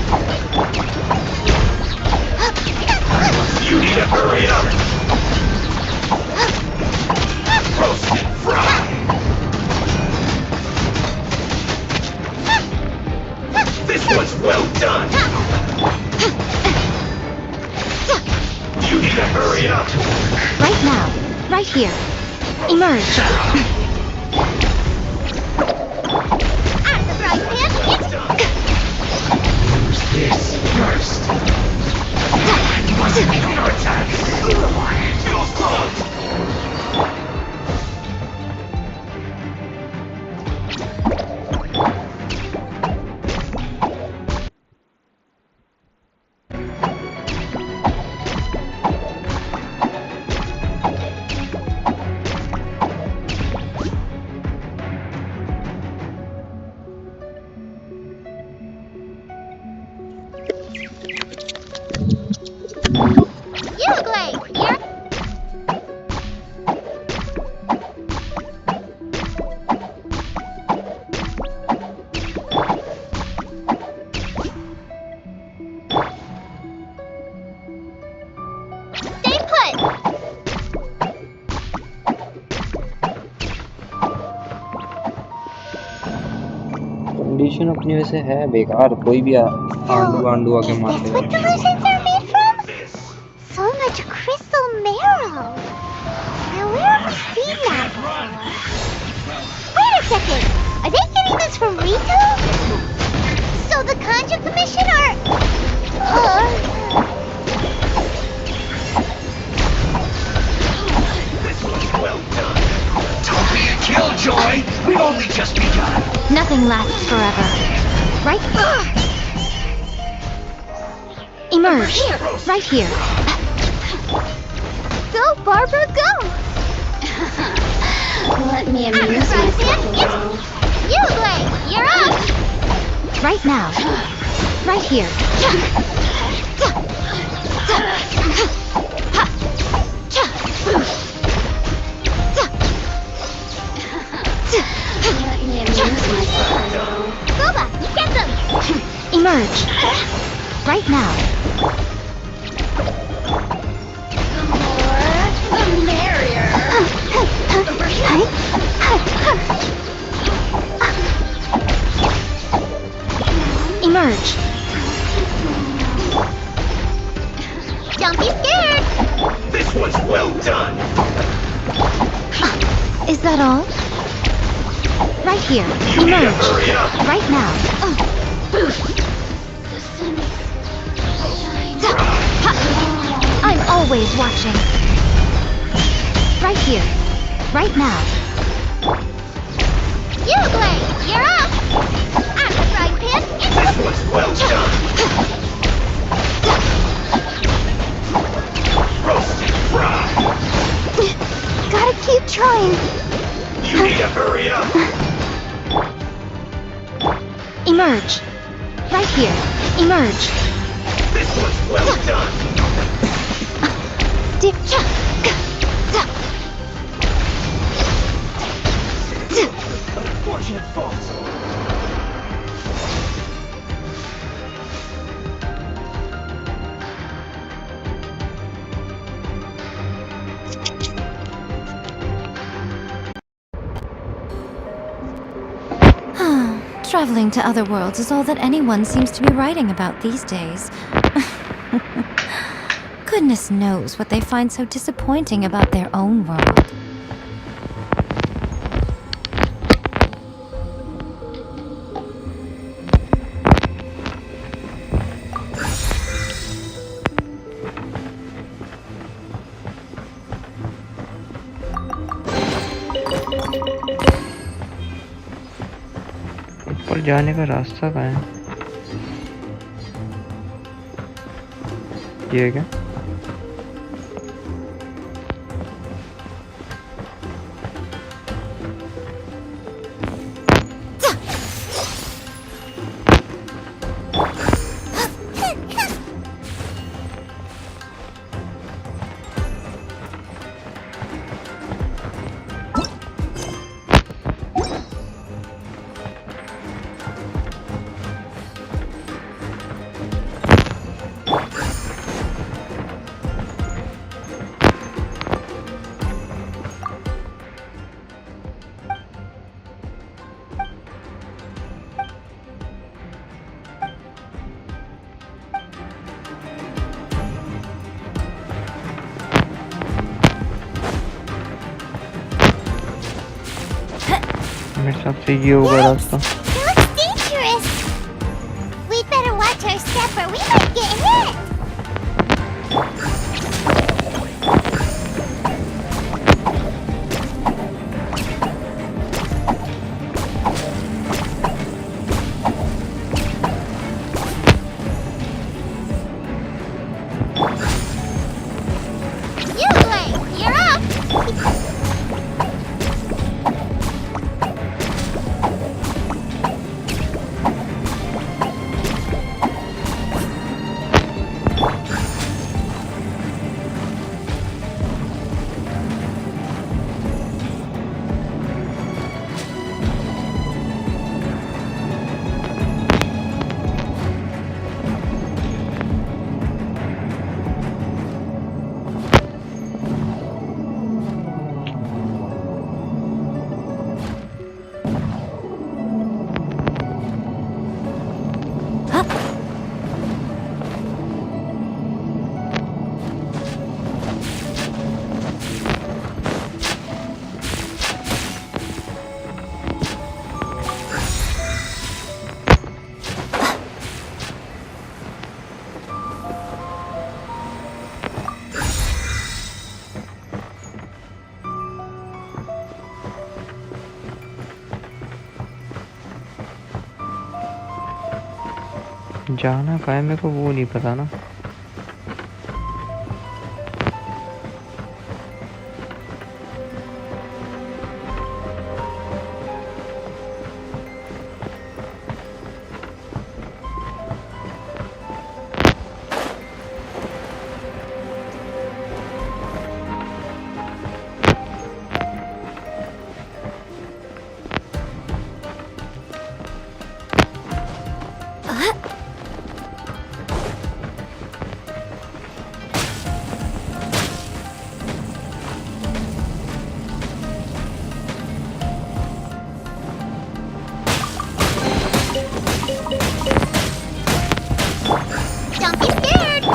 You need to hurry up! Roasted fry! This was well done! You need to hurry up! Right now. Right here. Emerge. I'm the frying pan! Use this first! You must counterattack! Condition अपनी वैसे है बेकार कोई भी आंडू आके मार What देगा delusions are made from? So much crystal marrow. Now where have we seen that before? Wait a second. Are they getting this from Rito? So the Kanji Commission are... This was well done! Don't be a killjoy! We've only just begun! Nothing lasts forever. Right? Emerge. Right here. Go, Barbara, go! Let me amuse myself. Yue, you're up! Right now. Right here. Let me amuse myself. Boba, get them! Emerge. Right now. The merrier. Emerge. Don't be scared! This was well done! Is that all? Right here. Emerge. Right now. I'm always watching. Right here. Right now. Yue, you're up! I'm the frying pan. This was well done! Roasted fry! Gotta keep trying. You need to hurry up! Emerge. Right here. Emerge. This was well done! Unfortunate fault. Traveling to other worlds is all that anyone seems to be writing about these days. Goodness knows what they find so disappointing about their own world. ऊपर जाने का रास्ता कहाँ है? ये क्या? मेरे हिसाब से ये होगा रास्ता। It looks dangerous. We'd better watch our step or we might get hit. Liyue, you're up. जाना कहाँ है मेरे को वो नहीं पता ना। Don't be scared.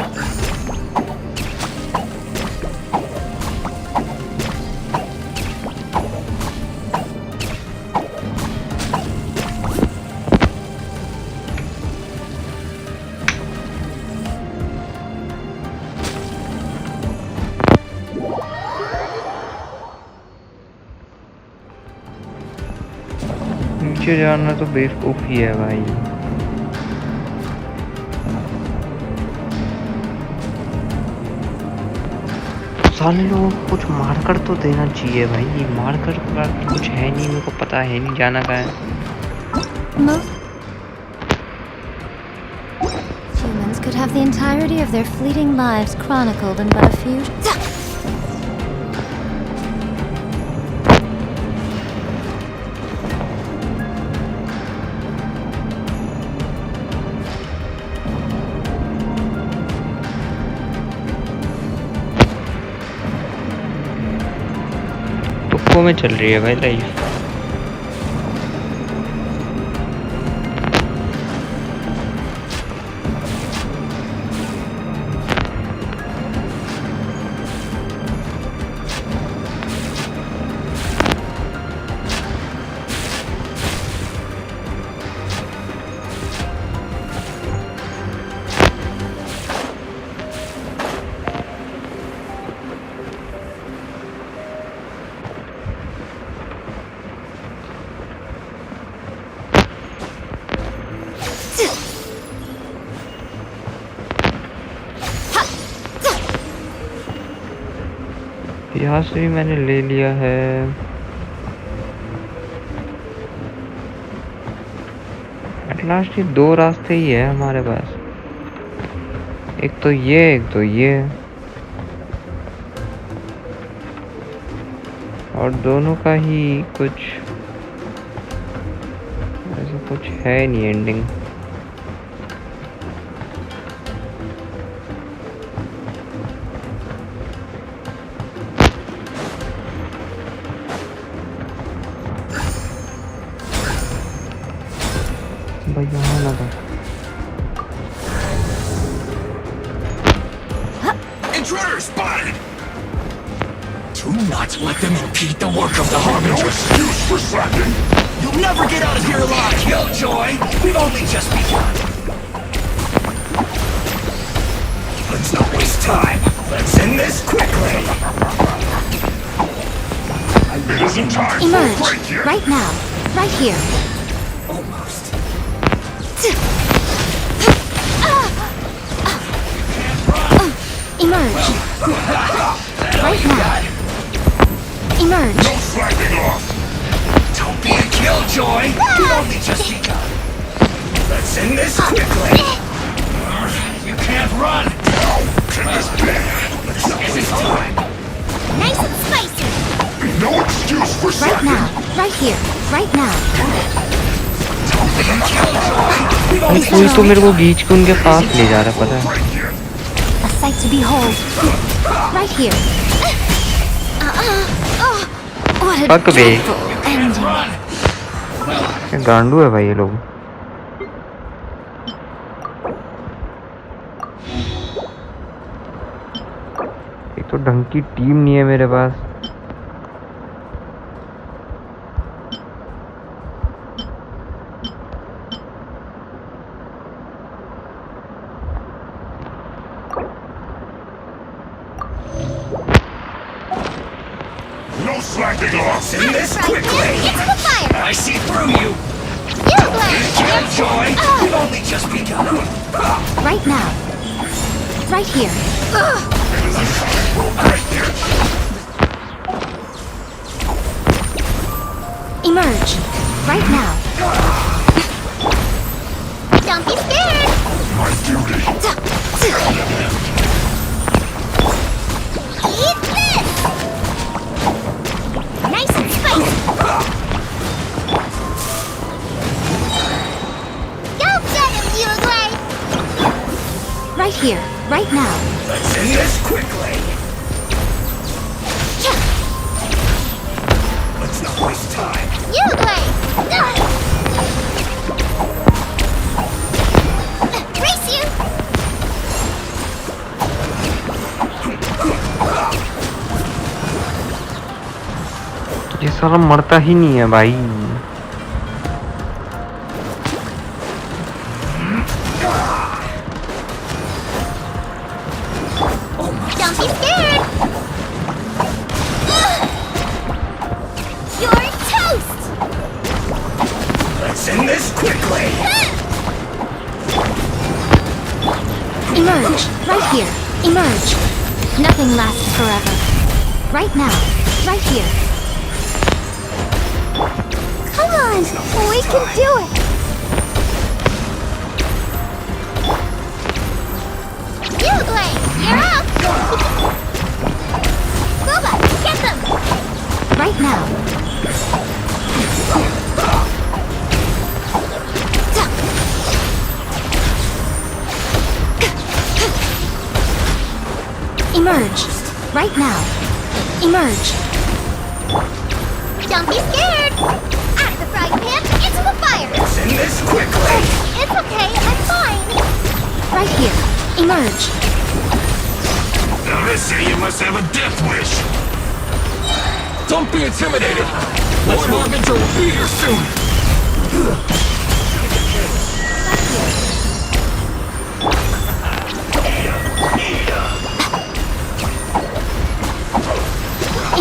नीचे जाना तो बेवकूफ़ी है भाई। साले लोगों को कुछ मार कर तो देना चाहिए भाई। ये मार कर कुछ है नहीं, मेरे को पता है नहीं जाना कहाँ है। Humans could have the entirety of their fleeting lives chronicled in but a few... तुक्कों में चल रही है भाई लाइफ। यहाँ से भी मैंने ले लिया है। एट लास्ट ये दो रास्ते ही है हमारे पास, एक तो ये और दोनों का ही कुछ ऐसा कुछ है नहीं एंडिंग। भाई यहाँ ना था। Intruder spotted! Do not let them impede the work of the Harbingers. No excuse for slacking! You'll never get out of here alive! Killjoy! We've only just begun! Let's not waste time! Let's end this quickly! It isn't time for a break Emerge! yet! Right now! Right here! Almost. Emerge! Right now! Emerge! No slacking off! Don't be a killjoy! We've only just begun! Let's end this quickly! You can't run! How can this be? Let's not waste time! Nice and spicy. No excuse for Right slacking! now! Right here! Right now! Don't be a killjoy! We've भाई only कोई just तो मेरे को begun! खींच के उनके पास ले जा रहा है, पता है? A sight to behold! Right here! What a Fuck bay, dreadful ending! क्या गांडू है भाई ये लोग। एक तो ढंग की टीम नहीं है मेरे पास। No slacking off! End this quickly! Into the fire. I see through you! You blame. Killjoy! We've only just begun! Right now! Right here! Emerge! Right now! Don't be scared. My duty! Eat this. Nice and spicy. Go get him, Liyue. Right here! Right now! Let's end this quickly! Let's not waste time! Liyue. Race you. ये साला मरता ही नहीं है भाई। Don't be scared. You're toast. Let's end this quickly! Emerge! Right here! Emerge! Nothing lasts forever. Right now! Right here! Come on, we can do it. Liyue, you're up. Boba, get them. Right now! Emerge! Right now! Emerge! Don't be scared. Out of the frying pan, into the fire. Let's end this quickly! It's okay, I'm fine. Right here! Emerge! Now this idiot must have a death wish! Don't be intimidated! Lord Harbinger will be here soon!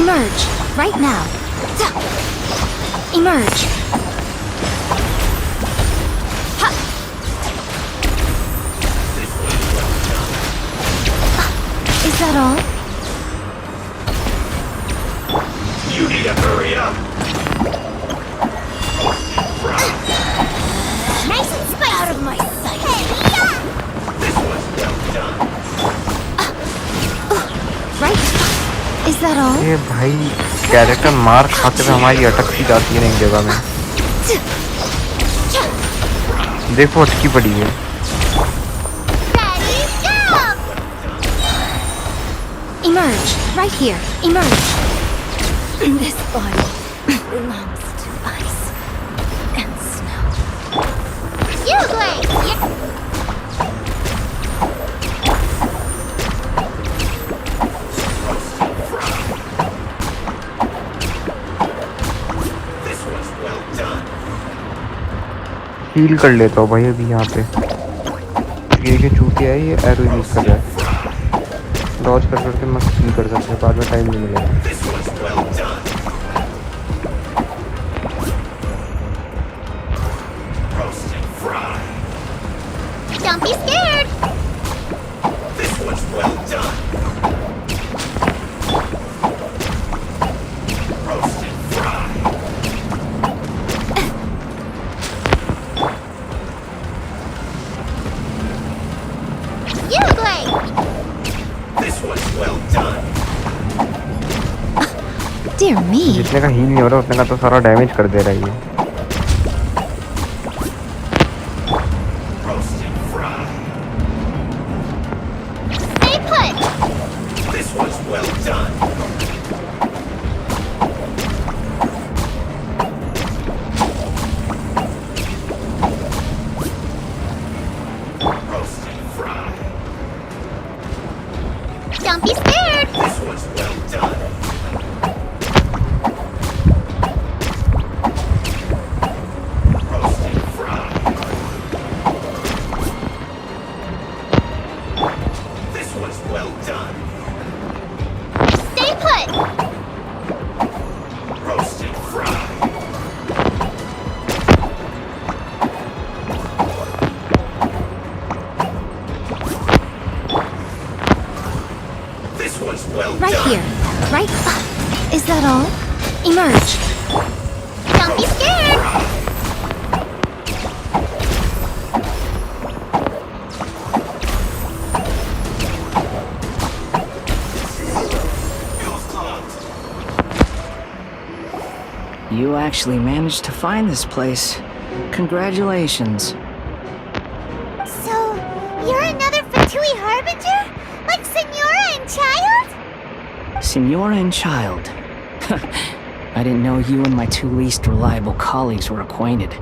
Emerge! Right now! Emerge! Is that all? Hurry up! Nice and spicy. Out of my sight. This was well done. Right? Is that all? ये भाई character मार खाते हुए हमारी अटकती जाती है एक जगह में। देखो अटकी पड़ी है। Emerge. Right here. Emerge. This body belongs to ice and snow. You Blake! This was well done. Heal कर लेता हूँ भाई अभी यहाँ पे। ये चूतिया है, ये एरो यूज कर रहा है। डॉज कर करके मस्त हील कर सकते हैं, बाद में टाइम नहीं मिलेगा। This was well done. Roast and fry. Don't be scared! This was well done. Roast and fry. You Blake! This was well done. Dear me. जितने का हील नहीं हो रहा उतने का तो सारा डैमेज कर दे रहा है ये। Roast and fry. Stay put! This was well done. Roast and fry. Don't be scared! This was well done. Roast and fry. This was well done. Stay put! Roast and fry. This was well Right done. here. Right? Is that all? Emerge. Don't be scared! You actually managed to find this place. Congratulations. So, you're another Fatui Harbinger? Like Senora and Child? Senora and Child. I didn't know you and my two least reliable colleagues were acquainted.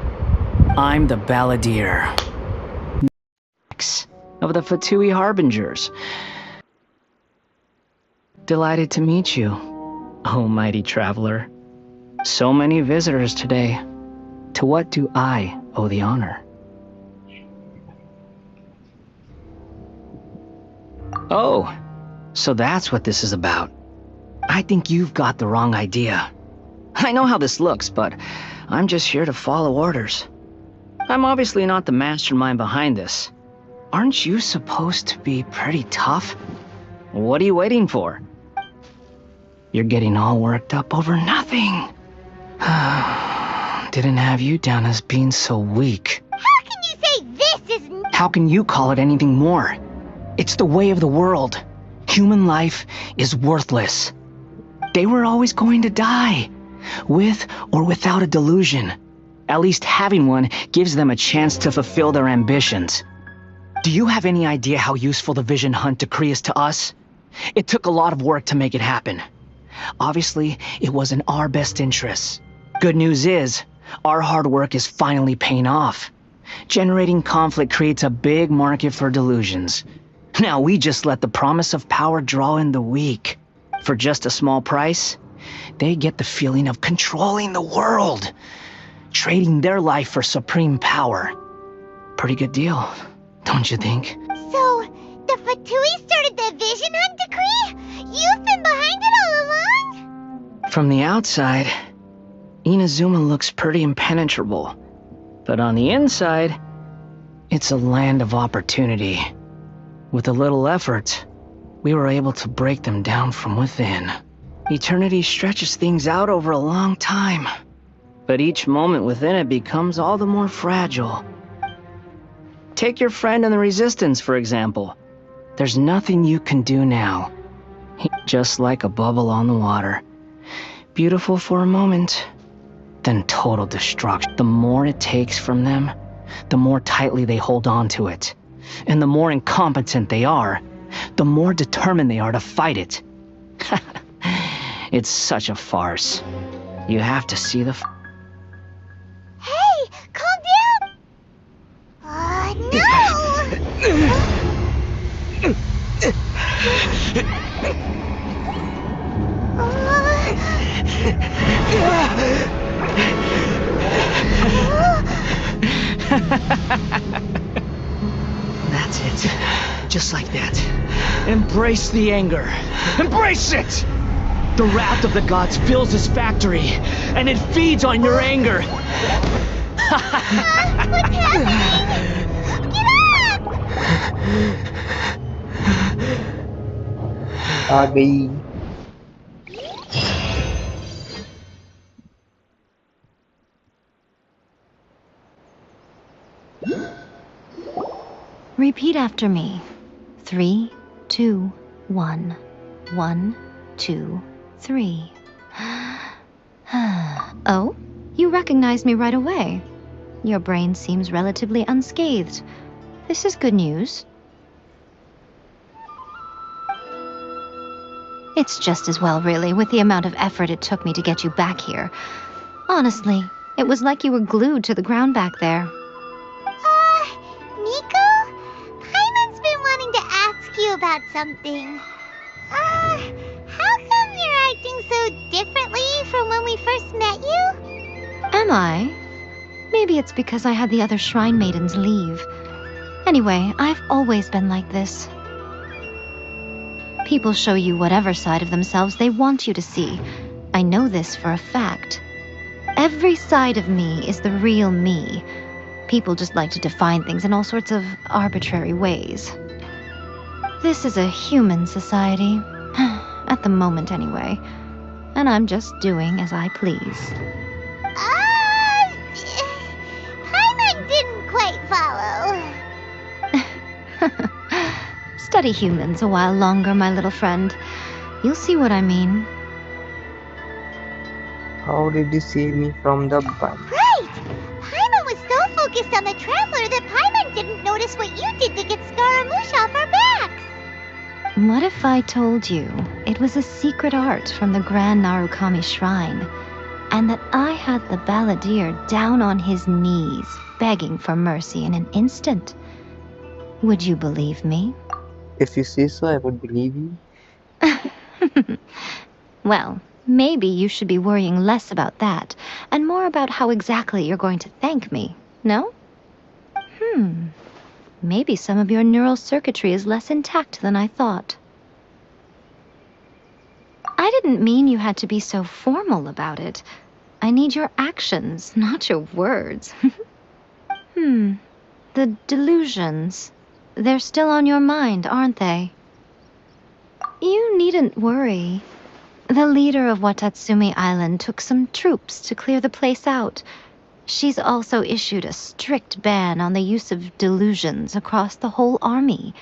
I'm the Balladeer of the Fatui Harbingers. Delighted to meet you, oh mighty traveler. So many visitors today. To what do I owe the honor? Oh, so that's what this is about. I think you've got the wrong idea. I know how this looks, but I'm just here to follow orders. I'm obviously not the mastermind behind this. Aren't you supposed to be pretty tough? What are you waiting for? You're getting all worked up over nothing. Didn't have you down as being so weak. How can you say this is... How can you call it anything more? It's the way of the world. Human life is worthless. They were always going to die, with or without a delusion. At least having one gives them a chance to fulfill their ambitions. Do you have any idea how useful the Vision Hunt decree is to us? It took a lot of work to make it happen. Obviously, it was in our best interests. Good news is, our hard work is finally paying off. Generating conflict creates a big market for delusions. Now we just let the promise of power draw in the weak. For just a small price, they get the feeling of controlling the world, trading their life for supreme power. Pretty good deal, don't you think? So, the Fatui started the Vision Hunt decree? You've been behind it all along? From the outside, Inazuma looks pretty impenetrable. But on the inside, it's a land of opportunity. With a little effort, we were able to break them down from within. Eternity stretches things out over a long time, but each moment within it becomes all the more fragile. Take your friend in the Resistance, for example. There's nothing you can do now. He's just like a bubble on the water. Beautiful for a moment, then total destruction. The more it takes from them, the more tightly they hold on to it. And the more incompetent they are, the more determined they are to fight it. It's such a farce. You have to see the... Hey, calm down! No! That's it. Just like that. Embrace the anger. Embrace it! The wrath of the gods fills this factory, and it feeds on your anger. What's happening? Get up! आ गई। Repeat after me. 3, 2, 1. 1, 2, 3. Oh? You recognized me right away. Your brain seems relatively unscathed. This is good news. It's just as well, really, with the amount of effort it took me to get you back here. Honestly, it was like you were glued to the ground back there. Miko? Paimon's been wanting to ask you about something. How come you're acting so differently from when we first met you? Am I? Maybe it's because I had the other shrine maidens leave. Anyway, I've always been like this. People show you whatever side of themselves they want you to see. I know this for a fact. Every side of me is the real me. People just like to define things in all sorts of arbitrary ways. This is a human society. At the moment, anyway. And I'm just doing as I please. Paimon didn't quite follow. Study humans a while longer, my little friend. You'll see what I mean. How did you save me from the bite? Right! Paimon was so focused on the Traveler that Paimon didn't notice what you did to get Scaramouche off our backs. What if I told you it was a secret art from the Grand Narukami Shrine, and that I had the balladeer down on his knees, begging for mercy in an instant? Would you believe me? If you say so, I would believe you. Well, maybe you should be worrying less about that, and more about how exactly you're going to thank me, no? Maybe some of your neural circuitry is less intact than I thought. I didn't mean you had to be so formal about it. I need your actions, not your words. The delusions. They're still on your mind, aren't they? You needn't worry. The leader of Watatsumi Island took some troops to clear the place out. She's also issued a strict ban on the use of delusions across the whole army.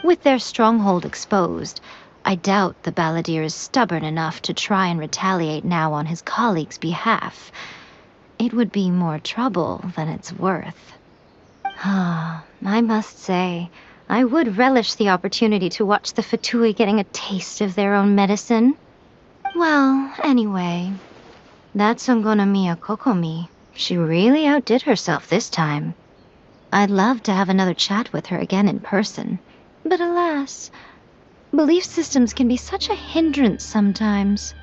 With their stronghold exposed, I doubt the balladeer is stubborn enough to try and retaliate now on his colleague's behalf. It would be more trouble than it's worth. I must say, I would relish the opportunity to watch the Fatui getting a taste of their own medicine. Well, anyway, that Sangonomiya Kokomi, she really outdid herself this time. I'd love to have another chat with her again in person, but alas, belief systems can be such a hindrance sometimes.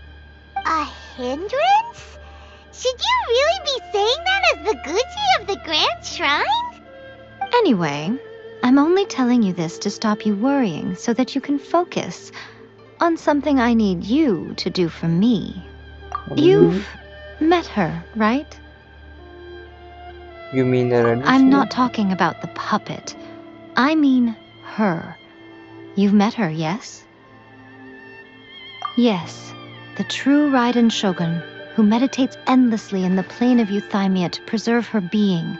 A hindrance? Should you really be saying that as the Gucci of the Grand Shrine? Anyway, I'm only telling you this to stop you worrying so that you can focus on something I need you to do for me. You've met her, right? You mean the red? I'm not talking about the puppet. I mean her. You've met her, yes? Yes, the true Raiden Shogun, who meditates endlessly in the plane of Euthymia to preserve her being.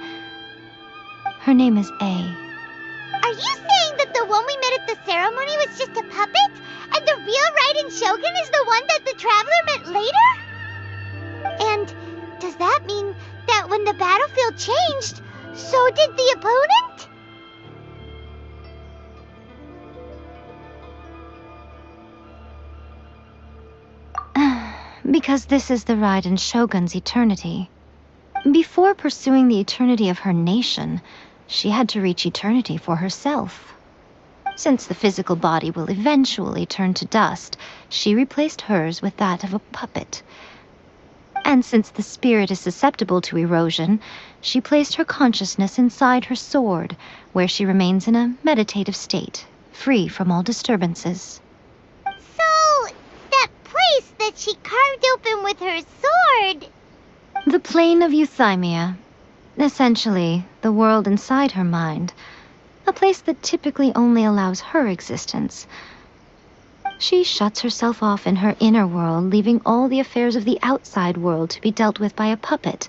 Her name is A. Are you saying that the one we met at the ceremony was just a puppet? And the real Raiden Shogun is the one that the Traveler met later? And does that mean that when the battlefield changed, so did the opponent? Because this is the Raiden Shogun's eternity. Before pursuing the eternity of her nation, she had to reach eternity for herself. Since the physical body will eventually turn to dust, she replaced hers with that of a puppet. And since the spirit is susceptible to erosion, she placed her consciousness inside her sword, where she remains in a meditative state, free from all disturbances. So, that place that she carved open with her sword... The plane of Euthymia. Essentially, the world inside her mind. A place that typically only allows her existence. She shuts herself off in her inner world, leaving all the affairs of the outside world to be dealt with by a puppet,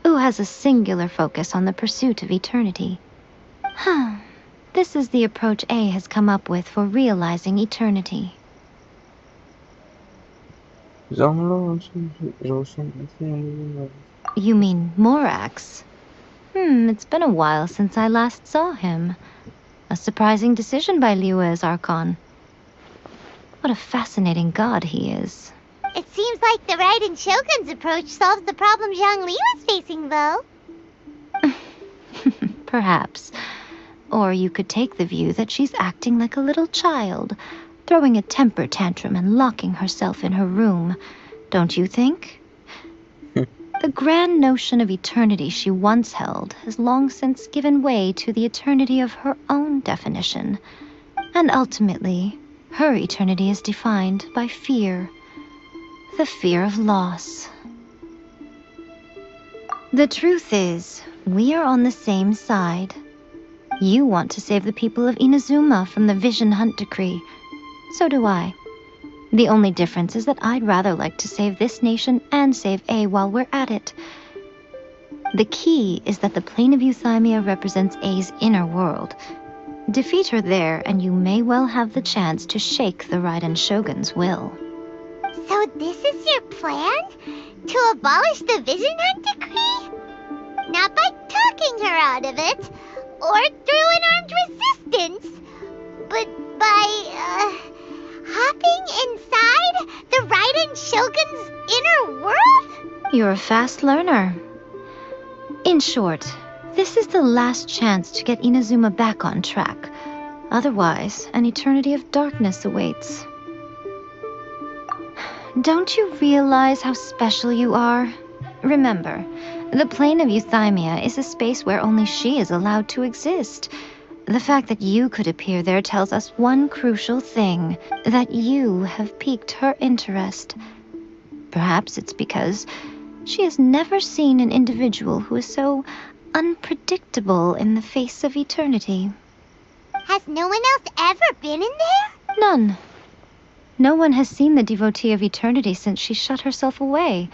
who has a singular focus on the pursuit of eternity. This is the approach A has come up with for realizing eternity. You mean Morax? It's been a while since I last saw him. A surprising decision by Liyue's Archon. What a fascinating god he is. It seems like the Raiden Shogun's approach solves the problem Zhongli was facing, though. Perhaps. Or you could take the view that she's acting like a little child, throwing a temper tantrum and locking herself in her room. Don't you think? The grand notion of eternity she once held has long since given way to the eternity of her own definition. And ultimately, her eternity is defined by fear. The fear of loss. The truth is, we are on the same side. You want to save the people of Inazuma from the Vision Hunt Decree. So do I. The only difference is that I'd rather like to save this nation and save A while we're at it. The key is that the plane of Euthymia represents A's inner world. Defeat her there, and you may well have the chance to shake the Raiden Shogun's will. So this is your plan? To abolish the Vision Hunt Decree? Not by talking her out of it, or through an armed resistance, but by, hopping inside the Raiden Shogun's inner world? You're a fast learner. In short, this is the last chance to get Inazuma back on track. Otherwise, an eternity of darkness awaits. Don't you realize how special you are? Remember, the plane of Euthymia is a space where only she is allowed to exist. The fact that you could appear there tells us one crucial thing, that you have piqued her interest. Perhaps it's because she has never seen an individual who is so unpredictable in the face of eternity. Has no one else ever been in there? None. No one has seen the devotee of eternity since she shut herself away.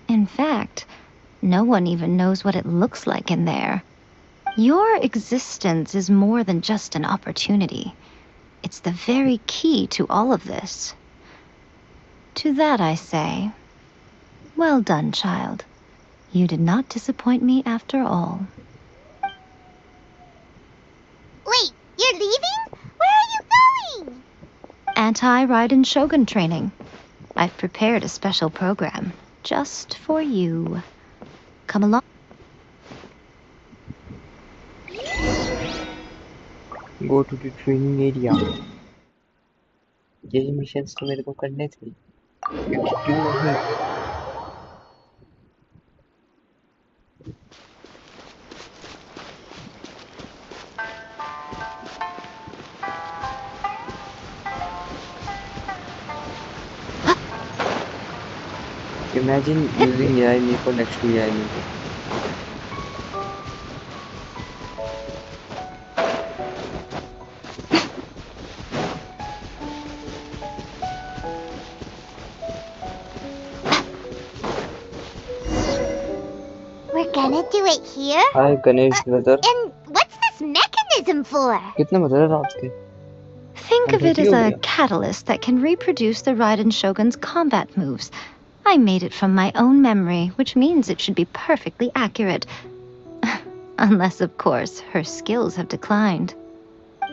In fact, no one even knows what it looks like in there. Your existence is more than just an opportunity. It's the very key to all of this. To that I say, well done, child. You did not disappoint me after all. Wait, you're leaving? Where are you going? Anti-Raiden Shogun training. I've prepared a special program just for you. Come along. Go to the training area. यही missions तो मेरे को करने थे, क्यों नहीं? Imagine using Yae Miko next to Yae Miko. gonna do it here? Hi Ganesh brother. And what's this mechanism for? कितने बज रहे रात के? Think of it as a catalyst that can reproduce the Raiden Shogun's combat moves. I made it from my own memory, which means it should be perfectly accurate. Unless, of course, her skills have declined.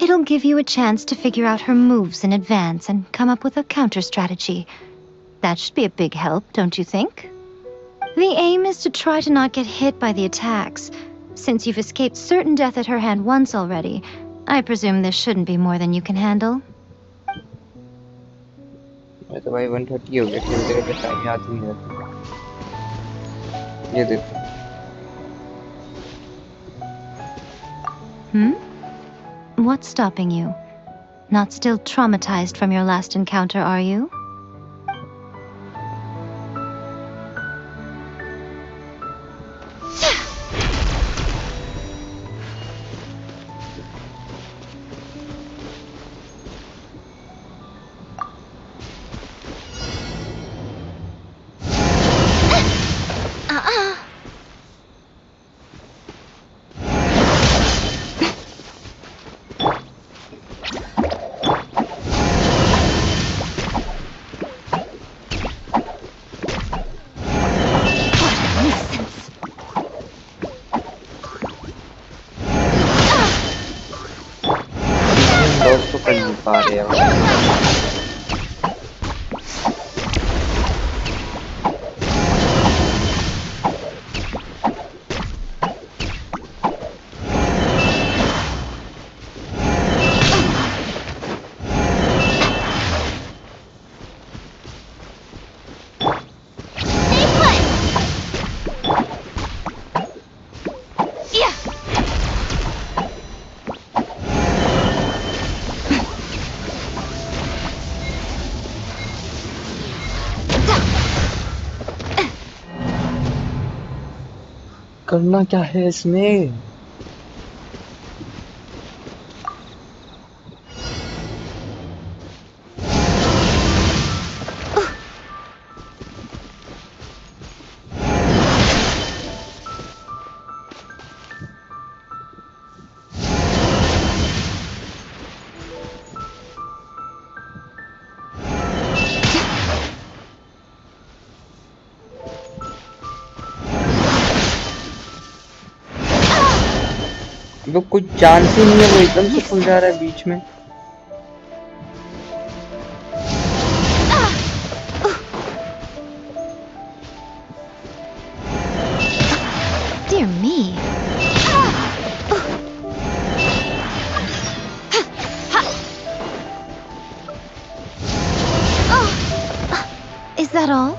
It'll give you a chance to figure out her moves in advance and come up with a counter strategy. That should be a big help, don't you think? The aim is to try to not get hit by the attacks. Since you've escaped certain death at her hand once already, I presume this shouldn't be more than you can handle. मैं तो भाई 130 हो गया, खेलते खेलते time याद ही नहीं रहता। ये देखो। What's stopping you? Not still traumatized from your last encounter, are you? करना क्या है इसमें? वो कुछ चांस ही नहीं है, वो एकदम से खुल जा रहा है बीच में। Dear me. Is that all?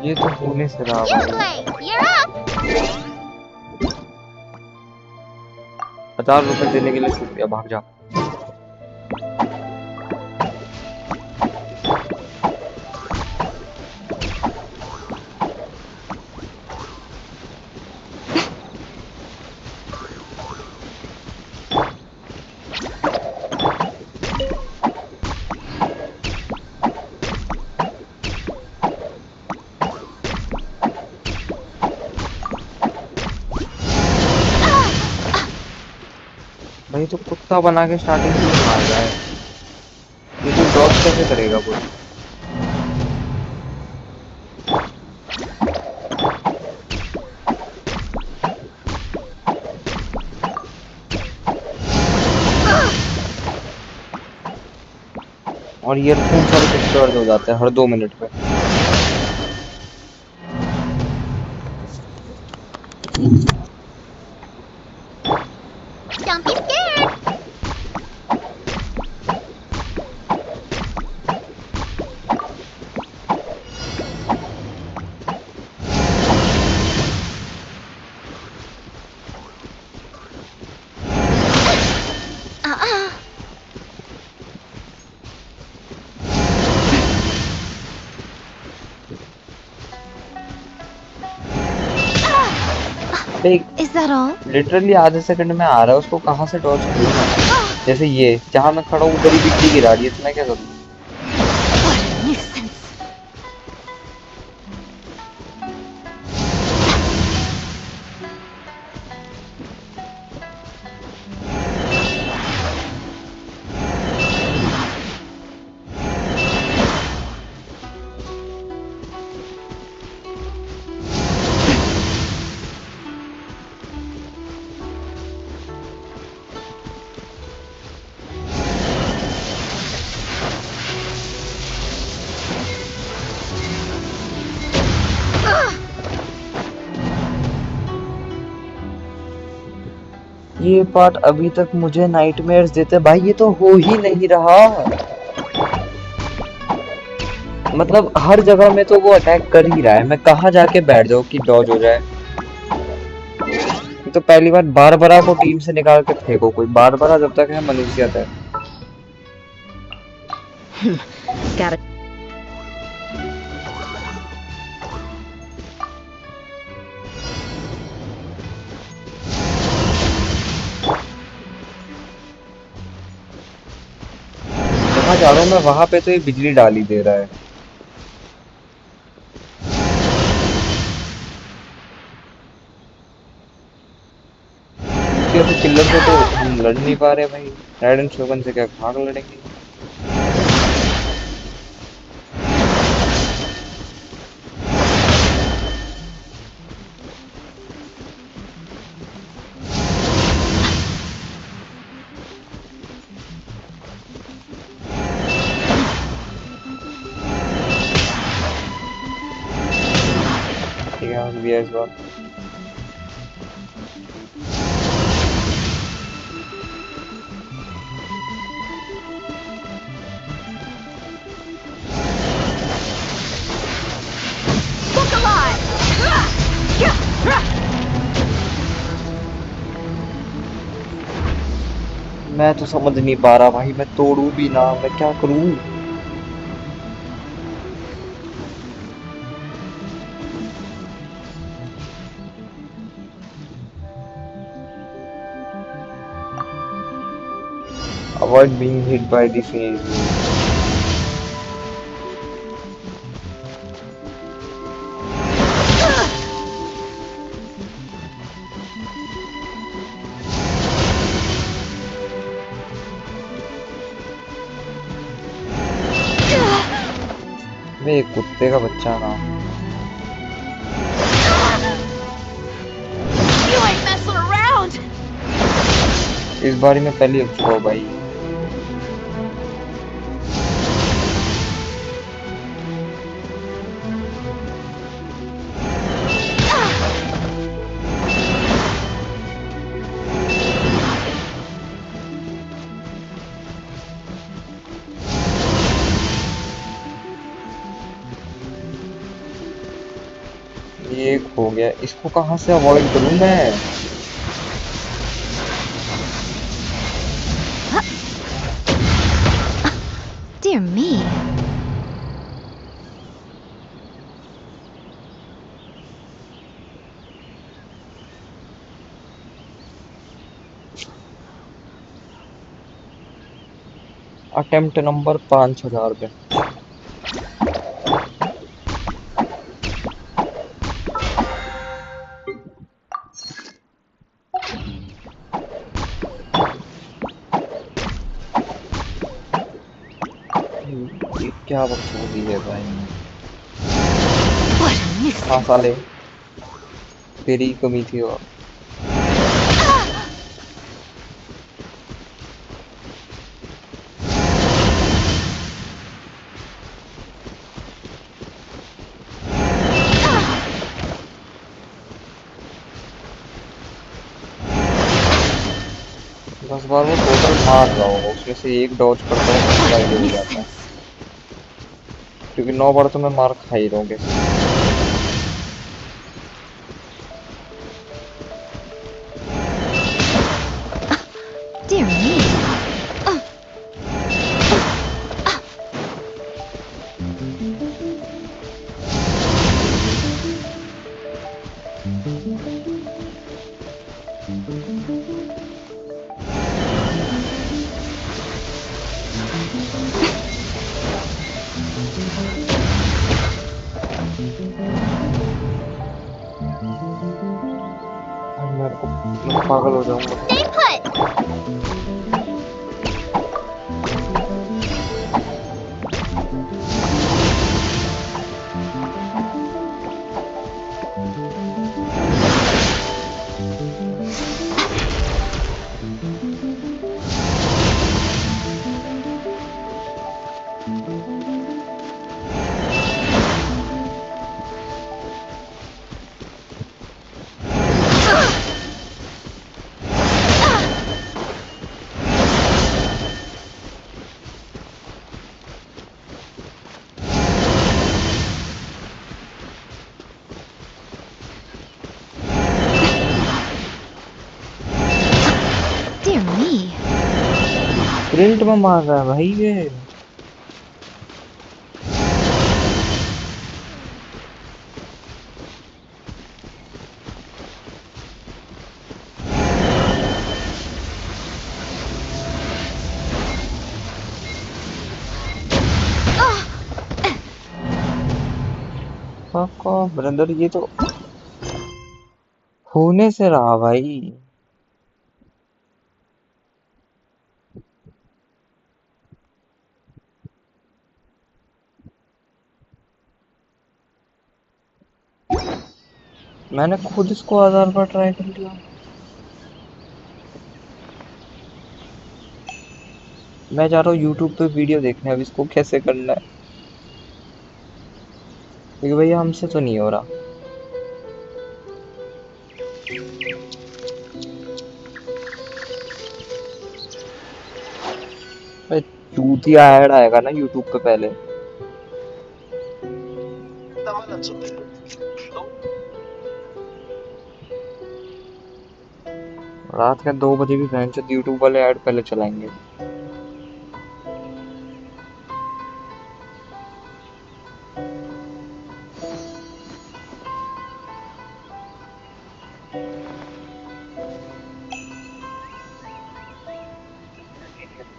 ये तो होने से रहा भाई। 1000 रुपए देने के लिए शुक्रिया, भाग जा। भाई तो कुत्ता बना के स्टार्टिंग से मार रहा है, ये तो डॉग कैसे करेगा वो? और ईयरफोन पर डिस्टर्ब हो जाता है हर 2 मिनट पे। Don't be scared. Is that all? Literally आधे सेकंड में आ रहा है, उसको कहाँ से डॉज करूँ मैं? जैसे ये जहाँ मैं खड़ा हूँ उधर ही बिजली गिरा रही है, तो मैं क्या करूँ? ये पार्ट अभी तक मुझे नाइटमेयर्स देते भाई, ये तो हो ही नहीं रहा। मतलब हर जगह में तो वो अटैक कर ही रहा है, मैं कहाँ जाके बैठ जाऊँ कि डॉज हो जाए। तो पहली बार बारबरा को टीम से निकाल के फेंको, कोई बारबरा जब तक है मनुष्यत है। Got it. जहाँ जा रहा हूँ मैं वहां पे तो ये बिजली डाल ही दे रहा है। किलर से तो हम लड़ नहीं पा रहे भाई, राइडन शोगन से क्या भाग लड़ेंगे। भी है इस बार। मैं तो समझ नहीं पा रहा भाई, मैं तोड़ू भी ना, मैं क्या करूं? Avoid being hit by the phase. मैं एक कुत्ते का बच्चा ना। You ain't messing around. इस बारी मैं पहले उठ चुका हूँ भाई। ये हो गया, इसको कहाँ से अवॉइड करूं मैं? Dear me. अटेम्प्ट नंबर 5000 पे। क्या बकचोदी है भाई। हाँ साले, तेरी कमी थी और दस बार वो टोटल मार रहा होगा, उसमें से एक डॉज करता है तो फायदे हो जाता है, क्योंकि 9 बार तो मैं मार खा ही रहा हूँ कैसे। Dear me. मैं पागल हो जाऊंगा। Stay put! Dear me. Print में मार रहा है भाई ये। ब्रदर ये तो होने से रहा भाई। मैंने खुद इसको 1000 बार ट्राई कर लिया। मैं जा रहा हूँ यूट्यूब पे वीडियो देखने अब इसको कैसे करना है, क्योंकि भैया हमसे तो नहीं हो रहा। चूतिया ऐड आएगा ना यूट्यूब पे पहले। रात के 2 बजे भी भैंस यूट्यूब वाले ऐड पहले चलाएंगे।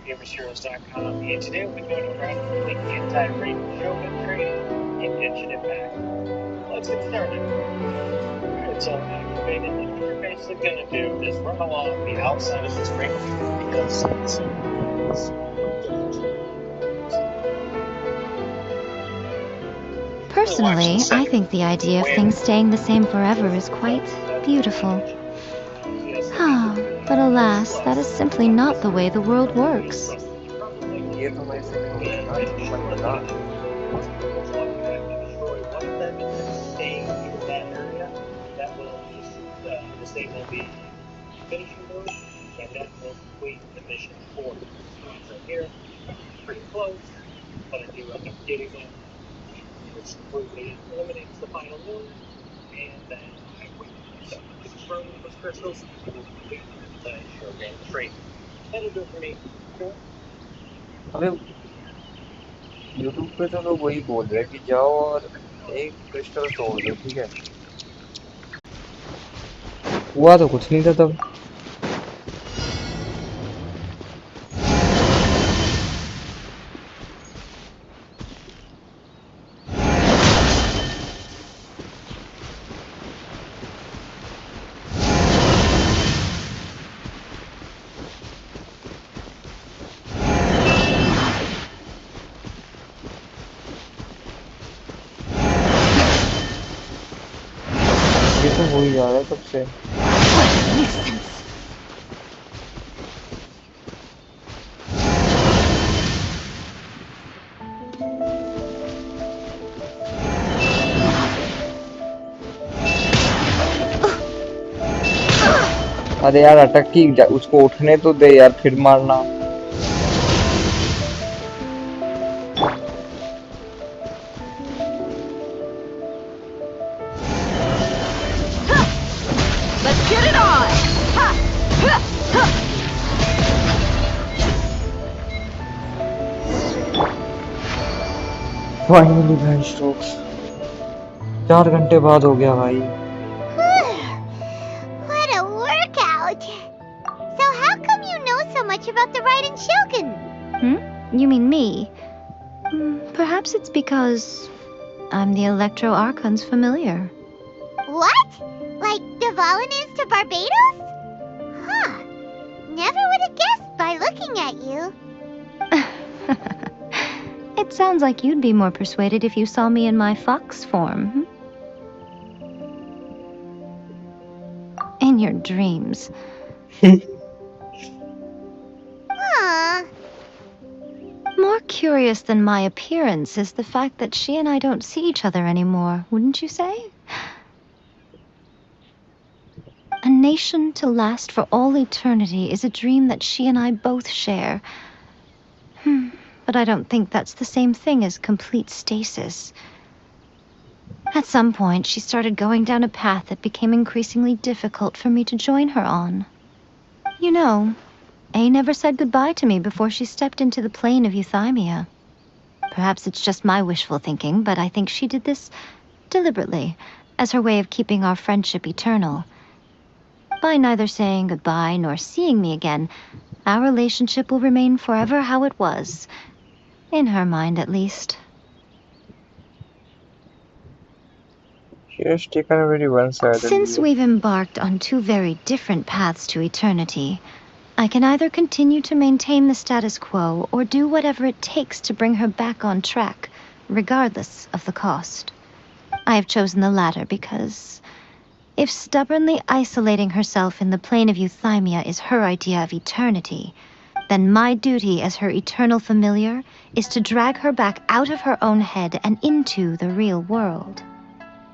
GamersHeroes.com, and today we'll be going over how to complete the entire Raiden Shogun training in Genshin Impact. Let's get started. Alright, so activated, and what you're basically going to do is run along the outside of this ring because Personally, I think the idea of things staying the same forever is quite beautiful. But alas, that is simply not the way the world works. disable the finishing mode, and that will complete the mission for you. So here, pretty close, but I do recommend getting one, which completely eliminates the final move, and then I wait. So, if you burn those crystals, you will complete the Shogun training. That'll do it for me. Cool. अबे YouTube पे तो लोग वही बोल रहे हैं कि जाओ और एक क्रिस्टल तोड़ दो, ठीक है। हुआ तो कुछ नहीं था तब। ये तो हो ही जा रहा है तब से। अरे यार अटक की उसको उठने तो दे यार, फिर मारना। Let's get it on! Finally भैंस स्ट्रोक्स 4 घंटे बाद हो गया भाई। What a workout! much about the Raiden Shogun? You mean me? Perhaps it's because I'm the Electro Archon's familiar. What? Like Dvalin is to Barbados? Huh. Never would have guessed by looking at you. It sounds like you'd be more persuaded if you saw me in my fox form. In your dreams. Huh. More curious than my appearance is the fact that she and I don't see each other anymore, wouldn't you say? A nation to last for all eternity is a dream that she and I both share. But I don't think that's the same thing as complete stasis. At some point, she started going down a path that became increasingly difficult for me to join her on. You know, A never said goodbye to me before she stepped into the plane of euthymia. Perhaps it's just my wishful thinking, but I think she did this deliberately, as her way of keeping our friendship eternal. By neither saying goodbye nor seeing me again, our relationship will remain forever how it was. In her mind, at least. She has taken a very one-sided Since view. we've embarked on two very different paths to eternity, I can either continue to maintain the status quo or do whatever it takes to bring her back on track, regardless of the cost. I have chosen the latter because if stubbornly isolating herself in the plane of euthymia is her idea of eternity, then my duty as her eternal familiar is to drag her back out of her own head and into the real world.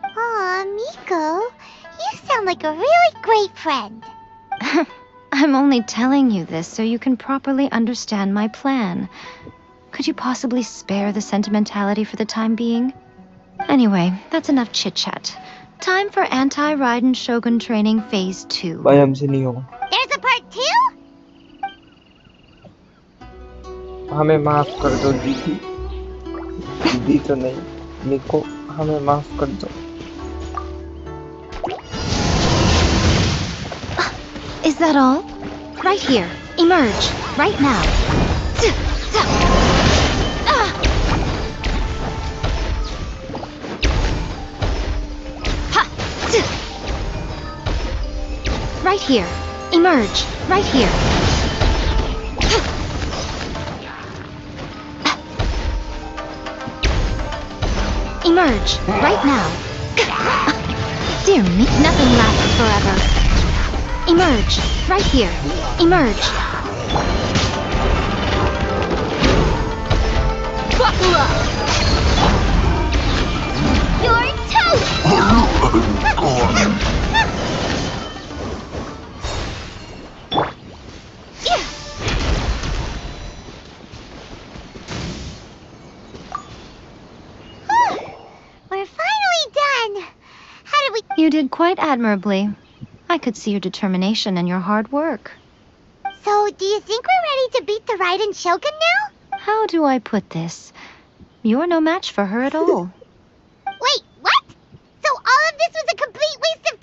Aw, Miko, you sound like a really great friend. I'm only telling you this so you can properly understand my plan. Could you possibly spare the sentimentality for the time being? Anyway, that's enough chit-chat. Time for Anti-Raiden Shogun Training Phase 2. Bayam se nahi hoga. There's a part 2? हमें माफ कर दो दीदी। दीदी तो नहीं, मिको, हमें माफ कर दो। Is that all? Right here. Emerge. Right now. Right here. Emerge. Right here. Emerge. Right now. Dear me, nothing lasts forever. Emerge. Right here. Emerge. You're toast! We're finally done! How did we... You did quite admirably. I could see your determination and your hard work. So, do you think we're ready to beat the Raiden Shogun now? How do I put this? You're no match for her at all. Wait, what? So all of this was a complete waste of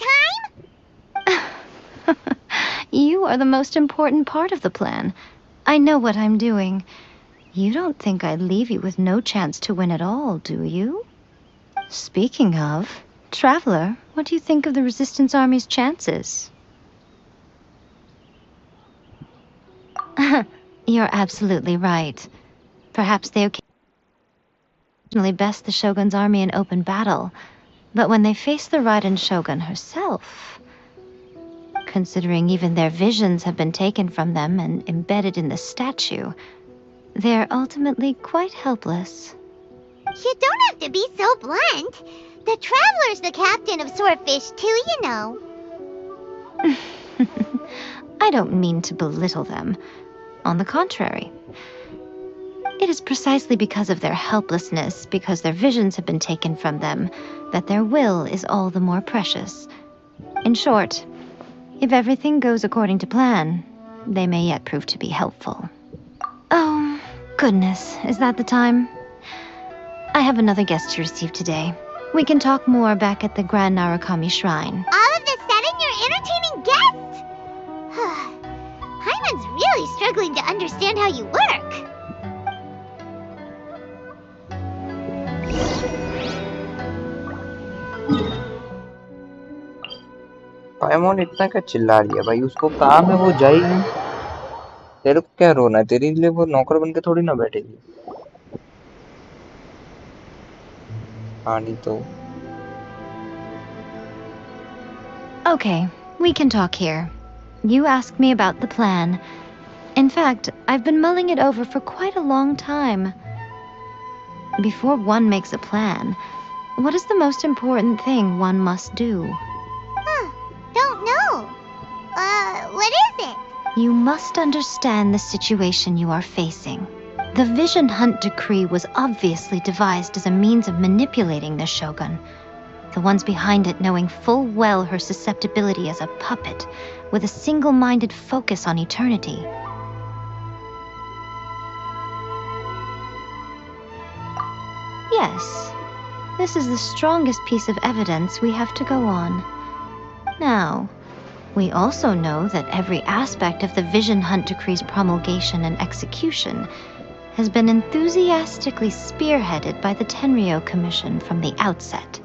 time? You are the most important part of the plan. I know what I'm doing. You don't think I'd leave you with no chance to win at all, do you? Speaking of, Traveler, what do you think of the Resistance Army's chances? You're absolutely right. Perhaps they occasionally best the Shogun's army in open battle, but when they face the Raiden Shogun herself, considering even their visions have been taken from them and embedded in the statue, they're ultimately quite helpless. You don't have to be so blunt. The Traveler's the captain of Swordfish too, you know. I don't mean to belittle them. On the contrary. It is precisely because of their helplessness, because their visions have been taken from them, that their will is all the more precious. In short, if everything goes according to plan, they may yet prove to be helpful. Oh, goodness, is that the time? I have another guest to receive today. We can talk more back at the Grand Narukami Shrine. All of this sudden, you're entertaining guests? I Paimon's really struggling to understand how you work. पायमोन इतना क्या चिल्ला रही है भाई? उसको काम है, वो जाएगी। तेरे को क्या रोना है? तेरे लिए वो नौकर बन के थोड़ी ना बैठेगी। पानी तो Okay, we can talk here. You asked me about the plan. In fact, I've been mulling it over for quite a long time. Before one makes a plan, what is the most important thing one must do? Don't know. What is it? You must understand the situation you are facing. The Vision Hunt Decree was obviously devised as a means of manipulating the Shogun. The ones behind it knowing full well her susceptibility as a puppet, with a single-minded focus on eternity. Yes, this is the strongest piece of evidence we have to go on. Now, we also know that every aspect of the Vision Hunt Decree's promulgation and execution has been enthusiastically spearheaded by the Tenryou Commission from the outset.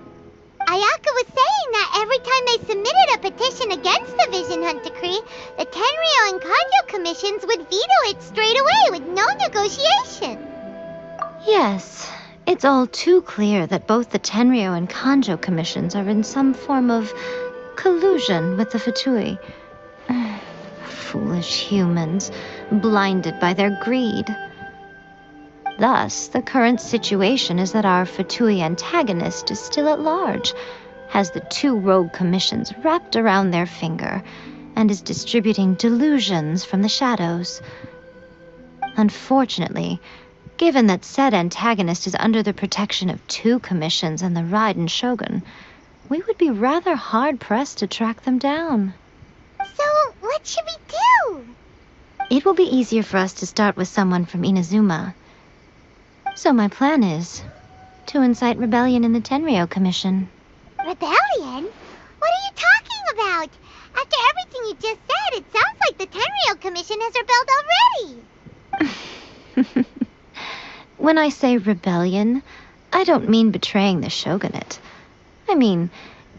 Ayaka was saying that every time they submitted a petition against the Vision Hunt Decree, the Tenryou and Kanjo commissions would veto it straight away with no negotiation. Yes, it's all too clear that both the Tenryou and Kanjo commissions are in some form of collusion with the Fatui. Foolish humans, blinded by their greed. Thus, the current situation is that our Fatui antagonist is still at large, has the two rogue commissions wrapped around their finger, and is distributing delusions from the shadows. Unfortunately, given that said antagonist is under the protection of two commissions and the Raiden Shogun, we would be rather hard-pressed to track them down. So, what should we do? It will be easier for us to start with someone from Inazuma. So my plan is to incite rebellion in the Tenryou Commission. Rebellion? What are you talking about? After everything you just said, it sounds like the Tenryou Commission has rebelled already. When I say rebellion, I don't mean betraying the shogunate. I mean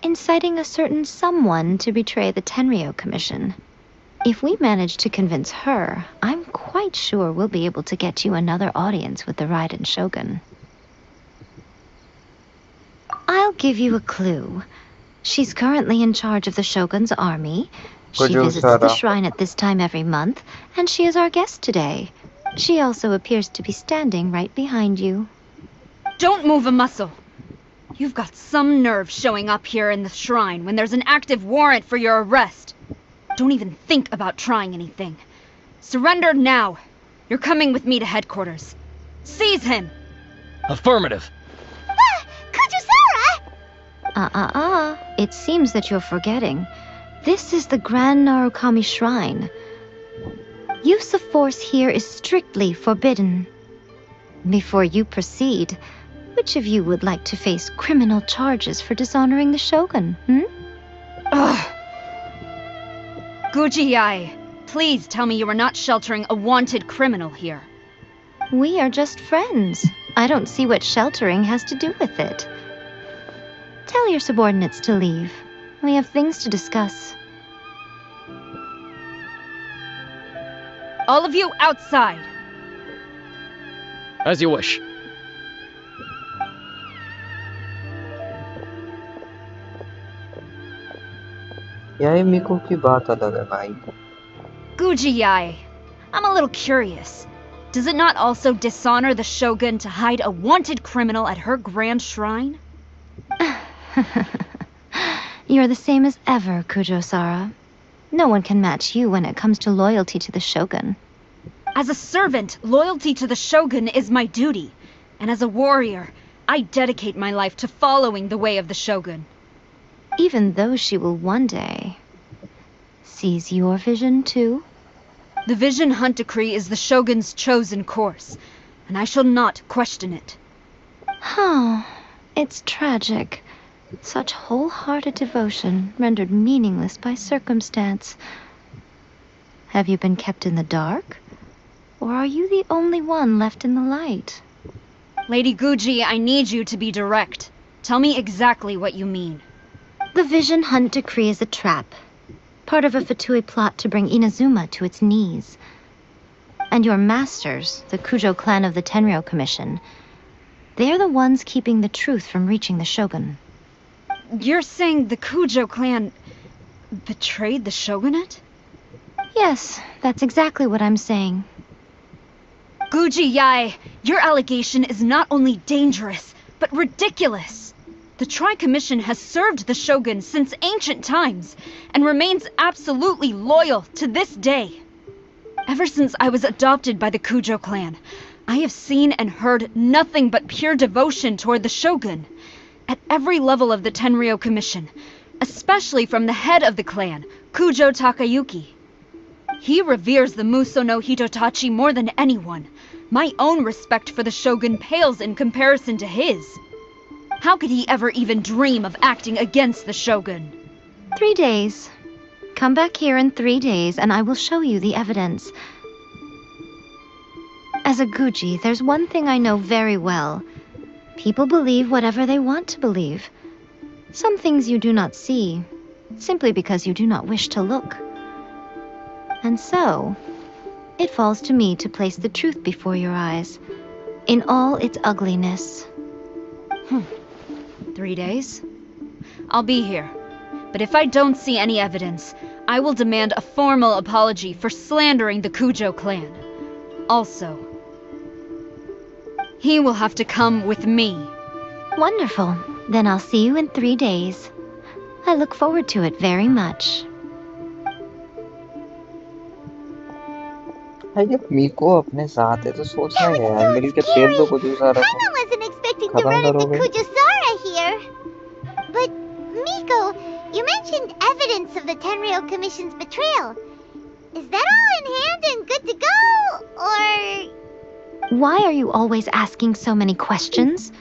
inciting a certain someone to betray the Tenryou Commission. If we manage to convince her, I'm quite sure we'll be able to get you another audience with the Raiden Shogun. I'll give you a clue. She's currently in charge of the Shogun's army. She visits the shrine at this time every month, and she is our guest today. She also appears to be standing right behind you. Don't move a muscle. You've got some nerve showing up here in the shrine when there's an active warrant for your arrest. Don't even think about trying anything. Surrender now. You're coming with me to headquarters. Seize him! Affirmative. Kujusara! It seems that you're forgetting. This is the Grand Narukami Shrine. Use of force here is strictly forbidden. Before you proceed, which of you would like to face criminal charges for dishonoring the Shogun, Ugh! Guji Yae, please tell me you are not sheltering a wanted criminal here. We are just friends. I don't see what sheltering has to do with it. Tell your subordinates to leave. We have things to discuss. All of you outside. As you wish. याए मिको की बात अलग है भाई. Guji Yae, I'm a little curious. Does it not also dishonor the Shogun to hide a wanted criminal at her grand shrine? You're the same as ever, Kujo-Sara. No one can match you when it comes to loyalty to the Shogun. As a servant, loyalty to the Shogun is my duty. And as a warrior, I dedicate my life to following the way of the Shogun. Even though she will one day seize your vision too? The Vision Hunt Decree is the Shogun's chosen course, and I shall not question it. Oh, it's tragic. Such wholehearted devotion rendered meaningless by circumstance. Have you been kept in the dark? Or are you the only one left in the light? Lady Guji, I need you to be direct. Tell me exactly what you mean. The Vision Hunt Decree is a trap. Part of a Fatui plot to bring Inazuma to its knees. And your masters, the Kujo clan of the Tenryou Commission, they're the ones keeping the truth from reaching the Shogun. You're saying the Kujo clan betrayed the shogunate? Yes, that's exactly what I'm saying. Guji Yae, your allegation is not only dangerous, but ridiculous. The Tri-Commission has served the Shogun since ancient times, and remains absolutely loyal to this day. Ever since I was adopted by the Kujo clan, I have seen and heard nothing but pure devotion toward the Shogun. At every level of the Tenryou Commission, especially from the head of the clan, Kujo Takayuki. He reveres the Muso no Hitotachi more than anyone. My own respect for the Shogun pales in comparison to his. How could he ever even dream of acting against the Shogun? 3 days. Come back here in 3 days and I will show you the evidence. As a Guji, there's one thing I know very well. People believe whatever they want to believe. Some things you do not see, simply because you do not wish to look. And so, it falls to me to place the truth before your eyes, in all its ugliness. 3 days? I'll be here. But if I don't see any evidence, I will demand a formal apology for slandering the Kujo clan. Also, he will have to come with me. Wonderful. Then I'll see you in 3 days. I look forward to it very much. जब मीको अपने साथ है तो सोचना है यार मिलके तेल दो कुछ सारा Paimon wasn't expecting to खत्म run into करोगे Kujusara here. But, Miko, you mentioned evidence of the Tenryou Commission's betrayal. Is that all in hand and good to go, or...? Why are you always asking so many questions?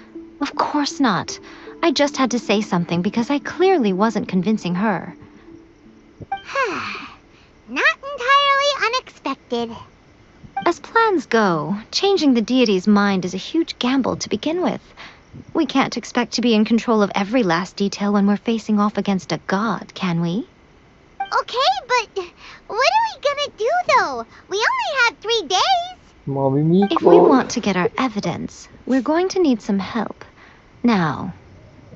Of course not. I just had to say something because I clearly wasn't convincing her. Not entirely unexpected. As plans go, changing the deity's mind is a huge gamble to begin with. We can't expect to be in control of every last detail when we're facing off against a god, can we? Okay, but what are we gonna do, though? We only have 3 days. Mommy Miko. If we want to get our evidence, we're going to need some help. Now,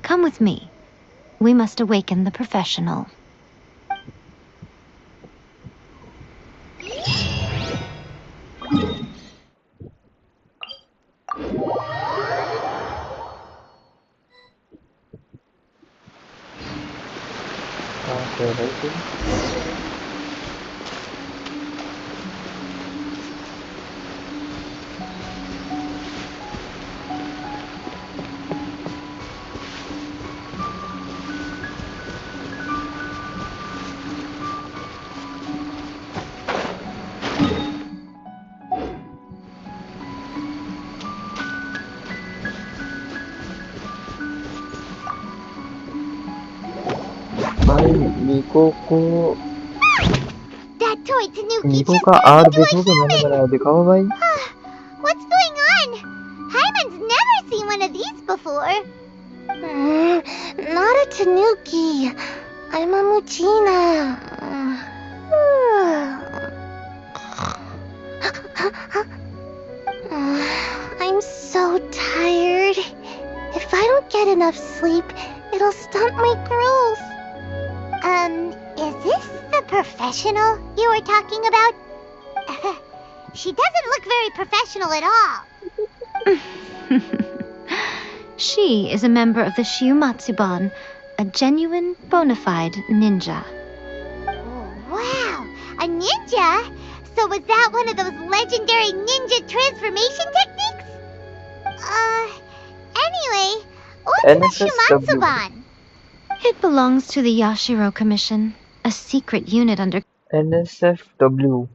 come with me. We must awaken the professional. भाई मीको को That toy Tanuki मीको just का turned art into a देखो कि मैंने human. बनाया दिखाओ भाई What's going on? Hyman's never seen one of these before. Not a Tanuki. I'm a Muchina. I'm so tired. If I don't get enough sleep, it'll stunt my growth. Is this the professional you were talking about? She doesn't look very professional at all. She is a member of the Shiumatsuban, a genuine, bona fide ninja. Wow, a ninja? So was that one of those legendary ninja transformation techniques? Anyway, what's the NSSW. Shiumatsuban? It belongs to the Yashiro Commission, a secret unit under... NSFW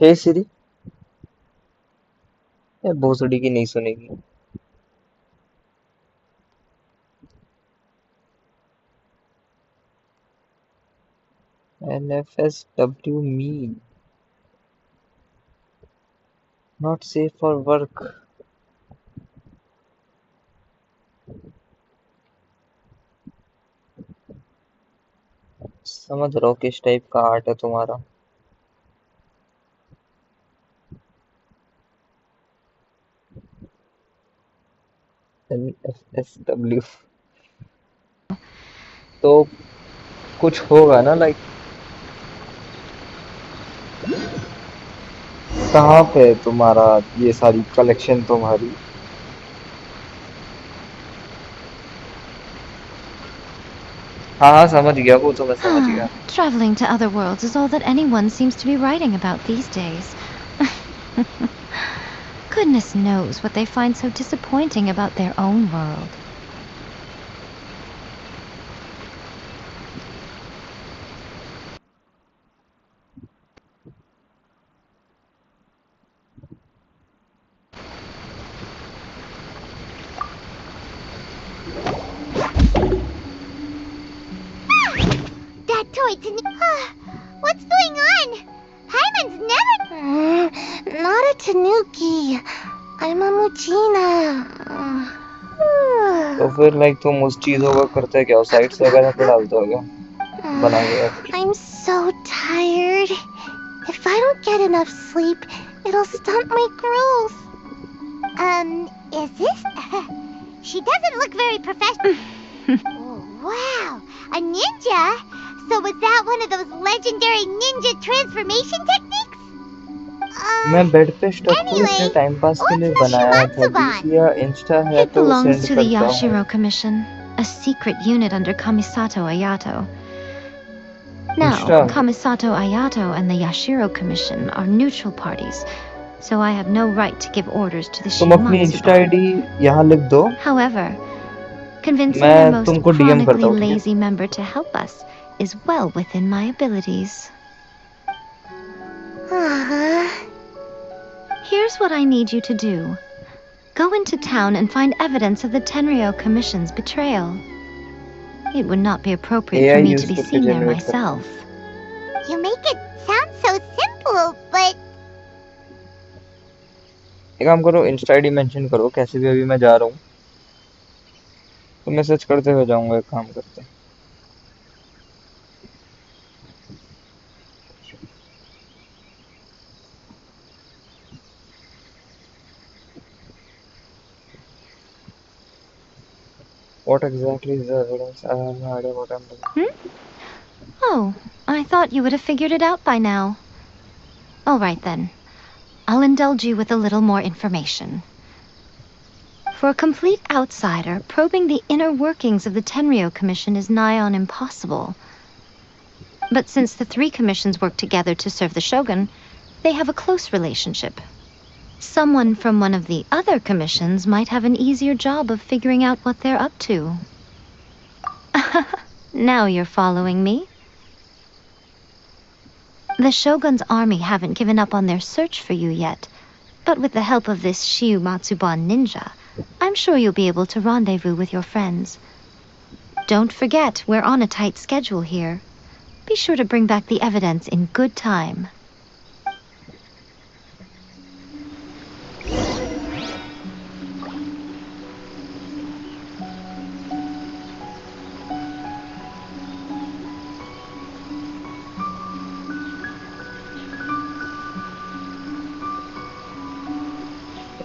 हे सिरी ये भोसड़ी की नहीं सुनेगी NFSW mean not safe for work. समझ रहा हूँ किस type का art है तुम्हारा. NFSW तो कुछ होगा ना, लाइक कहाँ पे है तुम्हारा ये सारी कलेक्शन तुम्हारी? हाँ हाँ समझ गया, वो तो मैं समझ गया. Traveling to other worlds is all that anyone seems to be writing about these days. Goodness knows what they find so disappointing about their own world. That toy what's going on? Paimon's never... not a Tanuki. I'm a Muchina. तो फिर like तुम उस चीजों का करते क्या हो, sites वगैरह पे डालते हो क्या बना के? I'm so tired. If I don't get enough sleep, it'll stunt my growth. Is this... She doesn't look very professional. Oh, wow, a ninja? So was that one of those legendary ninja transformation techniques? मैं bed पे stuck हूँ, इसने time pass के लिए बनाया था. DC या Insta है It तो belongs सेंड to the करता हूँ. Yashiro Commission, a secret unit under Kamisato Ayato. Now, Insta. Kamisato Ayato and the Yashiro Commission are neutral parties, so I have no right to give orders to the तुम अपनी Insta ID यहाँ लिख दो. However, convincing मैं the most तुमको DM करता chronically हूँ, ठीक है? lazy member to help us is well within my abilities. Here's what I need you to do. Go into town and find evidence of the Tenryo Commission's betrayal. It would not be appropriate for me to be seen there myself. You make it sound so simple, but... एक काम करो, Insta ID mention करो. कैसे भी अभी मैं जा रहा हूँ तो मैसेज करते हुए जाऊंगा. एक काम करते हैं. What exactly is the evidence? I have no idea what I'm doing. Oh, I thought you would have figured it out by now. All right then. I'll indulge you with a little more information. For a complete outsider, probing the inner workings of the Tenryo Commission is nigh on impossible. But since the three commissions work together to serve the Shogun, they have a close relationship. Someone from one of the other commissions might have an easier job of figuring out what they're up to. Now you're following me. The Shogun's army haven't given up on their search for you yet, but with the help of this Shiu Matsuban ninja, I'm sure you'll be able to rendezvous with your friends. Don't forget, we're on a tight schedule here. Be sure to bring back the evidence in good time.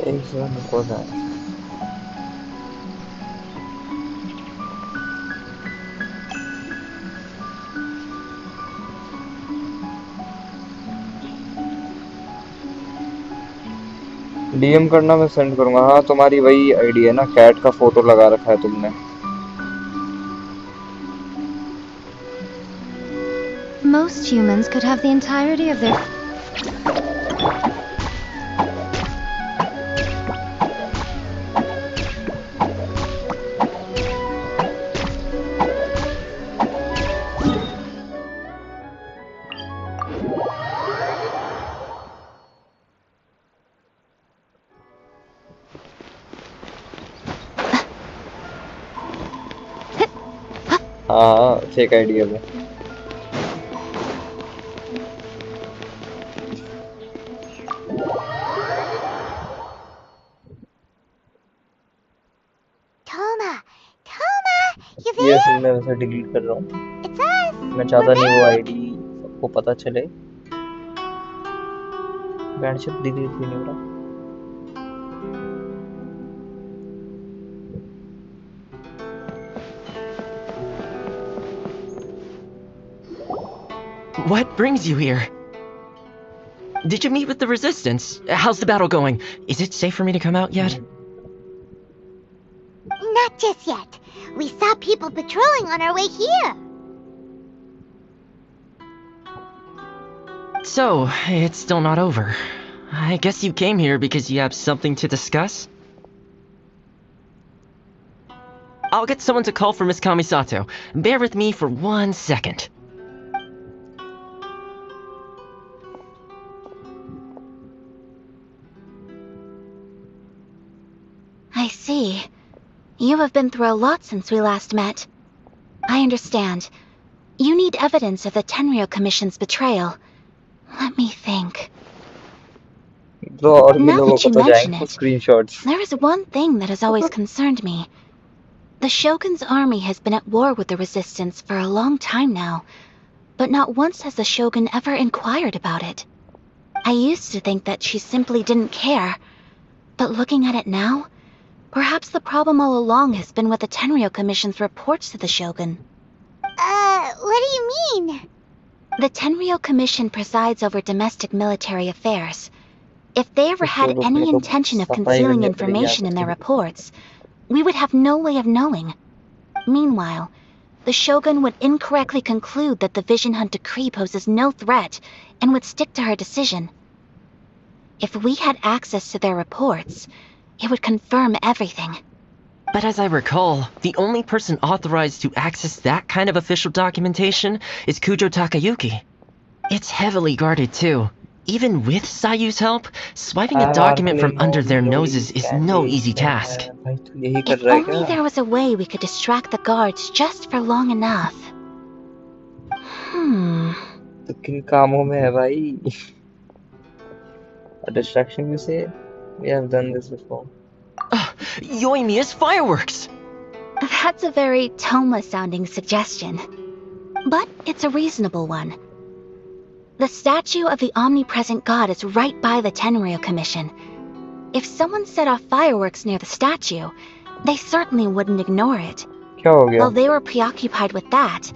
एक second रुको जरा. DM करना, मैं send करूंगा. हाँ तुम्हारी वही ID है ना, कैट का फोटो लगा रखा है तुमने. Most humans could have the entirety of their... हाँ फेक आईडी है वो. वैसे डिलीट कर रहा हूँ। It's us. मैं चाहता नहीं वो आईडी सबको पता चले। बैंडशिप डिलीट भी नहीं हो रहा। What brings you here? Did you meet with the Resistance? How's the battle going? Is it safe for me to come out yet? Not just yet. We saw people patrolling on our way here. So, it's still not over. I guess you came here because you have something to discuss? I'll get someone to call for Miss Kamisato. Bear with me for 1 second. I see. You have been through a lot since we last met. I understand. You need evidence of the Tenryou Commission's betrayal. Let me think. Now Now that you mention it, screenshots. there is one thing that has always concerned me. The Shogun's army has been at war with the Resistance for a long time now, but not once has the Shogun ever inquired about it. I used to think that she simply didn't care, but looking at it now, perhaps the problem all along has been with the Tenryou Commission's reports to the Shogun. What do you mean? The Tenryou Commission presides over domestic military affairs. If they ever had any intention of concealing information in their reports, we would have no way of knowing. Meanwhile, the Shogun would incorrectly conclude that the Vision Hunt decree poses no threat and would stick to her decision. If we had access to their reports, it would confirm everything. But as I recall, the only person authorized to access that kind of official documentation is Kujo Takayuki. It's heavily guarded too. Even with Sayu's help, swiping a document from under their noses is no easy task. If only there was a way we could distract the guards just for long enough. तो किन कामों में है भाई? A distraction, you say? We have done this before. Yoimiya's fireworks! That's a very Toma-sounding suggestion. But it's a reasonable one. The statue of the omnipresent god is right by the Tenryou Commission. If someone set off fireworks near the statue, they certainly wouldn't ignore it. While they were preoccupied with that,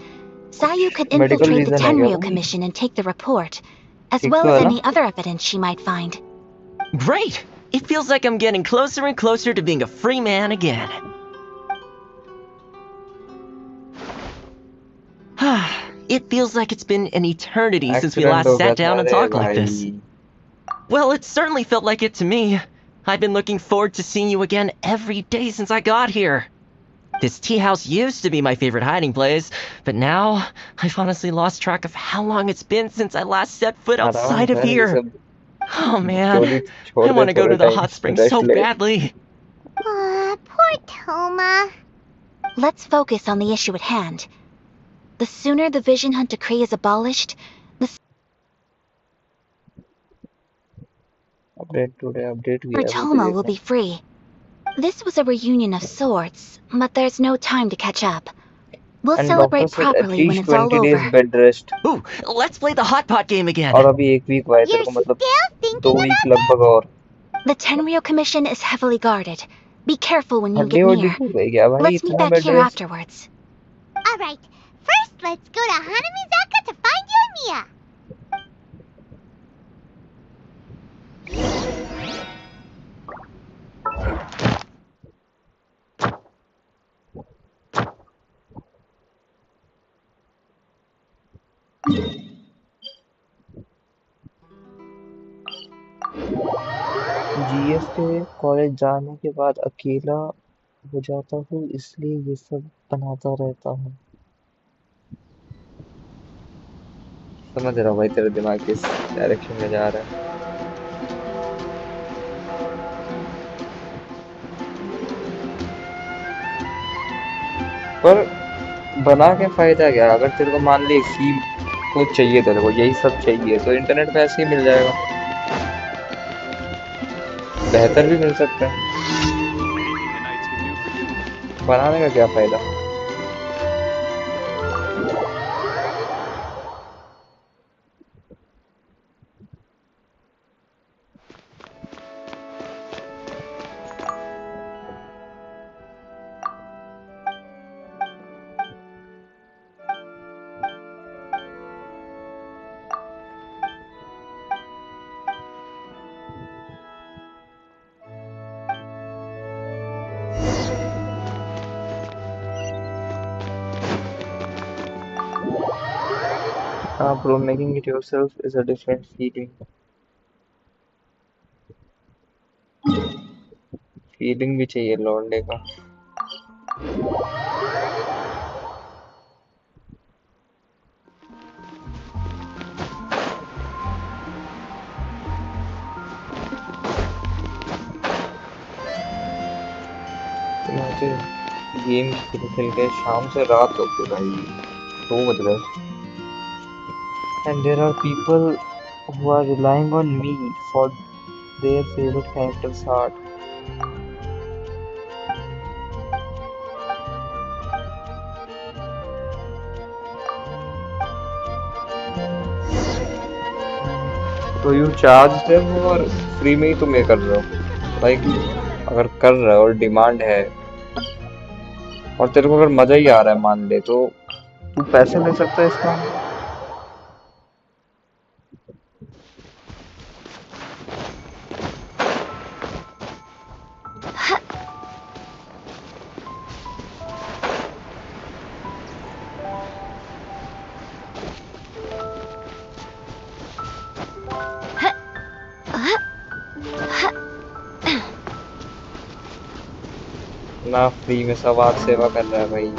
Sayu could infiltrate the Tenryou Commission and take the report, as well as any other evidence she might find. Great! It feels like I'm getting closer and closer to being a free man again. It feels like it's been an eternity since we last sat down and talked like this. Well, it certainly felt like it to me. I've been looking forward to seeing you again every day since I got here. This tea house used to be my favorite hiding place, but now I've honestly lost track of how long it's been since I last set foot outside of here. Oh man, I want to go to the hot springs so badly. Poor Toma. Let's focus on the issue at hand. The sooner the Vision Hunt decree is abolished, the sooner Toma will be free. This was a reunion of sorts, but there's no time to catch up. We'll celebrate properly when it's all over. Bed rest. Ooh, let's play the hot pot game again. और अभी एक week हुआ है तेरे को मतलब 2 week लगभग और. The Tenryou Commission is heavily guarded. Be careful when you get near. Let's meet back here afterwards. All right. First, let's go to Hanamizaka to find Yoimiya. GS के कॉलेज जाने के बाद अकेला हो जाता हूँ इसलिए ये सब बनाता रहता हूँ. समझ रहा हूँ भाई तेरा दिमाग किस डायरेक्शन में जा रहा है. पर बना के फायदा क्या? अगर तेरे को मान ले सी कुछ चाहिए तेरे को यही सब चाहिए तो इंटरनेट पे ऐसे ही मिल जाएगा. बेहतर भी मिल सकता है. बनाने का क्या फायदा? Bro, making it yourself is a different feeling. Feeling भी चाहिए लौंडे का. मुझे गेम खेल के शाम से रात हो गई भाई, 2 बज गए. And there are people who are relying on me for their favorite character's heart. तो यू चार्ज देम और फ्री में ही तुम ये कर रहे हो लाइक. अगर कर रहे हो और डिमांड है और तेरे को अगर मजा ही आ रहा है मान ले, तो तू पैसे ले सकता है इसका. ना फ्री में समाज सेवा कर रहा है भाई.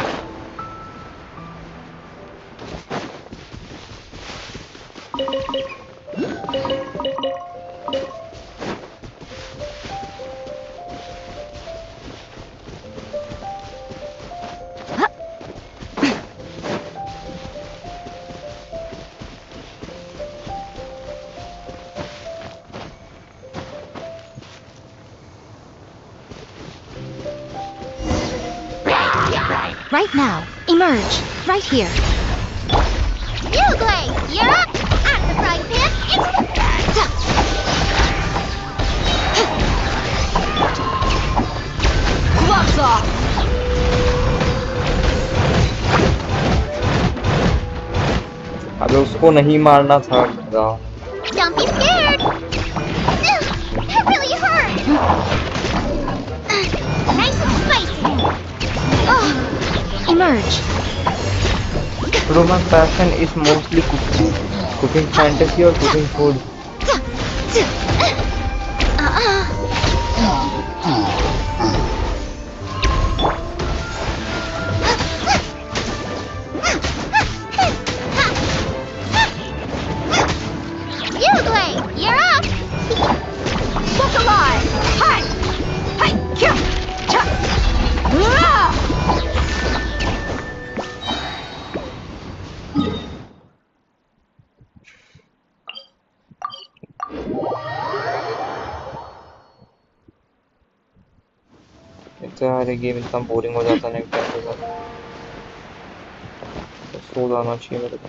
Right now. Emerge. Right here. Yugli, you're up! At the frying pan, Gloves off! अबे उसको नहीं मारना था. Don't be scared! That really hurt! Nice and spicy! Emerge. Bro, my passion is mostly cooking. Cooking fantasy or cooking food. Yugli, you're up! Look alive! Hi! Hi! Kill! Cha! Ah! सारे game इतना boring हो जाता है ना time के साथ. सो जाना चाहिए मेरे को.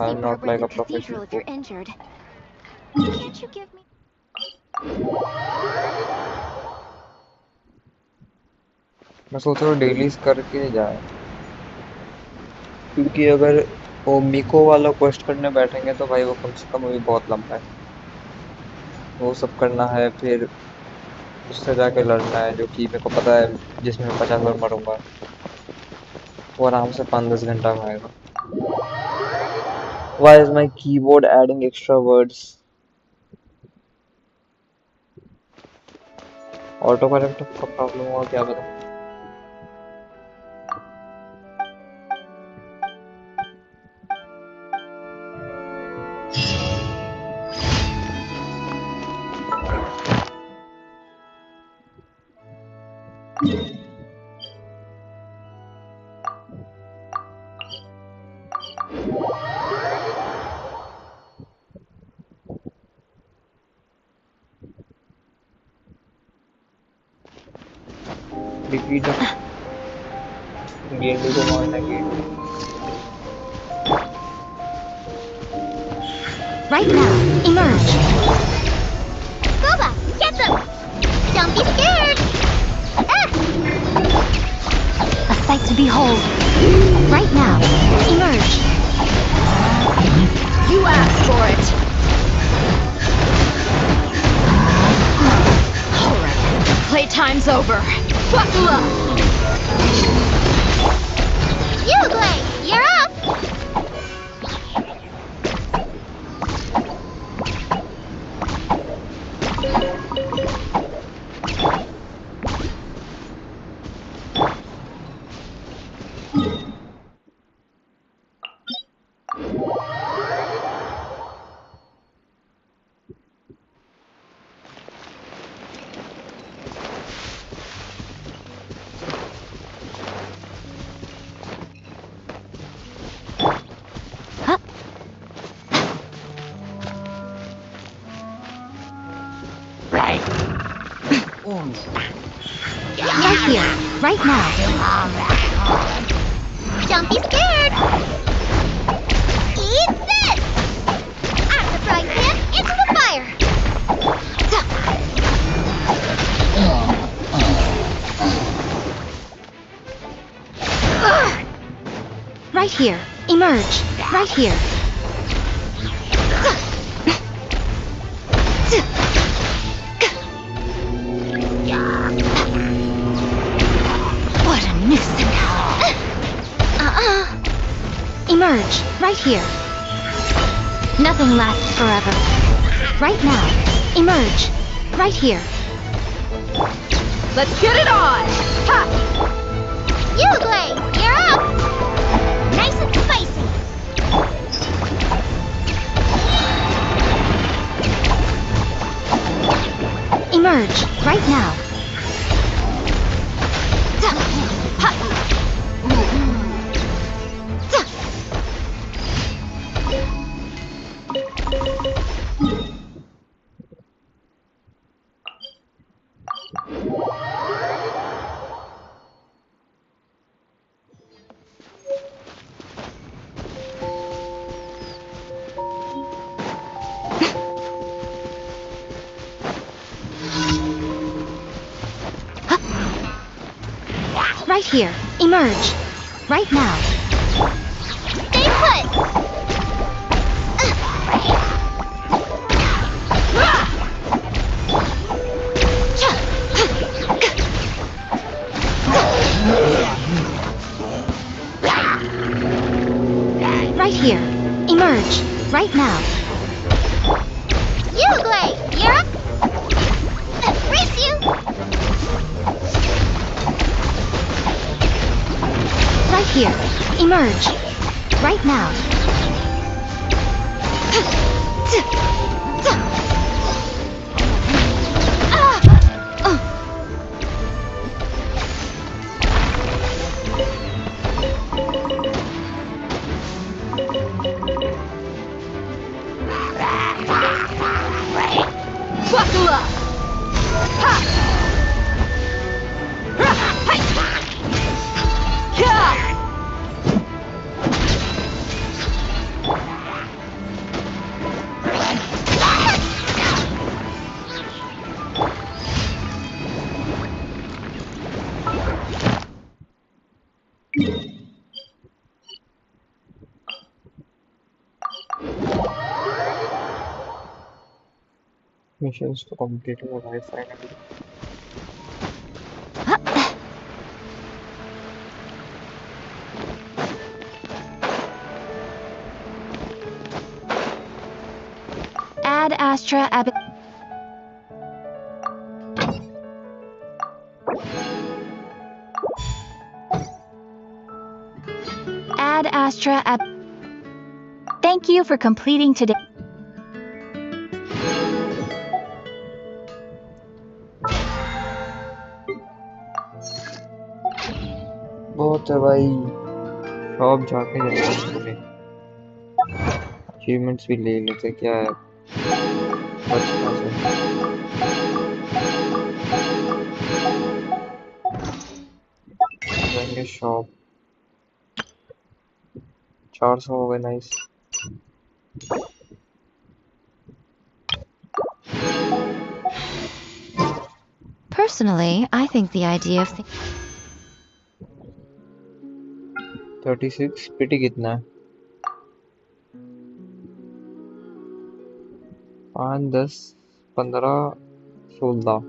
I'm not like a professional if you're injured. Can't you give me... मैं सोच रहा हूँ डेलीज करके जाए, क्योंकि अगर वो मिको वाला क्वेस्ट करने बैठेंगे तो भाई वो कम से कम अभी बहुत लंबा है. वो सब करना है, फिर उससे जाके लड़ना है जो कि मेरे को पता है जिसमें मैं 50 बार मरूंगा. वो आराम से 5-10 घंटा में आएगा. Why is my keyboard adding extra words? Auto correct का प्रॉब्लम हुआ क्या पता. गेंडे को मारना. गेंडे Right now, emerge. Boba, get them! Don't be scared! Ah! A sight to behold. Right now, emerge. You asked for it. Alright, playtime's over. Buckle up! Yuglei, you're up! Right here, right now. Don't be scared! Eat this! Octopus him into the fire! Right here, emerge. Right here. What a nuisance. Emerge, right here. Nothing lasts forever. Right now, emerge, right here. Let's get it on! Ha! Yuglei, you're up! Nice and spicy! Emerge, right now. Right here, emerge. Right now. Stay put! Right here, emerge. Right now. Yuglei, you're up! Race you! Right here, emerge. Right now. Buckle up! Ha! Missions to complete in life finally. Ad Astra Ab. Ad Astra Ab. Thank you for completing today. बहुत है भाई shop जाके जाते achievements भी ले लेते क्या है बचपन से जाएंगे शॉप 400 हो गए nice Personally, I think the idea of 36 पिटी कितना है? 5, 10, 15, 16,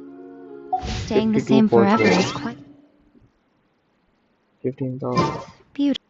staying the 52 same पहुंच forever गए। is quite 15,000। beautiful.